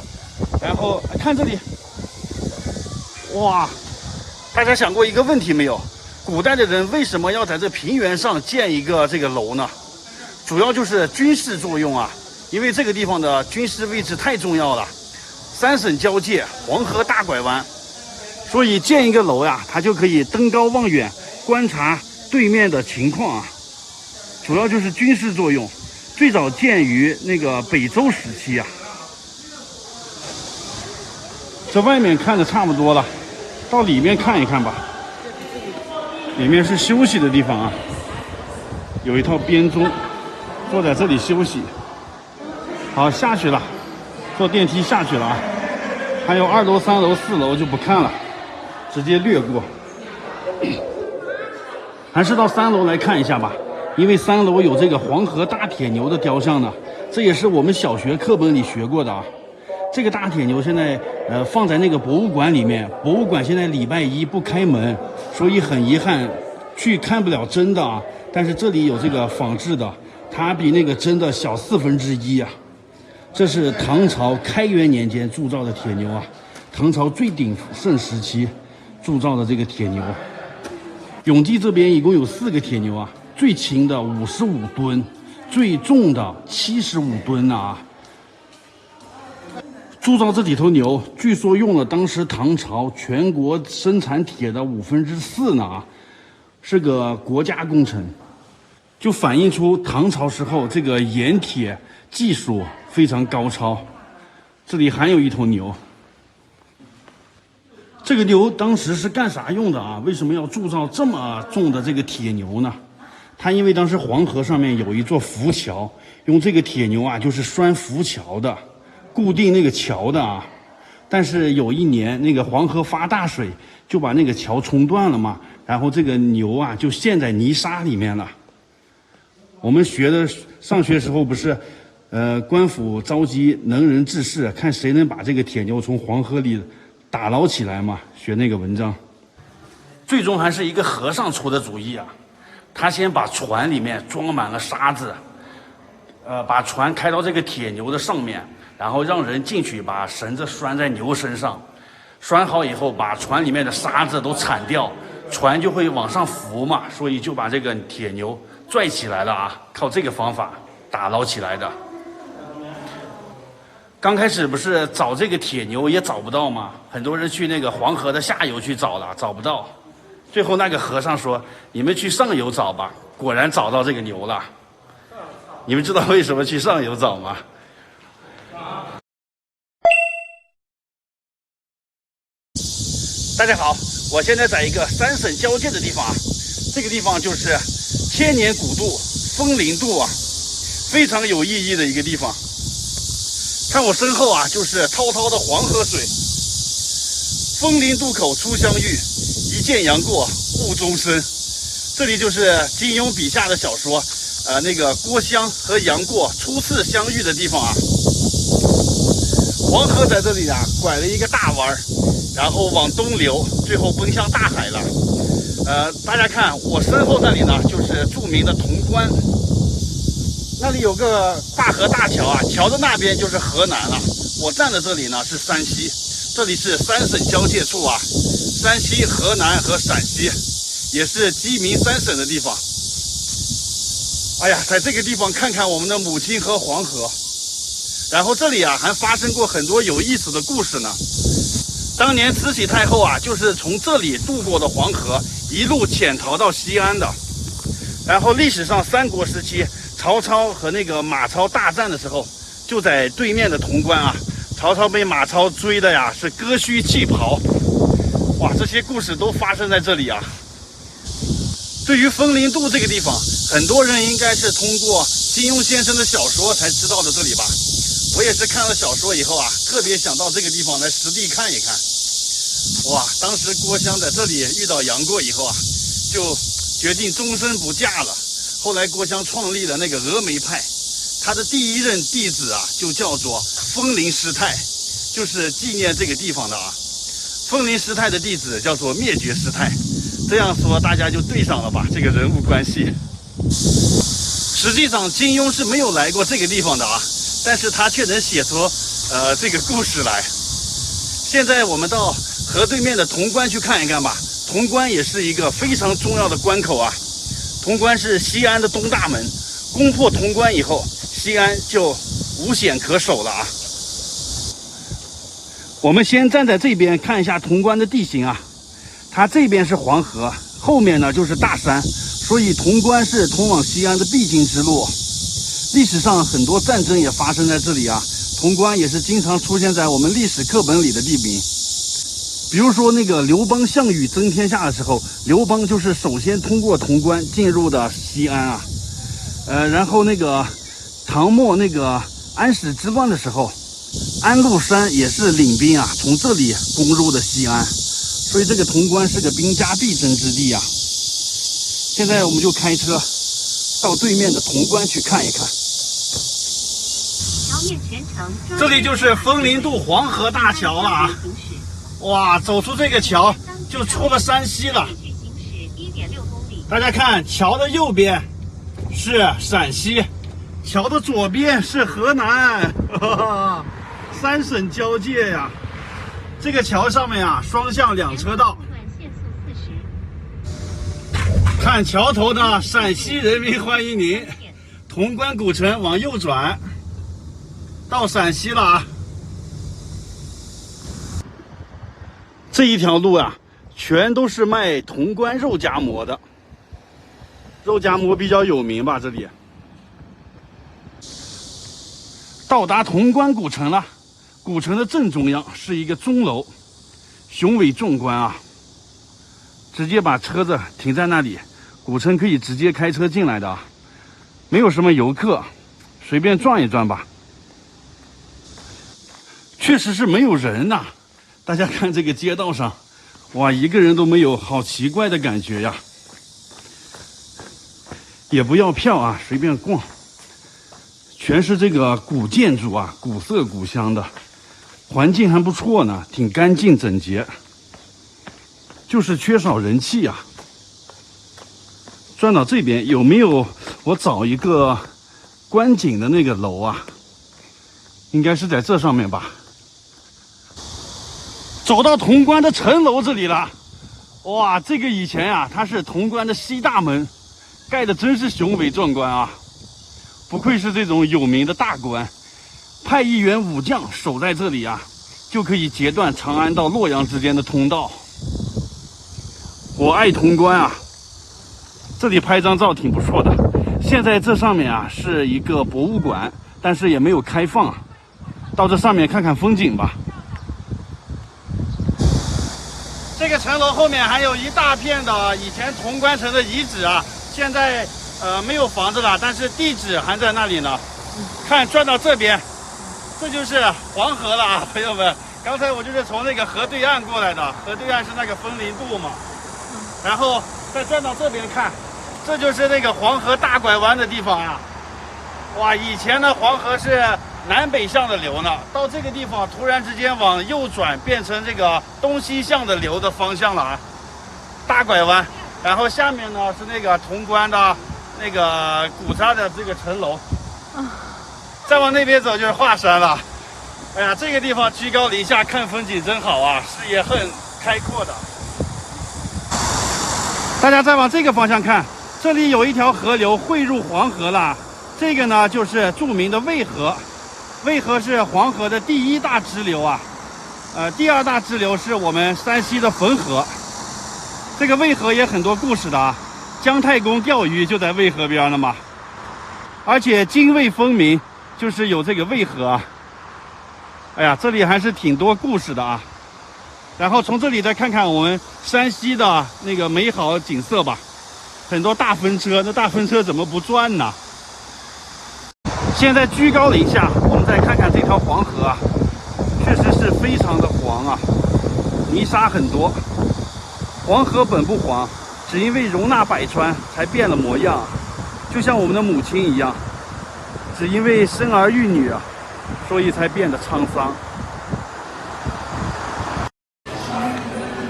然后看这里，哇！大家想过一个问题没有？古代的人为什么要在这平原上建一个这个楼呢？主要就是军事作用啊，因为这个地方的军事位置太重要了，三省交界，黄河大拐弯，所以建一个楼呀，它就可以登高望远，观察对面的情况啊。主要就是军事作用，最早建于那个北周时期啊。这外面看的差不多了，到里面看一看吧。里面是休息的地方啊，有一套编钟，坐在这里休息。好，下去了，坐电梯下去了啊。还有2楼、3楼、4楼就不看了，直接略过。还是到3楼来看一下吧，因为3楼有这个黄河大铁牛的雕像呢，这也是我们小学课本里学过的啊。这个大铁牛现在放在那个博物馆里面，博物馆现在礼拜一不开门，所以很遗憾去看不了真的啊。但是这里有这个仿制的，它比那个真的小1/4啊。这是唐朝开元年间铸造的铁牛啊，唐朝最鼎盛时期铸造的这个铁牛。永济这边一共有4个铁牛啊，最轻的55吨，最重的75吨啊。铸造这几头牛，据说用了当时唐朝全国生产铁的4/5呢啊，是个国家工程，就反映出唐朝时候这个冶铁技术非常高超。这里还有一头牛，这个牛当时是干啥用的啊？为什么要铸造这么重的这个铁牛呢？它因为当时黄河上面有一座浮桥，用这个铁牛啊就是拴浮桥的。固定那个桥的啊，但是有一年那个黄河发大水，就把那个桥冲断了嘛，然后这个牛啊就陷在泥沙里面了。我们上学时候不是，官府召集能人志士，看谁能把这个铁牛从黄河里打捞起来嘛，学那个文章。最终还是一个和尚出的主意啊，他先把船里面装满了沙子，把船开到这个铁牛的上面。然后让人进去，把绳子拴在牛身上，拴好以后，把船里面的沙子都铲掉，船就会往上浮嘛，所以就把这个铁牛拽起来了啊，靠这个方法打捞起来的。刚开始不是找这个铁牛也找不到吗？很多人去那个黄河的下游去找了，找不到。最后那个和尚说：“你们去上游找吧。”果然找到这个牛了。你们知道为什么去上游找吗？大家好，我现在在一个3省交界的地方啊，这个地方就是千年古渡枫林渡啊，非常有意义的一个地方。看我身后啊，就是滔滔的黄河水。枫林渡口初相遇，一见杨过误终身。这里就是金庸笔下的小说，那个郭襄和杨过初次相遇的地方啊。黄河在这里啊，拐了一个大弯儿。然后往东流，最后奔向大海了。大家看我身后那里呢，就是著名的潼关，那里有个大河大桥啊，桥的那边就是河南了。我站的这里呢是山西，这里是3省交界处啊，山西、河南和陕西，也是鸡鸣3省的地方。哎呀，在这个地方看看我们的母亲和黄河，然后这里啊还发生过很多有意思的故事呢。当年慈禧太后啊就是从这里渡过的黄河，一路潜逃到西安的。然后历史上三国时期，曹操和那个马超大战的时候，就在对面的潼关啊，曹操被马超追的呀是割须弃袍。哇，这些故事都发生在这里啊。对于枫林渡这个地方，很多人应该是通过金庸先生的小说才知道的这里吧。我也是看了小说以后啊，特别想到这个地方来实地看一看。哇，当时郭襄在这里遇到杨过以后啊，就决定终身不嫁了。后来郭襄创立了那个峨眉派，他的第一任弟子啊就叫做枫林师太，就是纪念这个地方的啊。枫林师太的弟子叫做灭绝师太，这样说大家就对上了吧，这个人物关系。实际上金庸是没有来过这个地方的啊，但是他却能写出这个故事来。现在我们到河对面的潼关去看一看吧。潼关也是一个非常重要的关口啊。潼关是西安的东大门，攻破潼关以后，西安就无险可守了啊。我们先站在这边看一下潼关的地形啊，它这边是黄河，后面呢就是大山，所以潼关是通往西安的必经之路。历史上很多战争也发生在这里啊，潼关也是经常出现在我们历史课本里的地名。比如说那个刘邦、项羽争天下的时候，刘邦就是首先通过潼关进入的西安啊。然后那个唐末那个安史之乱的时候，安禄山也是领兵啊从这里攻入的西安，所以这个潼关是个兵家必争之地啊。现在我们就开车到对面的潼关去看一看。这里就是枫林渡黄河大桥了啊！哇，走出这个桥就出了山西了。大家看，桥的右边是陕西，桥的左边是河南，哈哈，三省交界呀。这个桥上面啊，双向两车道。看桥头的陕西人民欢迎您，潼关古城往右转，到陕西了啊。这一条路啊，全都是卖潼关肉夹馍的，肉夹馍比较有名吧。这里到达潼关古城了，古城的正中央是一个钟楼，雄伟壮观啊！直接把车子停在那里，古城可以直接开车进来的啊，没有什么游客，随便转一转吧。确实是没有人呐。大家看这个街道上，哇，一个人都没有，好奇怪的感觉呀！也不要票啊，随便逛。全是这个古建筑啊，古色古香的，环境还不错呢，挺干净整洁，就是缺少人气啊。转到这边有没有？我找一个观景的那个楼啊，应该是在这上面吧。走到潼关的城楼这里了，哇，这个以前啊，它是潼关的西大门，盖的真是雄伟壮观啊！不愧是这种有名的大关，派一员武将守在这里啊，就可以截断长安到洛阳之间的通道。我爱潼关啊，这里拍张照挺不错的。现在这上面啊是一个博物馆，但是也没有开放，到这上面看看风景吧。这个城楼后面还有一大片的以前潼关城的遗址啊，现在没有房子了，但是地址还在那里呢。看，转到这边，这就是黄河了啊，朋友们。刚才我就是从那个河对岸过来的，河对岸是那个枫林渡嘛。然后再转到这边看，这就是那个黄河大拐弯的地方啊。哇，以前呢黄河是南北向的流呢，到这个地方突然之间往右转，变成这个东西向的流的方向了啊，大拐弯。然后下面呢是那个潼关的那个古刹的这个城楼，再往那边走就是华山了。哎呀，这个地方居高临下看风景真好啊，视野很开阔的。大家再往这个方向看，这里有一条河流汇入黄河了，这个呢就是著名的渭河。渭河是黄河的第一大支流啊，第二大支流是我们山西的汾河。这个渭河也很多故事的啊，姜太公钓鱼就在渭河边了嘛。而且泾渭分明，就是有这个渭河啊。哎呀，这里还是挺多故事的啊。然后从这里再看看我们山西的那个美好景色吧，很多大风车，那大风车怎么不转呢？现在居高临下，我们再看看这条黄河啊，确实是非常的黄啊，泥沙很多。黄河本不黄，只因为容纳百川才变了模样，就像我们的母亲一样，只因为生儿育女啊，所以才变得沧桑。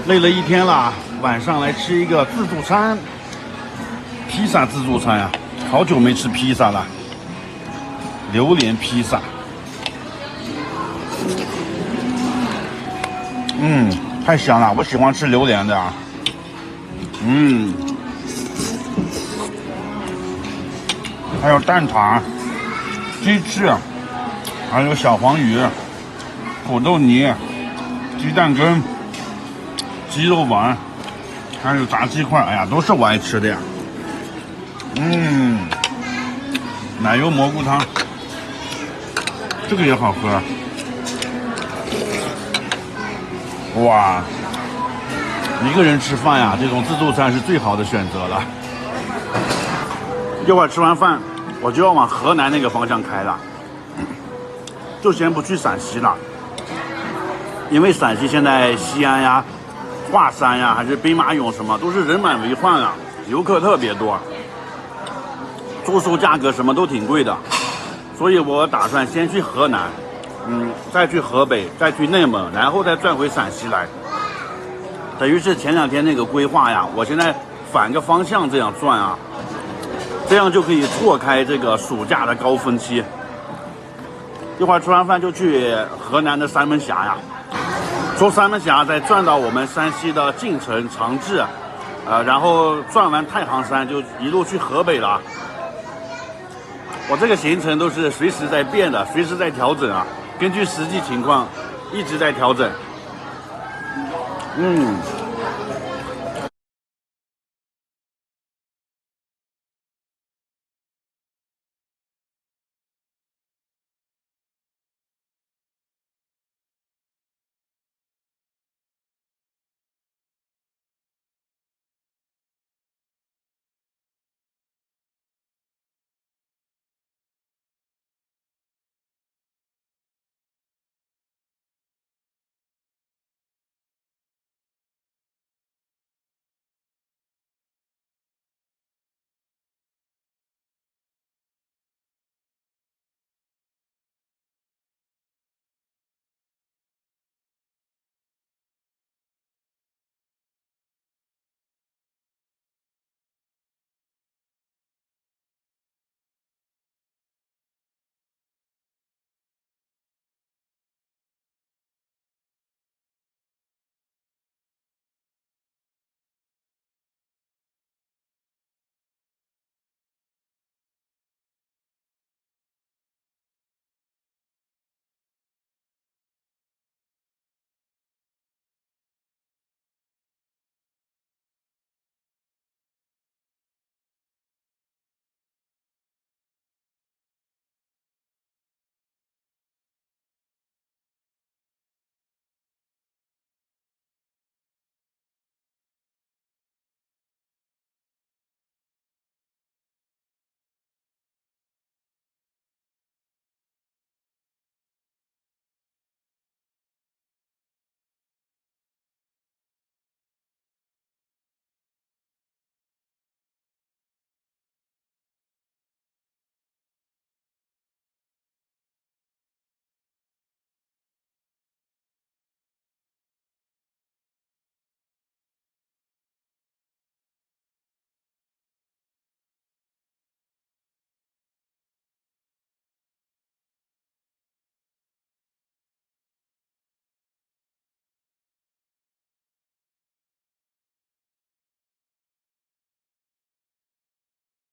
累了一天了，晚上来吃一个自助餐，披萨自助餐呀，好久没吃披萨了。榴莲披萨，太香了，我喜欢吃榴莲的啊。还有蛋挞、鸡翅，还有小黄鱼、土豆泥、鸡蛋羹、鸡肉丸，还有炸鸡块，哎呀，都是我爱吃的呀。奶油蘑菇汤。这个也好喝，哇！一个人吃饭呀，这种自助餐是最好的选择了。一会儿吃完饭，我就要往河南那个方向开了，就先不去陕西了，因为陕西现在西安呀、华山呀，还是兵马俑什么，都是人满为患啊，游客特别多，住宿价格什么都挺贵的。所以我打算先去河南，再去河北，再去内蒙，然后再转回陕西来。等于是前2天那个规划呀，我现在反个方向这样转啊，这样就可以错开这个暑假的高峰期。一会儿吃完饭就去河南的三门峡呀，从三门峡再转到我们山西的晋城、长治，然后转完太行山就一路去河北了。我这个行程都是随时在变的，随时在调整啊，根据实际情况一直在调整。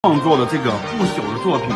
创作的这个不朽的作品。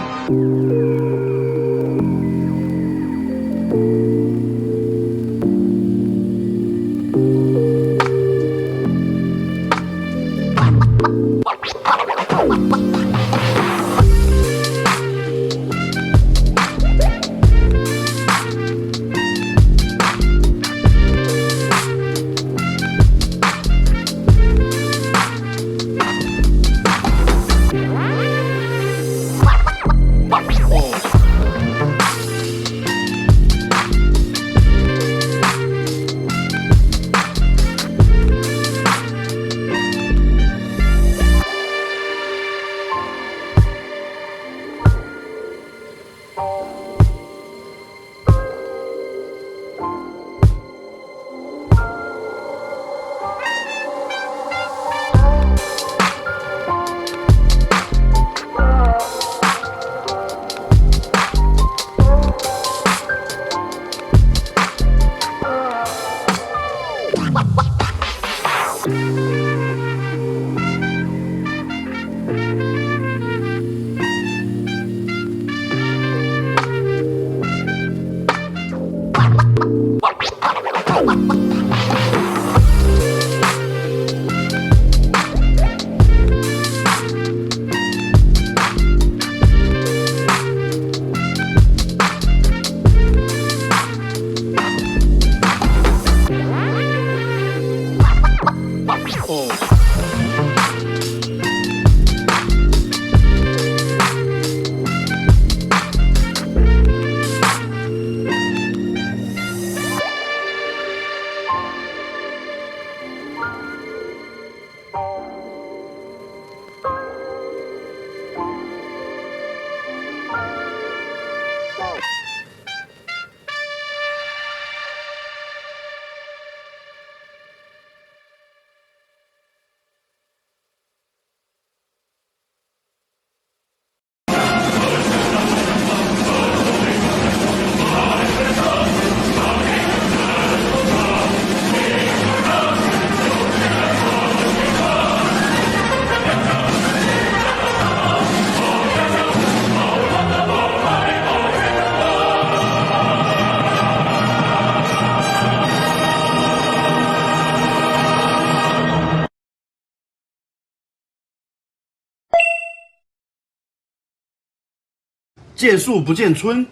见树不见村，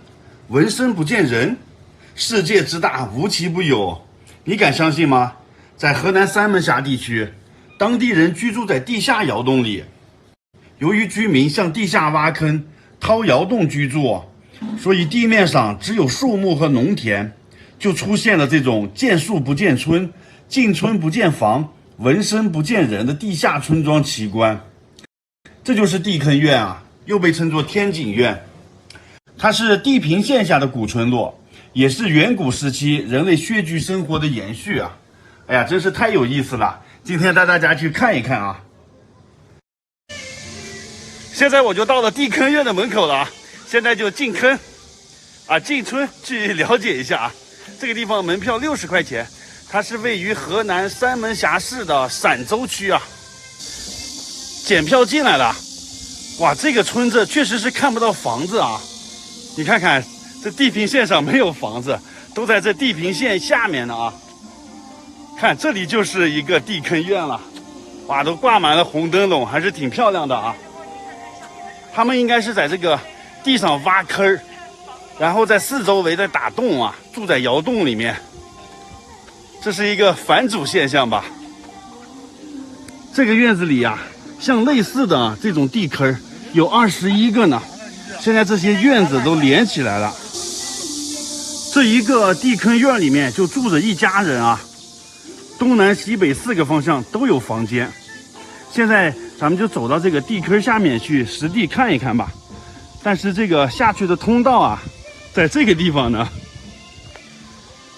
闻声不见人，世界之大无奇不有，你敢相信吗？在河南三门峡地区，当地人居住在地下窑洞里，由于居民向地下挖坑、掏窑洞居住，所以地面上只有树木和农田，就出现了这种见树不见村、进村不见房、闻声不见人的地下村庄奇观。这就是地坑院啊，又被称作天井院。它是地平线下的古村落，也是远古时期人类穴居生活的延续啊！哎呀，真是太有意思了！今天带大家去看一看啊！现在我就到了地坑院的门口了啊！现在就进坑啊，进村去了解一下啊！这个地方门票60块钱，它是位于河南三门峡市的陕州区啊。检票进来了，哇，这个村子确实是看不到房子啊！你看看，这地平线上没有房子，都在这地平线下面呢啊！看，这里就是一个地坑院了，哇，都挂满了红灯笼，还是挺漂亮的啊。他们应该是在这个地上挖坑，然后在四周围再打洞啊，住在窑洞里面。这是一个返祖现象吧？这个院子里啊，像类似的这种地坑有21个呢。现在这些院子都连起来了，这一个地坑院里面就住着一家人啊，东南西北4个方向都有房间。现在咱们就走到这个地坑下面去实地看一看吧。但是这个下去的通道啊，在这个地方呢，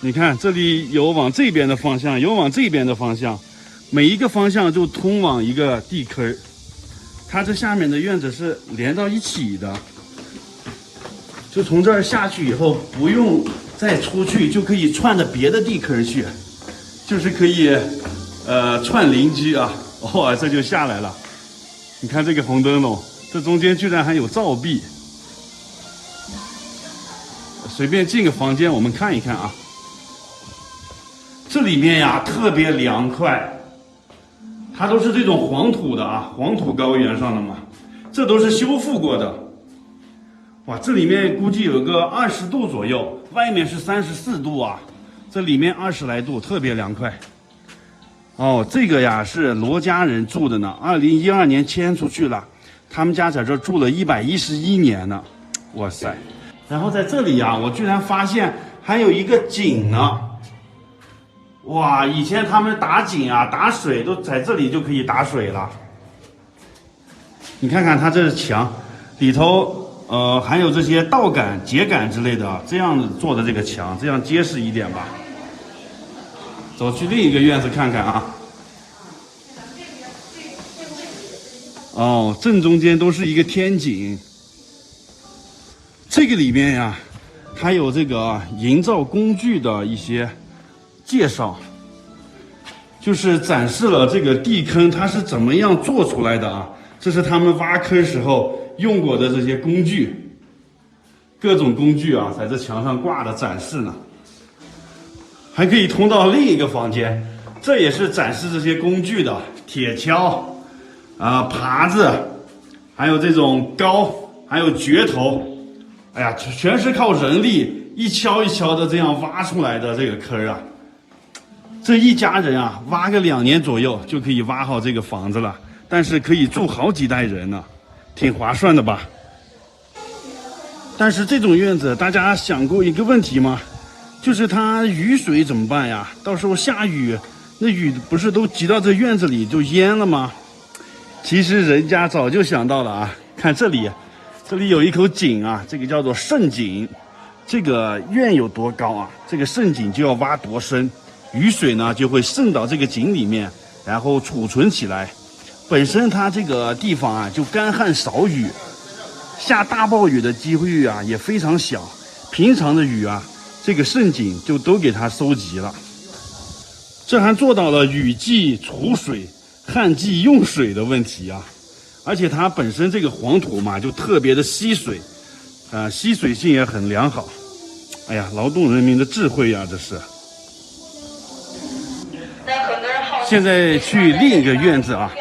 你看这里有往这边的方向，有往这边的方向，每一个方向就通往一个地坑。它这下面的院子是连到一起的。就从这儿下去以后，不用再出去，就可以串着别的地坑去，就是可以串邻居啊。哇，这就下来了。你看这个红灯笼，这中间居然还有照壁。随便进个房间，我们看一看啊。这里面呀特别凉快，它都是这种黄土的啊，黄土高原上的嘛，这都是修复过的。哇，这里面估计有个20度左右，外面是34度啊，这里面20来度，特别凉快。哦，这个呀是罗家人住的呢，2012年迁出去了，他们家在这住了111年呢，哇塞！然后在这里呀，我居然发现还有一个井呢，哇，以前他们打井啊、打水都在这里就可以打水了。你看看它这是墙里头。还有这些稻杆、秸秆之类的，这样做的这个墙，这样结实一点吧。走去另一个院子看看啊。哦，正中间都是一个天井。这个里面呀，还有这个营造工具的一些介绍，就是展示了这个地坑它是怎么样做出来的啊。这是他们挖坑时候用过的这些工具，各种工具啊，在这墙上挂的展示呢。还可以通到另一个房间，这也是展示这些工具的，铁锹啊、耙子，还有这种镐，还有镢头。哎呀，全是靠人力一锹一锹的这样挖出来的这个坑啊。这一家人啊，挖个2年左右就可以挖好这个房子了，但是可以住好几代人呢，挺划算的吧？但是这种院子，大家想过一个问题吗？就是它雨水怎么办呀？到时候下雨，那雨不是都积到这院子里就淹了吗？其实人家早就想到了啊！看这里，这里有一口井啊，这个叫做渗井。这个院有多高啊？这个渗井就要挖多深，雨水呢就会渗到这个井里面，然后储存起来。本身它这个地方啊就干旱少雨，下大暴雨的几率啊也非常小。平常的雨啊，这个渗井就都给它收集了。这还做到了雨季储水、旱季用水的问题啊。而且它本身这个黄土嘛，就特别的吸水，吸水性也很良好。哎呀，劳动人民的智慧呀，这是。现在去另一个院子啊，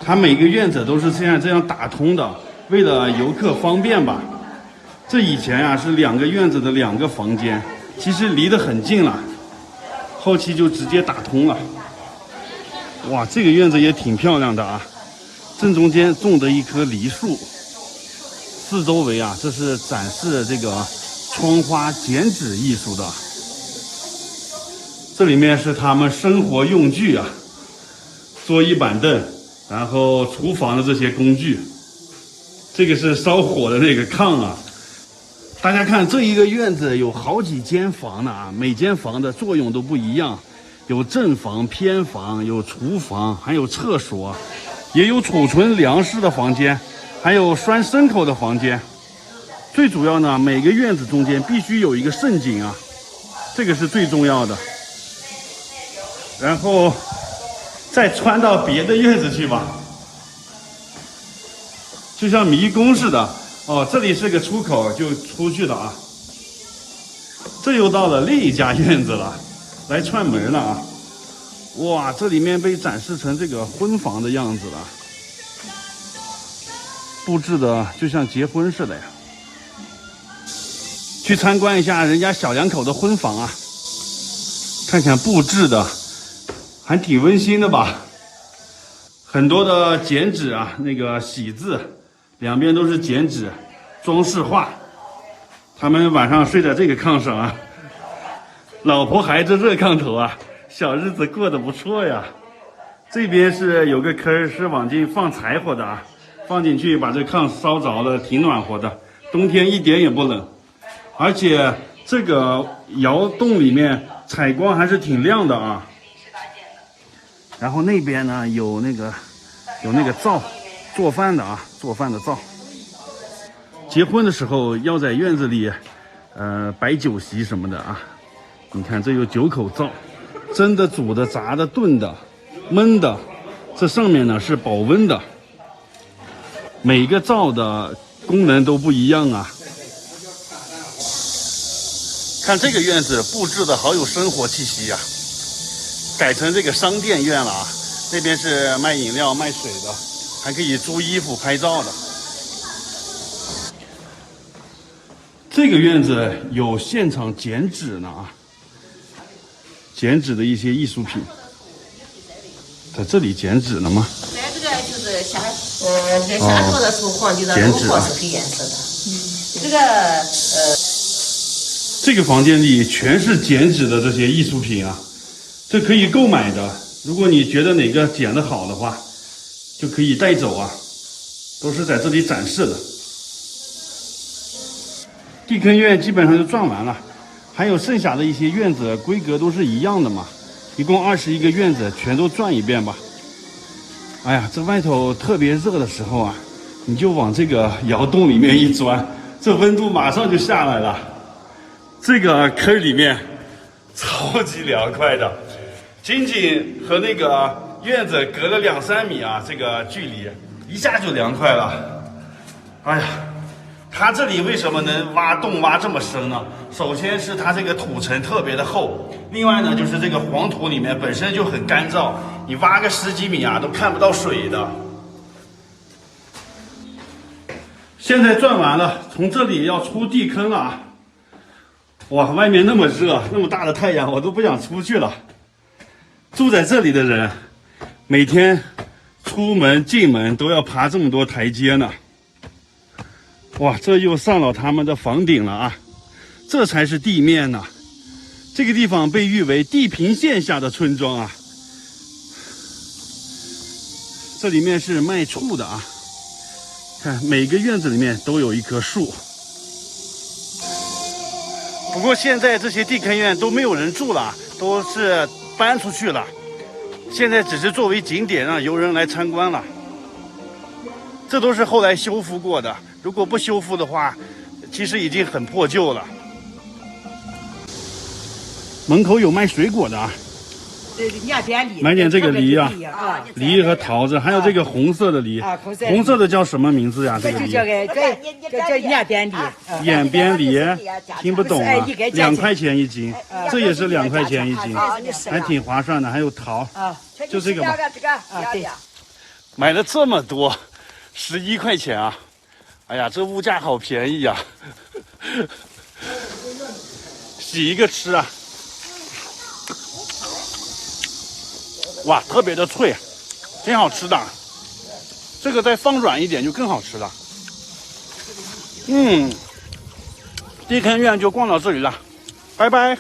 它每个院子都是现在这样打通的，为了游客方便吧。这以前啊是2个院子的2个房间，其实离得很近了，后期就直接打通了。哇，这个院子也挺漂亮的啊。正中间种的一棵梨树，四周围啊，这是展示这个窗花剪纸艺术的。这里面是他们生活用具啊，桌椅板凳，然后厨房的这些工具。这个是烧火的那个炕啊。大家看这一个院子有好几间房呢啊，每间房的作用都不一样，有正房、偏房，有厨房，还有厕所。也有储存粮食的房间，还有拴牲口的房间。最主要呢，每个院子中间必须有一个渗井啊，这个是最重要的。然后再穿到别的院子去吧，就像迷宫似的。哦，这里是个出口，就出去了啊。这又到了另一家院子了，来串门了啊。哇，这里面被展示成这个婚房的样子了，布置的就像结婚似的呀。去参观一下人家小两口的婚房啊，看看布置的，还挺温馨的吧。很多的剪纸啊，那个喜字，两边都是剪纸，装饰画。他们晚上睡在这个炕上啊，老婆孩子热炕头啊。小日子过得不错呀。这边是有个坑，是往进放柴火的啊，放进去把这炕烧着了，挺暖和的，冬天一点也不冷。而且这个窑洞里面采光还是挺亮的啊。然后那边呢有那个灶，做饭的啊，做饭的灶。结婚的时候要在院子里摆酒席什么的啊。你看这有9口灶。蒸的、煮的、炸的、炖的、焖的，这上面呢是保温的。每个灶的功能都不一样啊。看这个院子布置的好有生活气息呀，改成这个商店院了啊。那边是卖饮料、卖水的，还可以租衣服、拍照的。这个院子有现场剪纸呢啊。剪纸的一些艺术品，在这里剪纸了吗？对，这个就是在下头的时候黄就让肉黄是黑颜色的。这个房间里全是剪纸的这些艺术品啊，这可以购买的。如果你觉得哪个剪得好的话，就可以带走啊，都是在这里展示的。地坑院基本上就转完了。还有剩下的一些院子规格都是一样的嘛，一共21个院子全都转一遍吧。哎呀，这外头特别热的时候啊，你就往这个窑洞里面一钻，这温度马上就下来了。这个坑里面超级凉快的，仅仅和那个院子隔了2-3米啊，这个距离一下就凉快了。哎呀，它这里为什么能挖洞挖这么深呢？首先是它这个土层特别的厚，另外呢就是这个黄土里面本身就很干燥，你挖个10几米啊都看不到水的。现在钻完了，从这里要出地坑了啊！哇，外面那么热，那么大的太阳，我都不想出去了。住在这里的人，每天出门进门都要爬这么多台阶呢。哇，这又上了他们的房顶了啊！这才是地面呢。这个地方被誉为地平线下的村庄啊。这里面是卖醋的啊。看，每个院子里面都有一棵树。不过现在这些地坑院都没有人住了，都是搬出去了。现在只是作为景点让游人来参观了。这都是后来修复过的，如果不修复的话，其实已经很破旧了。门口有卖水果的啊。买点这个梨啊，梨和桃子，还有这个红色的梨，红色的叫什么名字呀？这个梨叫眼边梨，眼边梨，听不懂啊，2块钱一斤，这也是2块钱一斤，还挺划算的。还有桃，就这个吧。对，买了这么多，11块钱啊！哎呀，这物价好便宜呀！洗一个吃啊！哇，特别的脆，挺好吃的。这个再放软一点就更好吃了。地坑院就逛到这里了，拜拜。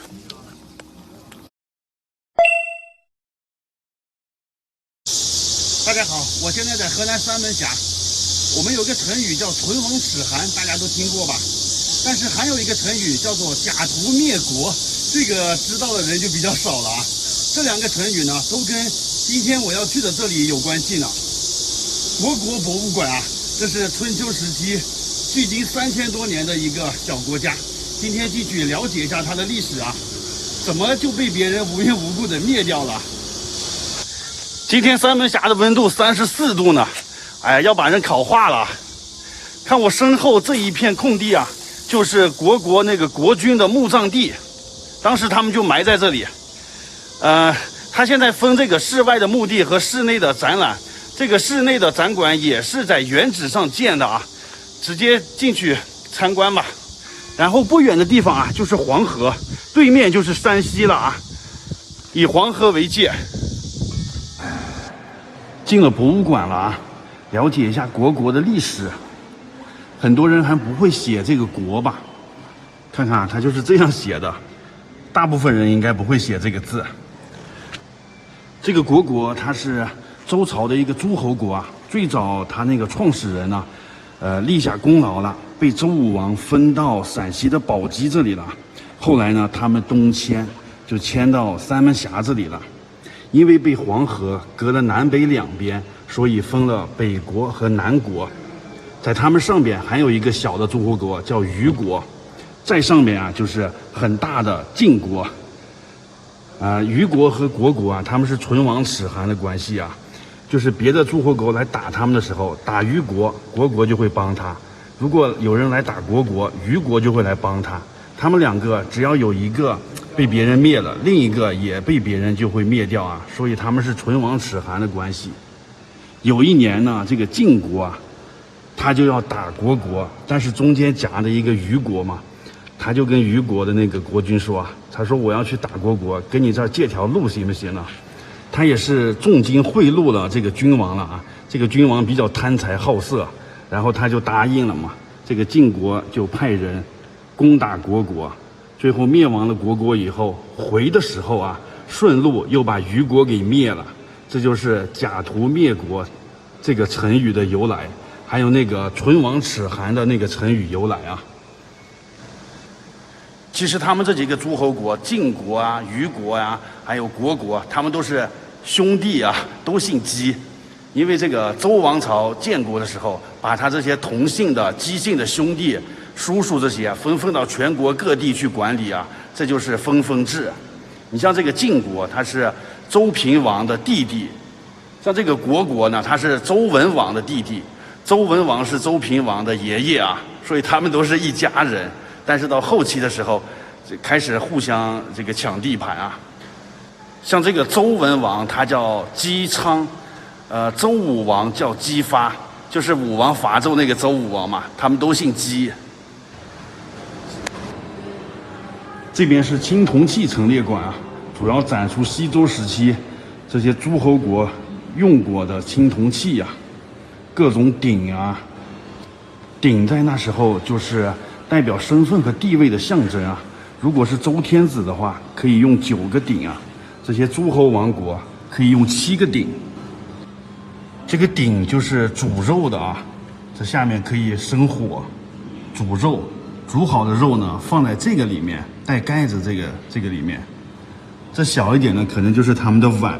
大家好，我现在在河南三门峡。我们有个成语叫唇亡齿寒，大家都听过吧？但是还有一个成语叫做假途灭国，这个知道的人就比较少了啊。这2个成语呢，都跟今天我要去的这里有关系呢。国博物馆啊，这是春秋时期距今3000多年的一个小国家。今天进去了解一下它的历史啊，怎么就被别人无缘无故的灭掉了？今天三门峡的温度34度呢，哎呀，要把人烤化了。看我身后这一片空地啊，就是国那个国军的墓葬地，当时他们就埋在这里。他现在分这个室外的墓地和室内的展览，这个室内的展馆也是在原址上建的啊，直接进去参观吧。然后不远的地方啊，就是黄河，对面就是山西了啊，以黄河为界。进了博物馆了啊，了解一下国的历史。很多人还不会写这个国吧？看看他就是这样写的，大部分人应该不会写这个字。这个国它是周朝的一个诸侯国啊，最早他那个创始人呢，立下功劳了，被周武王分到陕西的宝鸡这里了。后来呢，他们东迁，就迁到三门峡这里了。因为被黄河隔了南北2边，所以分了北国和南国。在他们上边还有一个小的诸侯国叫虞国，在上面啊就是很大的晋国。虞国和国啊，他们是唇亡齿寒的关系啊，就是别的诸侯国来打他们的时候，打虞国，国就会帮他；如果有人来打国，虞国就会来帮他。他们2个只要有一个被别人灭了，另一个也被别人就会灭掉啊，所以他们是唇亡齿寒的关系。有一年呢，这个晋国啊，他就要打国，但是中间夹着一个虞国嘛，他就跟虞国的那个国君说，他说我要去打国，跟你这儿借条路行不行呢？他也是重金贿赂了这个君王了啊，这个君王比较贪财好色，然后他就答应了嘛。这个晋国就派人攻打国，最后灭亡了国以后，回的时候啊，顺路又把虞国给灭了，这就是假途灭国这个成语的由来，还有那个唇亡齿寒的那个成语由来啊。其实他们这几个诸侯国，晋国啊、虞国啊，还有国，他们都是兄弟啊，都姓姬。因为这个周王朝建国的时候，把他这些同姓的姬姓的兄弟、叔叔这些啊，分到全国各地去管理啊，这就是分封制。你像这个晋国，它是周平王的弟弟。像这个国呢，他是周文王的弟弟，周文王是周平王的爷爷啊，所以他们都是一家人。但是到后期的时候，开始互相这个抢地盘啊。像这个周文王，他叫姬昌，周武王叫姬发，就是武王伐纣那个周武王嘛，他们都姓姬。这边是青铜器陈列馆啊，主要展出西周时期这些诸侯国用过的青铜器啊，各种鼎啊，鼎在那时候就是代表身份和地位的象征啊。如果是周天子的话，可以用9个鼎啊，这些诸侯王国可以用7个鼎。这个鼎就是煮肉的啊，这下面可以生火煮肉，煮好的肉呢放在这个里面，带盖子这个里面。这小一点呢，可能就是他们的碗，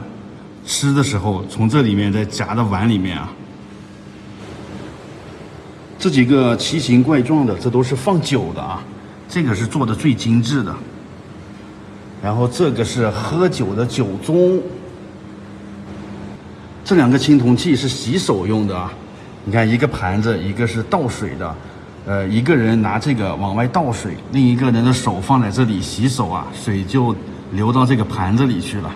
吃的时候从这里面再夹到碗里面啊。这几个奇形怪状的，这都是放酒的啊，这个是做的最精致的。然后这个是喝酒的酒盅。这2个青铜器是洗手用的啊，你看一个盘子，一个是倒水的，一个人拿这个往外倒水，另一个人的手放在这里洗手啊，水就流到这个盘子里去了。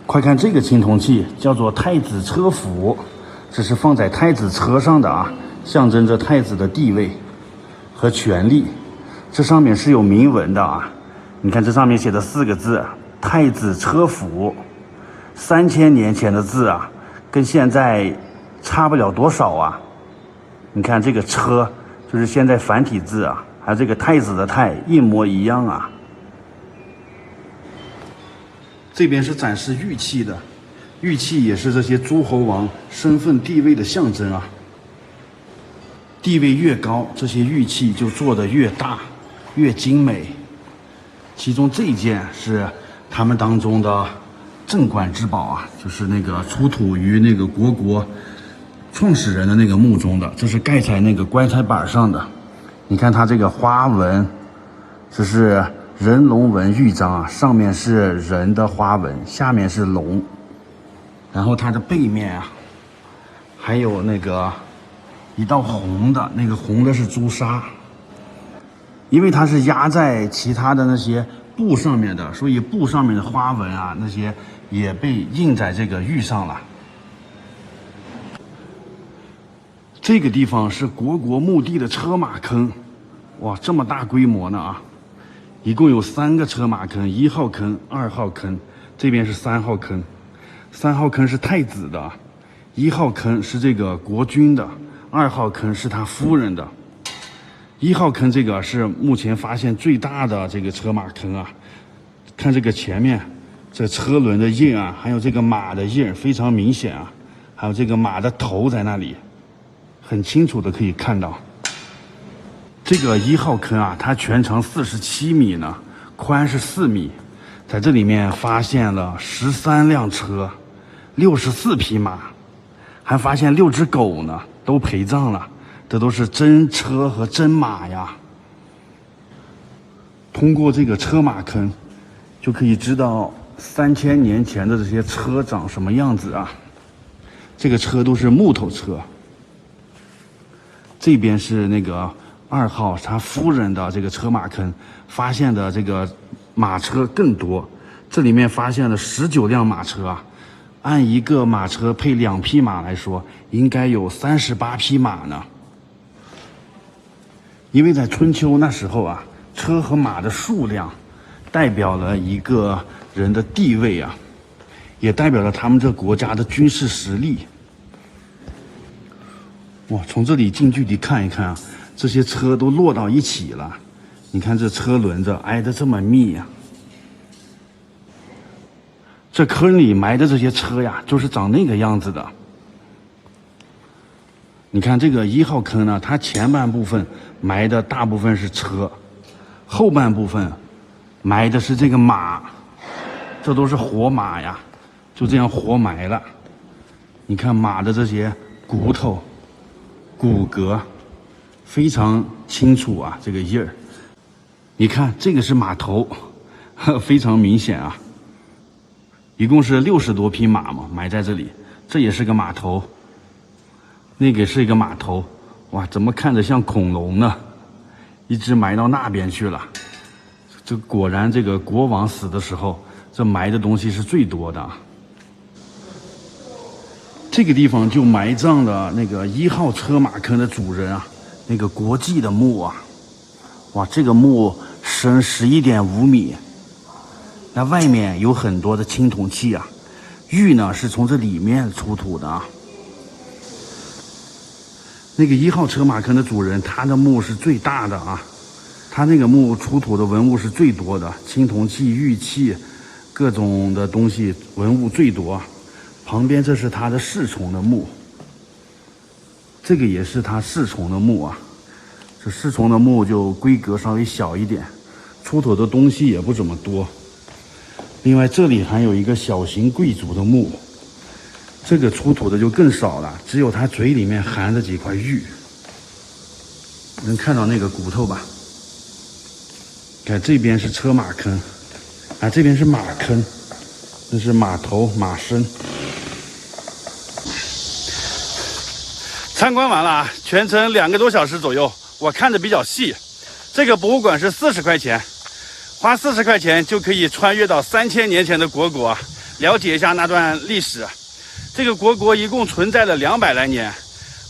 快看这个青铜器，叫做太子车釜，这是放在太子车上的啊，象征着太子的地位和权力。这上面是有铭文的啊，你看这上面写的4个字，太子车釜，3000年前的字啊，跟现在差不了多少啊。你看这个车就是现在繁体字啊，还有这个太子的太一模一样啊。这边是展示玉器的，玉器也是这些诸侯王身份地位的象征啊。地位越高，这些玉器就做得越大越精美。其中这一件是他们当中的镇馆之宝啊，就是那个出土于那个国创始人的那个墓中的，这是盖在那个棺材板上的。你看它这个花纹，这是人龙纹玉章啊，上面是人的花纹，下面是龙。然后它的背面啊，还有那个一道红的，那个红的是朱砂。因为它是压在其他的那些布上面的，所以布上面的花纹啊，那些也被印在这个玉上了。这个地方是国墓地的车马坑，哇，这么大规模呢啊！一共有3个车马坑，1号坑、2号坑，这边是3号坑。3号坑是太子的，1号坑是这个国君的，2号坑是他夫人的。1号坑这个是目前发现最大的这个车马坑啊，看这个前面这车轮的印啊，还有这个马的印非常明显啊，还有这个马的头在那里，很清楚的可以看到。这个1号坑啊，它全长47米呢，宽是4米，在这里面发现了13辆车，64匹马，还发现6只狗呢，都陪葬了。这都是真车和真马呀。通过这个车马坑，就可以知道3000年前的这些车长什么样子啊。这个车都是木头车。这边是那个2号他夫人的这个车马坑，发现的这个马车更多，这里面发现了19辆马车啊。按一个马车配2匹马来说，应该有38匹马呢。因为在春秋那时候啊，车和马的数量代表了一个人的地位啊，也代表了他们这国家的军事实力。哇，从这里近距离看一看啊，这些车都摞到一起了。你看这车轮子挨得这么密啊，这坑里埋的这些车呀，就是长那个样子的。你看这个1号坑呢，它前半部分埋的大部分是车，后半部分埋的是这个马，这都是活马呀，就这样活埋了。你看马的这些骨头、骨骼非常清楚啊，这个印儿。你看这个是马头，非常明显啊。一共是60多匹马嘛，埋在这里。这也是个码头，那个是一个码头。哇，怎么看着像恐龙呢？一直埋到那边去了。这果然，这个国王死的时候，这埋的东西是最多的。这个地方就埋葬了那个1号车马坑的主人啊，那个国际的墓啊。哇，这个墓深11.5米，那外面有很多的青铜器啊，玉呢是从这里面出土的啊。那个1号车马坑的主人，他的墓是最大的啊，他那个墓出土的文物是最多的，青铜器、玉器，各种的东西文物最多。旁边这是他的侍从的墓，这个也是他侍从的墓啊。这侍从的墓就规格稍微小一点，出土的东西也不怎么多。另外这里还有一个小型贵族的墓，这个出土的就更少了，只有他嘴里面含着几块玉，能看到那个骨头吧？看这边是车马坑，啊，这边是马坑，这是马头、马身。参观完了啊，全程2个多小时左右，我看的比较细。这个博物馆是40块钱，花40块钱就可以穿越到3000年前的国国，了解一下那段历史。这个国国一共存在了200来年。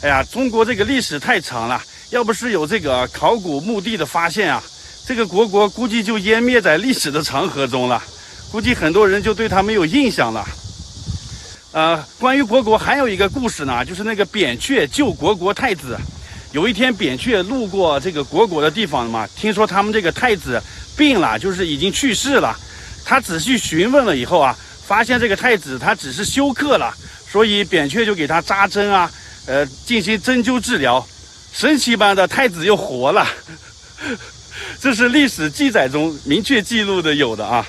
哎呀，中国这个历史太长了，要不是有这个考古墓地的发现啊，这个国国估计就湮灭在历史的长河中了，估计很多人就对它没有印象了。关于国国还有一个故事呢，就是那个扁鹊救国国太子。有一天扁鹊路过这个国国的地方嘛，听说他们这个太子病了，就是已经去世了。他仔细询问了以后啊，发现这个太子他只是休克了，所以扁鹊就给他扎针啊，进行针灸治疗。神奇般的太子又活了，这是历史记载中明确记录的有的啊。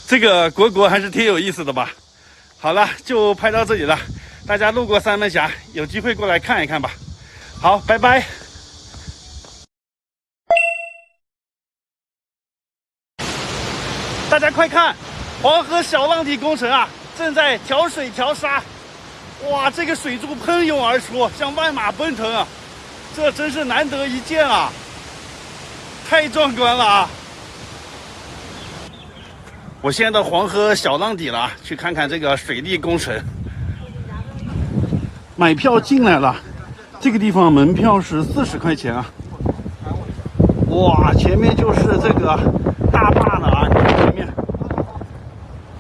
这个国国还是挺有意思的吧。好了，就拍到这里了。大家路过三门峡，有机会过来看一看吧。好，拜拜。大家快看，黄河小浪底工程啊，正在调水调沙。哇，这个水柱喷涌而出，像万马奔腾啊！这真是难得一见啊，太壮观了啊！我现在到黄河小浪底了，去看看这个水利工程。买票进来了，这个地方门票是40块钱啊。哇，前面就是这个大坝了啊，你看前面，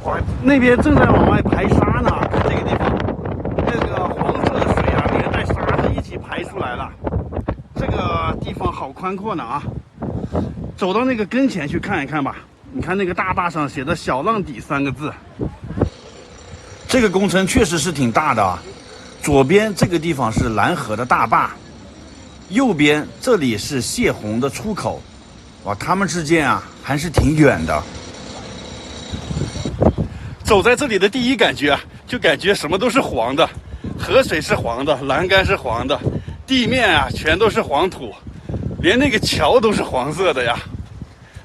哇，那边正在往外排沙呢，看这个地方，那个黄色的水啊，连带沙子一起排出来了。这个地方好宽阔呢啊！走到那个跟前去看一看吧。你看那个大坝上写的"小浪底"3个字，这个工程确实是挺大的啊。左边这个地方是拦河的大坝，右边这里是泄洪的出口，哇，它们之间啊还是挺远的。走在这里的第一感觉啊，就感觉什么都是黄的，河水是黄的，栏杆是黄的，地面啊全都是黄土，连那个桥都是黄色的呀。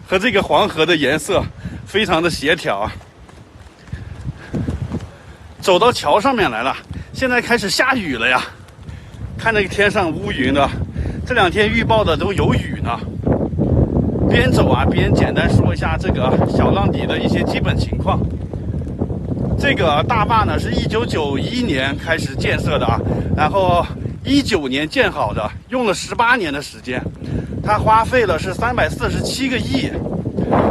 和这个黄河的颜色非常的协调啊。走到桥上面来了，现在开始下雨了呀，看那个天上乌云的，这2天预报的都有雨呢。边走啊边简单说一下这个小浪底的一些基本情况。这个大坝呢是1991年开始建设的啊，然后19年建好的，用了18年的时间。它花费了是347个亿，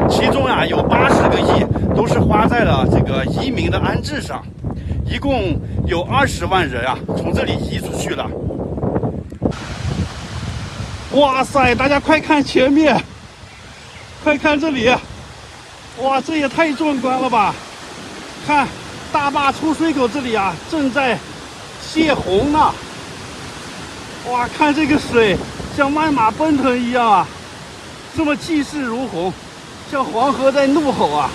其中啊有80个亿都是花在了这个移民的安置上，一共有20万人啊从这里移出去了。哇塞，大家快看前面，快看这里，哇，这也太壮观了吧！看大坝出水口这里啊，正在泄洪呢。哇，看这个水像万马奔腾一样啊，这么气势如虹，像黄河在怒吼啊！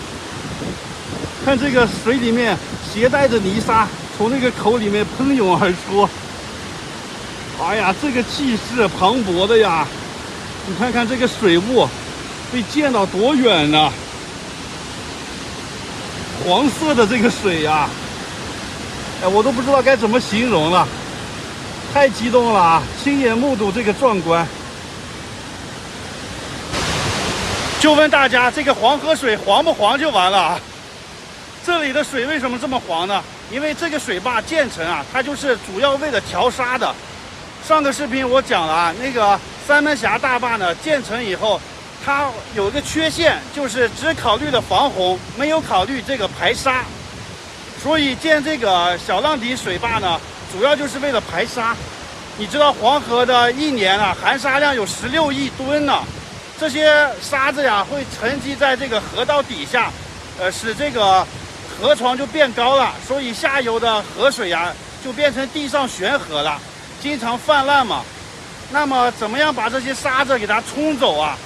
看这个水里面携带着泥沙从那个口里面喷涌而出，哎呀，这个气势磅礴的呀！你看看这个水雾被溅到多远呢？黄色的这个水呀，哎，我都不知道该怎么形容了，太激动了啊！亲眼目睹这个壮观。就问大家，这个黄河水黄不黄就完了啊？这里的水为什么这么黄呢？因为这个水坝建成啊，它就是主要为了调沙的。上个视频我讲了啊，那个三门峡大坝呢建成以后，它有一个缺陷，就是只考虑了防洪，没有考虑这个排沙。所以建这个小浪底水坝呢，主要就是为了排沙。你知道黄河的一年啊，含沙量有16亿吨呢。这些沙子呀会沉积在这个河道底下，使这个河床就变高了，所以下游的河水呀就变成地上悬河了，经常泛滥嘛。那么怎么样把这些沙子给它冲走啊？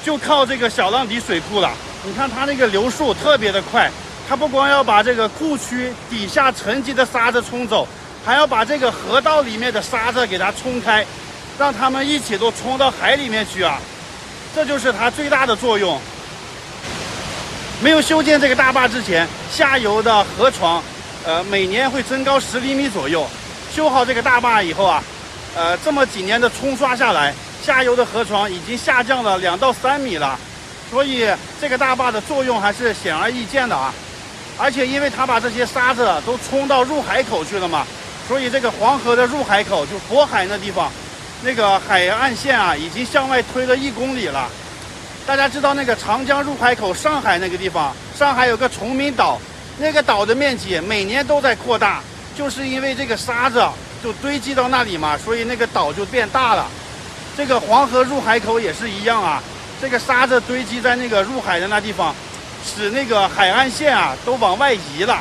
就靠这个小浪底水库了。你看它那个流速特别的快，它不光要把这个库区底下沉积的沙子冲走，还要把这个河道里面的沙子给它冲开，让它们一起都冲到海里面去啊！这就是它最大的作用。没有修建这个大坝之前，下游的河床，每年会增高10厘米左右。修好这个大坝以后啊，这么几年的冲刷下来，下游的河床已经下降了2到3米了。所以这个大坝的作用还是显而易见的啊！而且因为它把这些沙子都冲到入海口去了嘛，所以这个黄河的入海口就渤海那地方。那个海岸线啊，已经向外推了1公里了。大家知道那个长江入海口上海那个地方，上海有个崇明岛，那个岛的面积每年都在扩大，就是因为这个沙子就堆积到那里嘛，所以那个岛就变大了。这个黄河入海口也是一样啊，这个沙子堆积在那个入海的那地方，使那个海岸线啊都往外移了。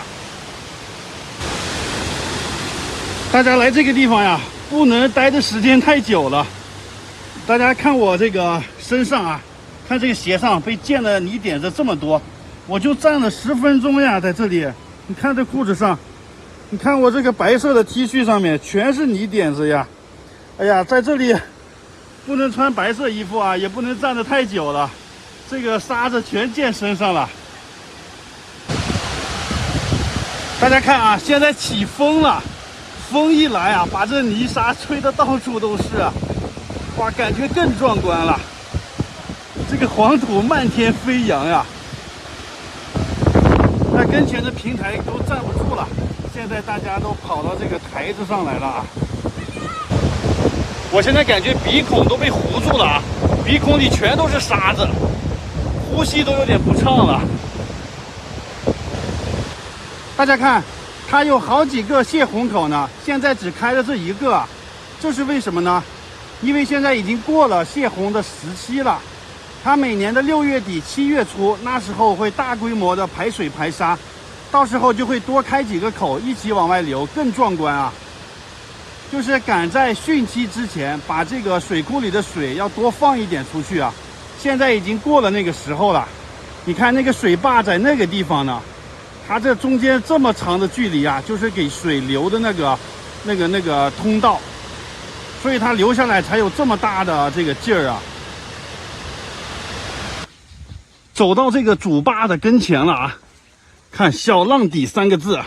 大家来这个地方呀，不能待的时间太久了。大家看我这个身上啊，看这个鞋上被溅的泥点子这么多，我就站了10分钟呀，在这里。你看这裤子上，你看我这个白色的 T 恤上面全是泥点子呀。哎呀，在这里不能穿白色衣服啊，也不能站得太久了，这个沙子全溅身上了。大家看啊，现在起风了。风一来啊，把这泥沙吹得到处都是，哇，感觉更壮观了。这个黄土漫天飞扬呀，那跟前的平台都站不住了，现在大家都跑到这个台子上来了啊。我现在感觉鼻孔都被糊住了啊，鼻孔里全都是沙子，呼吸都有点不畅了。大家看。它有好几个泄洪口呢，现在只开了这一个，这是为什么呢？因为现在已经过了泄洪的时期了，它每年的6月底7月初，那时候会大规模的排水排沙，到时候就会多开几个口一起往外流，更壮观啊！就是赶在汛期之前，把这个水库里的水要多放一点出去啊。现在已经过了那个时候了，你看那个水坝在那个地方呢。它这中间这么长的距离啊，就是给水流的那个通道，所以它流下来才有这么大的这个劲儿啊。走到这个主坝的跟前了啊，看小浪底3个字，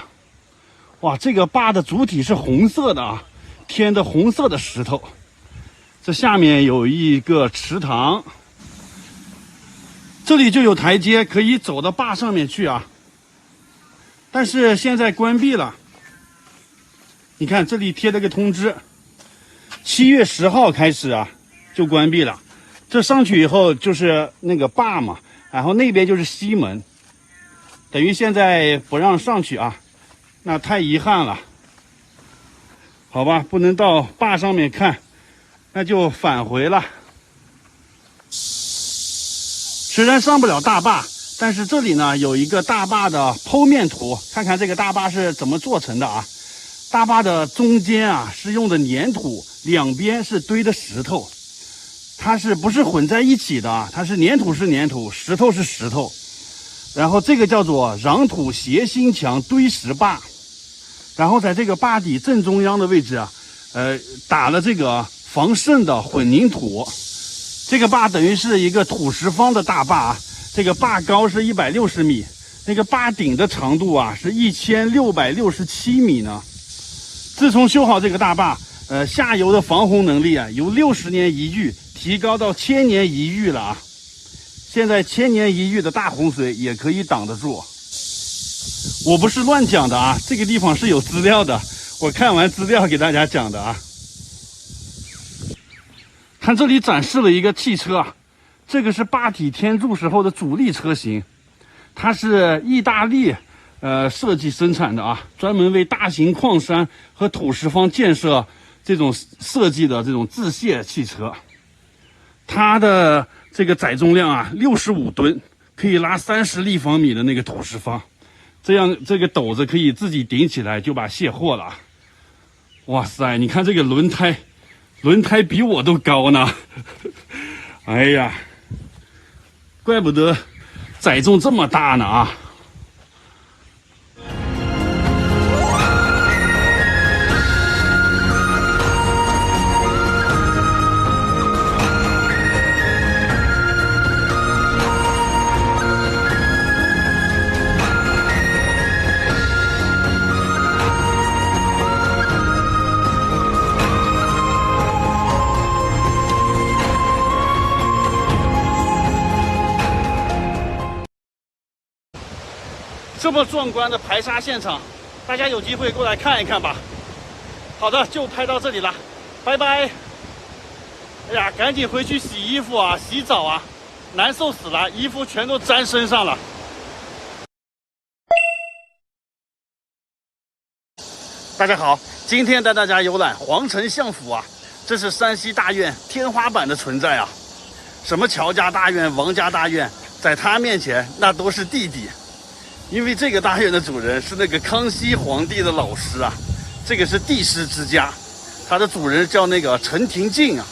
哇，这个坝的主体是红色的啊，填的红色的石头。这下面有一个池塘，这里就有台阶可以走到坝上面去啊。但是现在关闭了，你看这里贴了个通知，7月10号开始啊就关闭了。这上去以后就是那个坝嘛，然后那边就是西门，等于现在不让上去啊，那太遗憾了。好吧，不能到坝上面看，那就返回了。虽然上不了大坝，但是这里呢有一个大坝的剖面图，看看这个大坝是怎么做成的啊。大坝的中间啊是用的粘土，两边是堆的石头，它是不是混在一起的啊？它是粘土是粘土，石头是石头。然后这个叫做壤土斜心墙堆石坝，然后在这个坝底正中央的位置啊，打了这个防渗的混凝土。这个坝等于是一个土石方的大坝啊。这个坝高是160米，那个坝顶的长度啊是1667米呢。自从修好这个大坝，下游的防洪能力啊由60年一遇提高到1000年一遇了啊。现在1000年一遇的大洪水也可以挡得住。我不是乱讲的啊，这个地方是有资料的，我看完资料给大家讲的啊。看这里展示了一个汽车啊，这个是坝体填筑时候的主力车型，它是意大利设计生产的啊，专门为大型矿山和土石方建设这种设计的这种自卸汽车。它的这个载重量啊65吨，可以拉30立方米的那个土石方，这样这个斗子可以自己顶起来就把卸货了。哇塞，你看这个轮胎比我都高呢。哎呀，怪不得载重这么大呢啊。这么壮观的排沙现场，大家有机会过来看一看吧。好的，就拍到这里了，拜拜。哎呀，赶紧回去洗衣服啊，洗澡啊，难受死了，衣服全都沾身上了。大家好，今天带大家游览皇城相府啊，这是山西大院天花板的存在啊。什么乔家大院、王家大院，在他面前那都是弟弟。因为这个大院的主人是那个康熙皇帝的老师啊，这个是帝师之家，他的主人叫那个陈廷敬啊。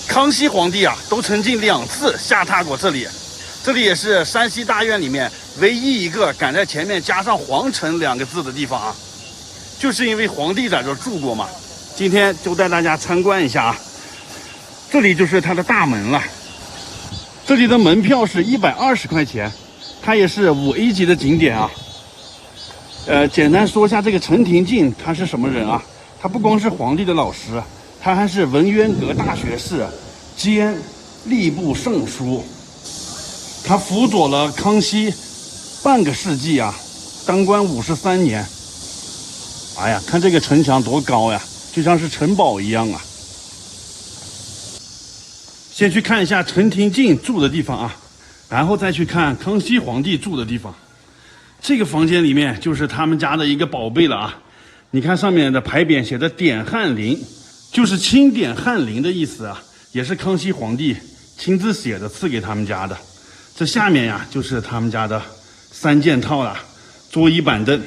康熙皇帝啊都曾经2次下榻过这里，这里也是山西大院里面唯一一个敢在前面加上皇城2个字的地方啊，就是因为皇帝在这住过嘛。今天就带大家参观一下啊，这里就是它的大门了，这里的门票是120块钱。它也是5A 级的景点啊。简单说一下这个陈廷敬他是什么人啊？他不光是皇帝的老师，他还是文渊阁大学士兼吏部尚书。他辅佐了康熙半个世纪啊，当官53年。哎呀，看这个城墙多高呀，就像是城堡一样啊。先去看一下陈廷敬住的地方啊。然后再去看康熙皇帝住的地方，这个房间里面就是他们家的一个宝贝了啊！你看上面的牌匾写的“点翰林”，就是钦点翰林的意思啊，也是康熙皇帝亲自写的，赐给他们家的。这下面呀，就是他们家的3件套了，桌椅板凳。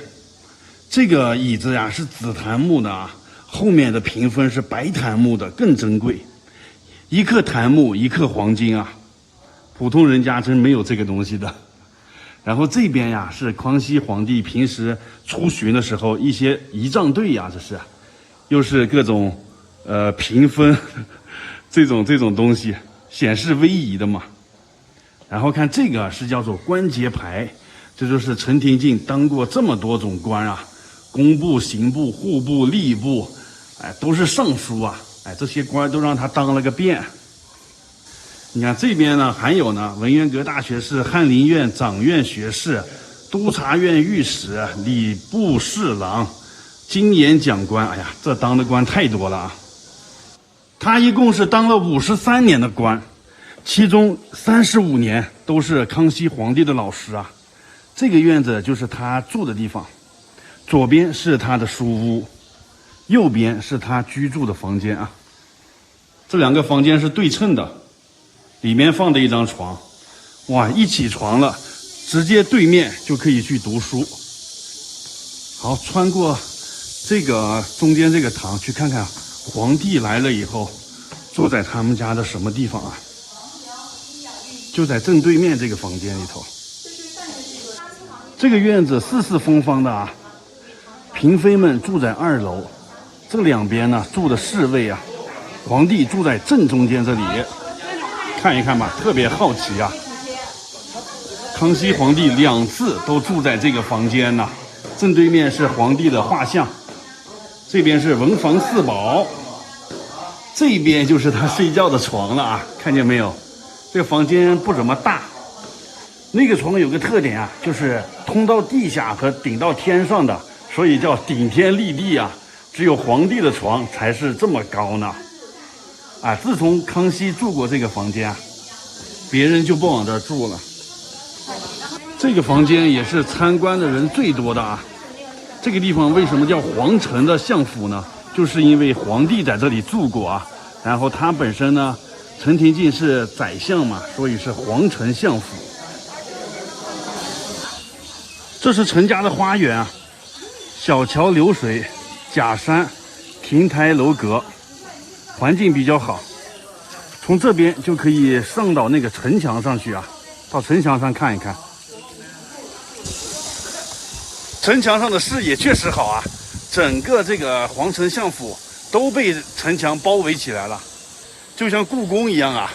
这个椅子呀是紫檀木的啊，后面的屏风是白檀木的，更珍贵，1克檀木1克黄金啊。普通人家真没有这个东西的。然后这边呀是康熙皇帝平时出巡的时候一些仪仗队呀，这是，又是各种屏风这种东西，显示威仪的嘛。然后看这个是叫做官节牌，这就是陈廷敬当过这么多种官啊，工部、刑部、户部、吏部，哎，都是尚书啊，哎，这些官都让他当了个遍。你看这边呢，还有呢，文渊阁大学士、翰林院掌院学士、督察院御史、礼部侍郎、金研讲官。哎呀，这当的官太多了啊！他一共是当了53年的官，其中35年都是康熙皇帝的老师啊。这个院子就是他住的地方，左边是他的书屋，右边是他居住的房间啊。这2个房间是对称的。里面放的一张床，哇，一起床了，直接对面就可以去读书。好，穿过这个中间这个堂，去看看皇帝来了以后住在他们家的什么地方啊？就在正对面这个房间里头。这个院子四四方方的啊，嫔妃们住在2楼，这2边呢住的侍卫啊，皇帝住在正中间这里。看一看吧，特别好奇啊！康熙皇帝2次都住在这个房间呢。正对面是皇帝的画像，这边是文房四宝，这边就是他睡觉的床了啊，看见没有？这个房间不怎么大。那个床有个特点啊，就是通到地下和顶到天上的，所以叫顶天立地啊。只有皇帝的床才是这么高呢。啊，自从康熙住过这个房间啊，别人就不往这儿住了。这个房间也是参观的人最多的啊。这个地方为什么叫皇城的相府呢？就是因为皇帝在这里住过啊。然后他本身呢，陈廷敬是宰相嘛，所以是皇城相府。这是陈家的花园啊，小桥流水，假山，亭台楼阁，环境比较好。从这边就可以上到那个城墙上去啊，到城墙上看一看。城墙上的视野确实好啊，整个这个皇城相府都被城墙包围起来了，就像故宫一样啊，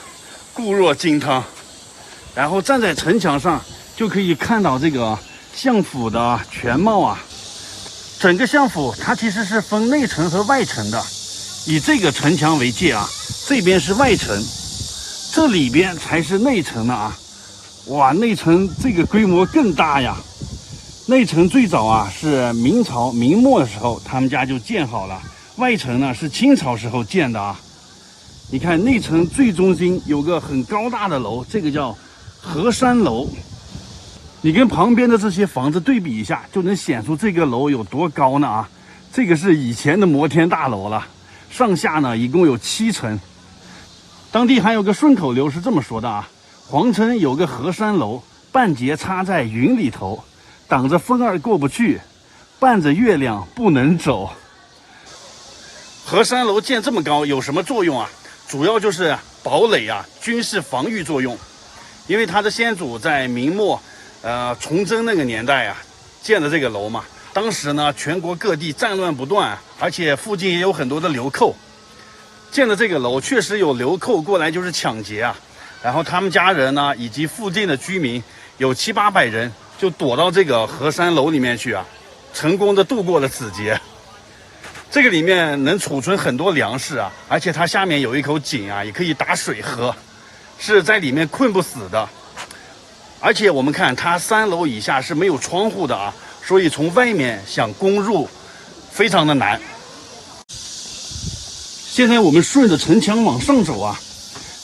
固若金汤。然后站在城墙上就可以看到这个相府的全貌啊。整个相府它其实是分内城和外城的，以这个城墙为界啊，这边是外城，这里边才是内城呢啊。哇，内城这个规模更大呀。内城最早啊是明朝明末的时候他们家就建好了，外城呢是清朝时候建的啊。你看内城最中心有个很高大的楼，这个叫河山楼。你跟旁边的这些房子对比一下，就能显出这个楼有多高呢啊！这个是以前的摩天大楼了，上下呢一共有7层。当地还有个顺口溜是这么说的啊：皇城有个河山楼，半截插在云里头，挡着风儿过不去，伴着月亮不能走。河山楼建这么高有什么作用啊？主要就是堡垒啊，军事防御作用。因为他的先祖在明末崇祯那个年代啊建的这个楼嘛，当时呢全国各地战乱不断，而且附近也有很多的流寇，建的这个楼确实有流寇过来就是抢劫啊。然后他们家人呢以及附近的居民有700-800人就躲到这个河山楼里面去啊，成功的度过了此劫。这个里面能储存很多粮食啊，而且它下面有一口井啊，也可以打水喝，是在里面困不死的。而且我们看它3楼以下是没有窗户的啊，所以从外面想攻入非常的难。现在我们顺着城墙往上走啊，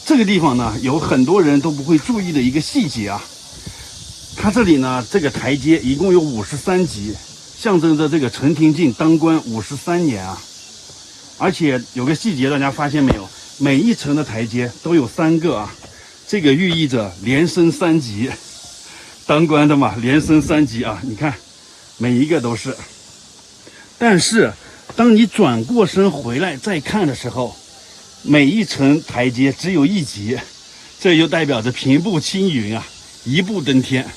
这个地方呢有很多人都不会注意的一个细节啊，它这里呢这个台阶一共有53级，象征着这个陈廷敬当官53年啊。而且有个细节大家发现没有，每一层的台阶都有3个啊，这个寓意着连升3级。当官的嘛，连升3级啊，你看每一个都是。但是当你转过身回来再看的时候，每一层台阶只有1级，这就代表着平步青云啊，一步登天。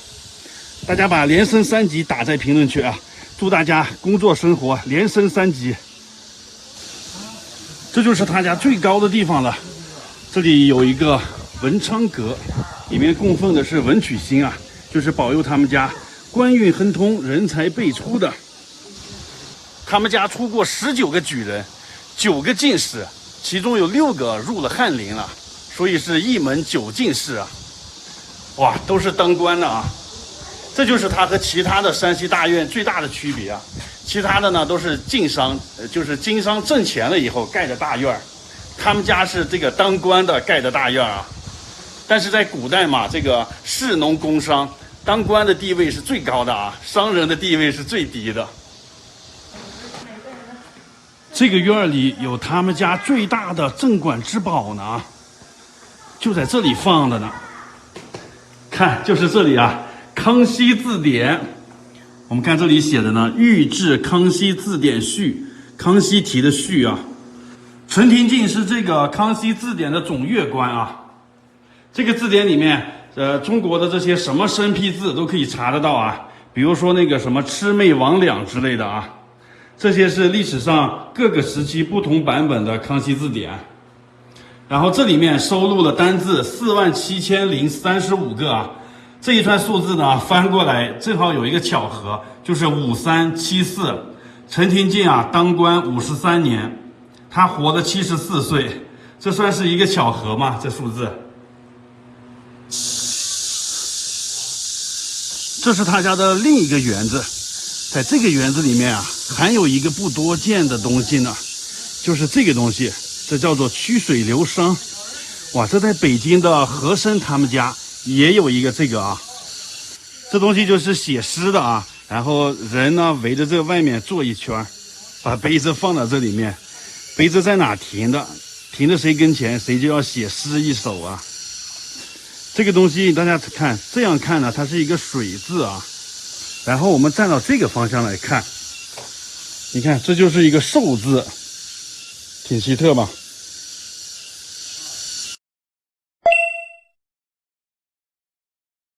大家把连升3级打在评论区啊，祝大家工作生活连升3级。这就是他家最高的地方了，这里有一个文昌阁，里面供奉的是文曲星啊，就是保佑他们家官运亨通，人才辈出的。他们家出过19个举人，9个进士，其中有6个入了翰林了，所以是一门9进士啊。哇，都是当官的啊。这就是他和其他的山西大院最大的区别啊。其他的呢都是经商，就是经商挣钱了以后盖的大院，他们家是这个当官的盖的大院啊。但是在古代嘛，这个士农工商，当官的地位是最高的啊，商人的地位是最低的。这个院里有他们家最大的镇馆之宝呢，就在这里放的呢。看，就是这里啊，康熙字典。我们看这里写的呢，御制康熙字典序，康熙题的序啊。陈廷敬是这个康熙字典的总阅官啊。这个字典里面，中国的这些什么生僻字都可以查得到啊，比如说那个什么魑魅魍魉之类的啊，这些是历史上各个时期不同版本的康熙字典。然后这里面收录了单字47035个啊，这一串数字呢翻过来正好有一个巧合，就是5374。陈廷敬啊当官53年，他活了74岁，这算是一个巧合吗？这数字。这是他家的另一个园子，在这个园子里面啊，还有一个不多见的东西呢，就是这个东西，这叫做曲水流觞。哇，这在北京的和珅他们家也有一个这个啊，这东西就是写诗的啊，然后人呢围着这个外面坐一圈，把杯子放到这里面，杯子在哪停的，停在谁跟前，谁就要写诗一首啊。这个东西大家看，这样看呢，它是一个水字啊。然后我们站到这个方向来看，你看这就是一个寿字，挺奇特吧？